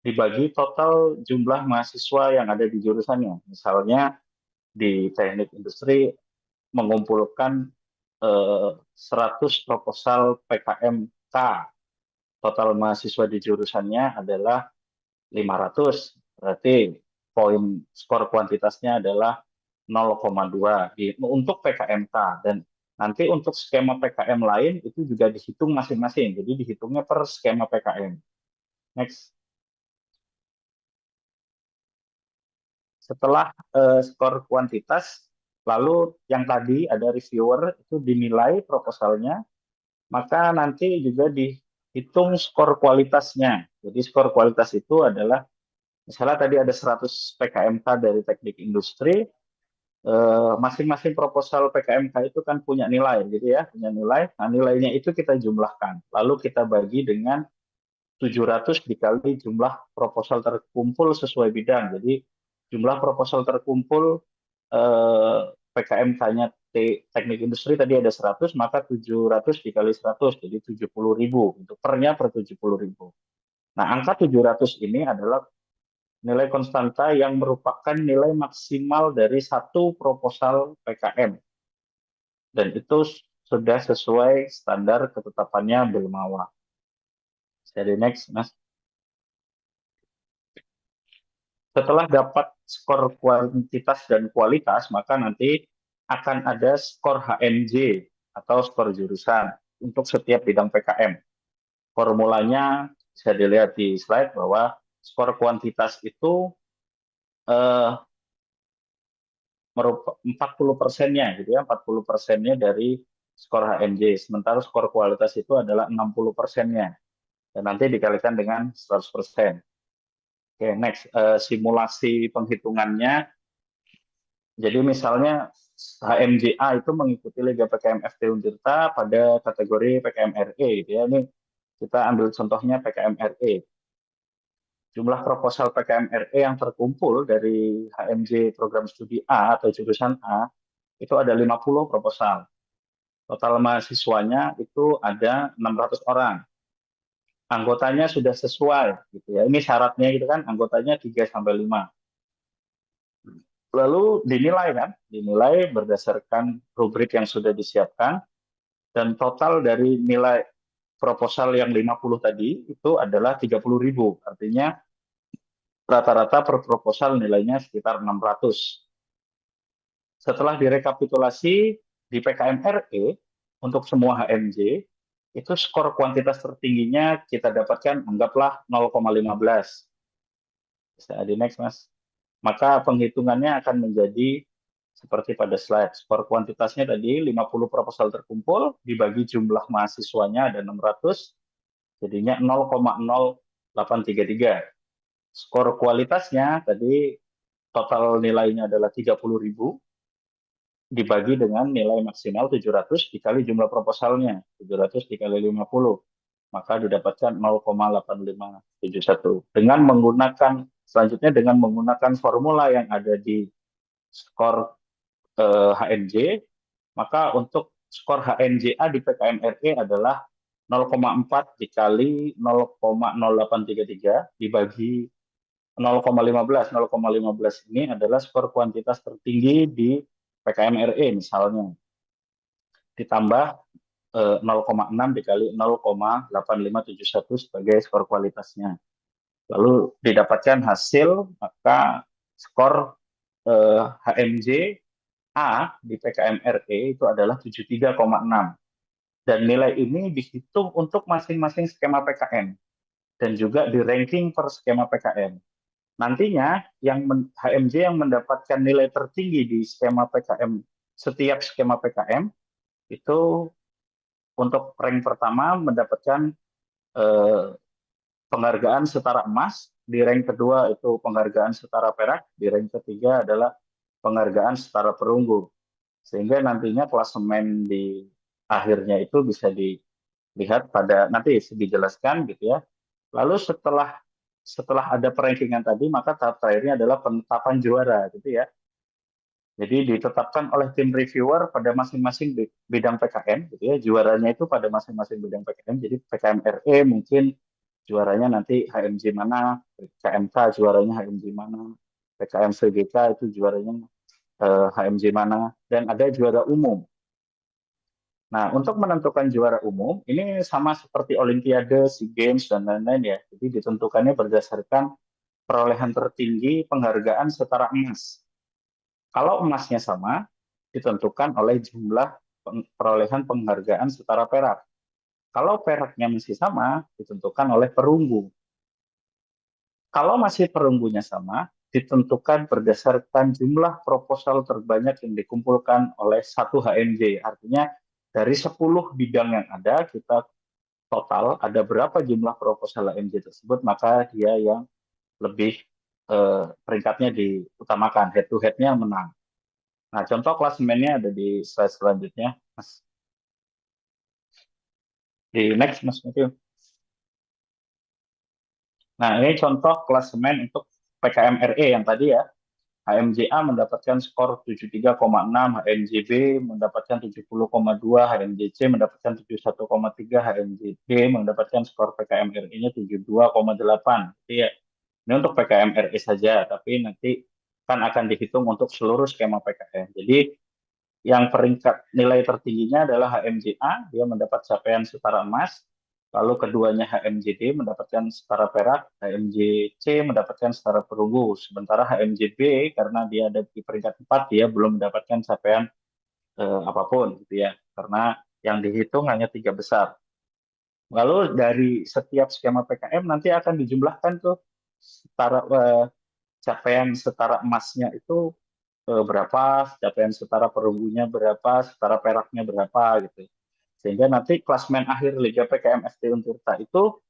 Speaker 5: dibagi total jumlah mahasiswa yang ada di jurusannya. Misalnya di teknik industri mengumpulkan 100 proposal PKMK. Total mahasiswa di jurusannya adalah 500. Berarti poin skor kuantitasnya adalah 0,2 untuk PKMK. Dan nanti untuk skema PKM lain itu juga dihitung masing-masing. Jadi dihitungnya per skema PKM. Next. Setelah skor kuantitas, lalu yang tadi ada reviewer itu dinilai proposalnya, maka nanti juga dihitung skor kualitasnya. Jadi skor kualitas itu adalah, misalnya tadi ada 100 PKMK dari teknik industri, masing-masing proposal PKMK itu kan punya nilai, gitu ya, punya nilai. Nah, nilainya itu kita jumlahkan, lalu kita bagi dengan 700 dikali jumlah proposal terkumpul sesuai bidang. Jadi jumlah proposal terkumpul PKMK-nya teknik industri tadi ada 100, maka 700 dikali 100, jadi 70.000. Untuk pernya per 70.000. Nah, angka 700 ini adalah nilai konstanta yang merupakan nilai maksimal dari satu proposal PKM. Dan itu sudah sesuai standar ketetapannya Belmawa. Jadi next, Mas. Setelah dapat skor kuantitas dan kualitas, maka nanti akan ada skor HMJ atau skor jurusan untuk setiap bidang PKM. Formulanya bisa dilihat di slide bahwa skor kuantitas itu 40%-nya gitu ya, 40%-nya dari skor HMJ. Sementara skor kualitas itu adalah 60%-nya. Dan nanti dikalikan dengan 100%. Oke, next, simulasi penghitungannya. Jadi misalnya HMJA itu mengikuti Liga PKM FT Untirta pada kategori PKM RE, gitu ya. Ini kita ambil contohnya PKM RE. Jumlah proposal PKM RE yang terkumpul dari HMJ program studi A atau jurusan A itu ada 50 proposal. Total mahasiswanya itu ada 600 orang. Anggotanya sudah sesuai, gitu ya. Ini syaratnya gitu kan, anggotanya 3 sampai 5. Lalu dinilai berdasarkan rubrik yang sudah disiapkan, dan total dari nilai proposal yang 50 tadi itu adalah 30.000. Artinya rata-rata per proposal nilainya sekitar 600. Setelah direkapitulasi di PKM RE untuk semua HMJ, itu skor kuantitas tertingginya kita dapatkan anggaplah 0,15. Bisa di next, Mas. Maka penghitungannya akan menjadi seperti pada slide. Skor kuantitasnya tadi 50 proposal terkumpul, dibagi jumlah mahasiswanya ada 600, jadinya 0,0833. Skor kualitasnya tadi total nilainya adalah 30.000, dibagi dengan nilai maksimal 700 dikali jumlah proposalnya, 700 dikali 50. Maka didapatkan 0,8571. Selanjutnya dengan menggunakan formula yang ada di skor HMJ, maka untuk skor HMJA di PKM RE adalah 0,4 dikali 0,0833 dibagi 0,15. 0,15 ini adalah skor kuantitas tertinggi di PKM RE misalnya. Ditambah 0,6 dikali 0,8571 sebagai skor kualitasnya. Lalu didapatkan hasil, maka skor HMJ A di PKM RE itu adalah 73,6. Dan nilai ini dihitung untuk masing-masing skema PKM. Dan juga di ranking per skema PKM. Nantinya HMJ yang mendapatkan nilai tertinggi di skema PKM, setiap skema PKM, itu untuk rank pertama mendapatkan penghargaan setara emas, di rank kedua itu penghargaan setara perak, di rank ketiga adalah penghargaan setara perunggu. Sehingga nantinya klasemen di akhirnya itu bisa dilihat nanti dijelaskan gitu ya. Lalu setelah ada perankingan tadi, maka tahap terakhirnya adalah penetapan juara gitu ya. Jadi ditetapkan oleh tim reviewer pada masing-masing bidang PKM, gitu ya. Juaranya itu pada masing-masing bidang PKM. Jadi PKM RE mungkin juaranya nanti HMJ mana, PKMK juaranya HMJ mana, PKM VGK itu juaranya HMJ mana, dan ada juara umum. Nah, untuk menentukan juara umum, ini sama seperti Olimpiade, SEA Games, dan lain-lain ya. Jadi ditentukannya berdasarkan perolehan tertinggi penghargaan setara emas. Kalau emasnya sama, ditentukan oleh jumlah perolehan penghargaan setara perak. Kalau peraknya masih sama, ditentukan oleh perunggu. Kalau masih perunggunya sama, ditentukan berdasarkan jumlah proposal terbanyak yang dikumpulkan oleh satu HMJ. Artinya dari 10 bidang yang ada, kita total ada berapa jumlah proposal HMJ tersebut, maka dia yang lebih peringkatnya diutamakan, head to head-nya menang. Nah, contoh klasemennya ada di slide selanjutnya, Mas. Di next, Mas Matthew. Nah, ini contoh klasemen untuk PKM RE yang tadi ya. HMJA mendapatkan skor 73,6, HMJB mendapatkan 70,2, HMJC mendapatkan 71,3, HMJD mendapatkan skor PKM RE-nya 72,8. Jadi ya, ini untuk PKM RE saja, tapi nanti kan akan dihitung untuk seluruh skema PKM. Jadi yang peringkat nilai tertingginya adalah HMJA, dia mendapat capaian setara emas. Lalu keduanya HMJD mendapatkan setara perak, HMJC mendapatkan setara perunggu. Sementara HMJB karena dia ada di peringkat 4, dia belum mendapatkan capaian apapun gitu ya. Karena yang dihitung hanya 3 besar. Lalu dari setiap skema PKM nanti akan dijumlahkan tuh capaian setara emasnya itu berapa, capaian setara perunggunya berapa, setara peraknya berapa gitu. Sehingga nanti klasemen akhir Liga PKM FT Untirta itu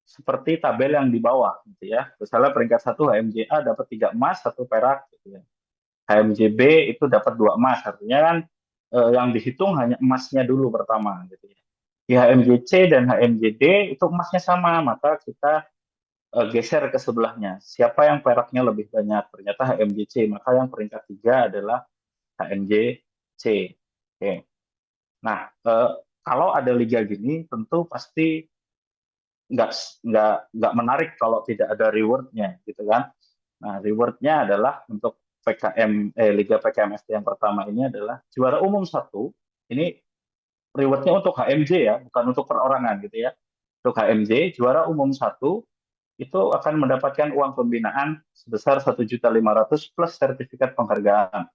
Speaker 5: seperti tabel yang di bawah gitu ya. Misalnya peringkat 1 HMJA dapat 3 emas, 1 perak gitu ya. HMJB itu dapat 2 emas, artinya kan yang dihitung hanya emasnya dulu pertama gitu ya. Di HMJC dan HMJD itu emasnya sama, maka kita geser ke sebelahnya. Siapa yang peraknya lebih banyak? Ternyata HMJC, maka yang peringkat 3 adalah HMJC. Oke. Nah, kalau ada liga gini, tentu pasti nggak nggak menarik kalau tidak ada rewardnya, gitu kan? Nah, rewardnya adalah untuk Liga PKMST yang pertama ini adalah juara umum 1. Ini rewardnya untuk HMJ ya, bukan untuk perorangan gitu ya. Untuk HMJ, juara umum 1 itu akan mendapatkan uang pembinaan sebesar 1.500.000 plus sertifikat penghargaan.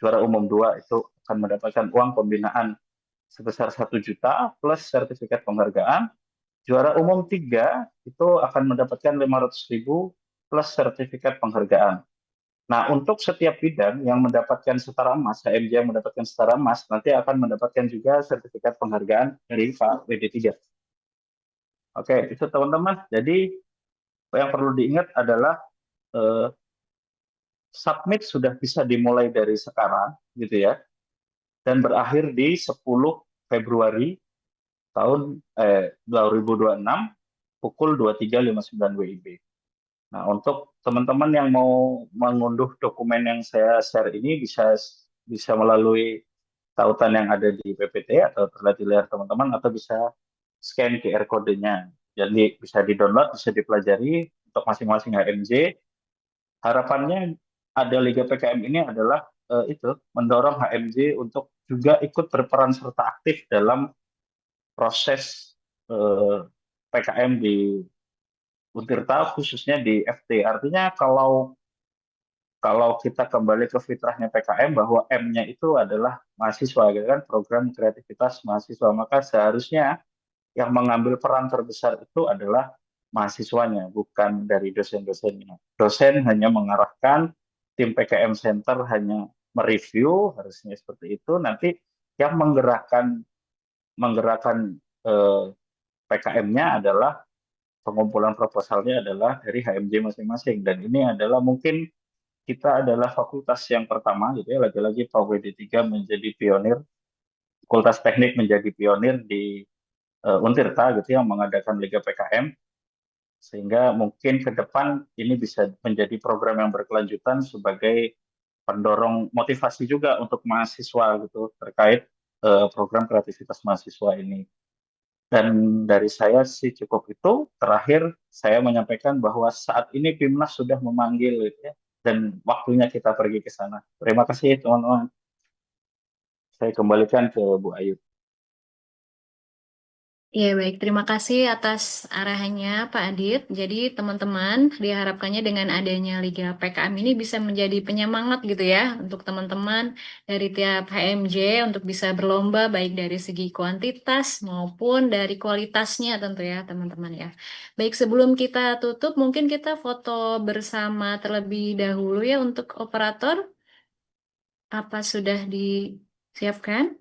Speaker 5: Juara umum 2 itu akan mendapatkan uang pembinaan sebesar 1 juta plus sertifikat penghargaan. Juara umum 3 itu akan mendapatkan 500.000 plus sertifikat penghargaan. Nah, untuk setiap bidang yang mendapatkan setara emas, HMJ yang mendapatkan setara emas, nanti akan mendapatkan juga sertifikat penghargaan dari Pak WD3. Oke, itu teman-teman. Jadi, yang perlu diingat adalah submit sudah bisa dimulai dari sekarang, gitu ya, dan berakhir di 10 Februari tahun 2026 pukul 23.59 WIB. Nah, untuk teman-teman yang mau mengunduh dokumen yang saya share ini bisa melalui tautan yang ada di PPT atau terlihat di layar teman-teman, atau bisa scan QR code-nya. Jadi bisa di-download, bisa dipelajari untuk masing-masing HMJ. Harapannya ada Liga PKM ini adalah itu mendorong HMJ untuk juga ikut berperan serta aktif dalam proses PKM di Untirta, khususnya di FT. Artinya kalau kita kembali ke fitrahnya PKM bahwa M-nya itu adalah mahasiswa, gitu kan, program kreativitas mahasiswa, maka seharusnya yang mengambil peran terbesar itu adalah mahasiswanya, bukan dari dosen-dosennya. Dosen hanya mengarahkan, tim PKM Center hanya mereview, harusnya seperti itu. Nanti yang menggerakkan PKM-nya adalah pengumpulan proposalnya adalah dari HMJ masing-masing, dan ini adalah mungkin kita adalah fakultas yang pertama gitu ya, lagi-lagi Pak WD3 menjadi pionir, Fakultas Teknik menjadi pionir di Untirta gitu yang mengadakan Liga PKM, sehingga mungkin ke depan ini bisa menjadi program yang berkelanjutan sebagai pendorong motivasi juga untuk mahasiswa gitu terkait program kreativitas mahasiswa ini. Dan dari saya sih cukup itu. Terakhir saya menyampaikan bahwa saat ini PIMNAS sudah memanggil gitu ya, dan waktunya kita pergi ke sana. Terima kasih teman-teman. Saya kembalikan ke Bu Ayu.
Speaker 1: Ya, baik. Terima kasih atas arahannya, Pak Adit. Jadi, teman-teman, diharapkannya dengan adanya Liga PKM ini bisa menjadi penyemangat gitu ya, untuk teman-teman dari tiap HMJ untuk bisa berlomba, baik dari segi kuantitas maupun dari kualitasnya tentu ya, teman-teman ya. Baik, sebelum kita tutup, mungkin kita foto bersama terlebih dahulu ya untuk operator. Apa sudah disiapkan?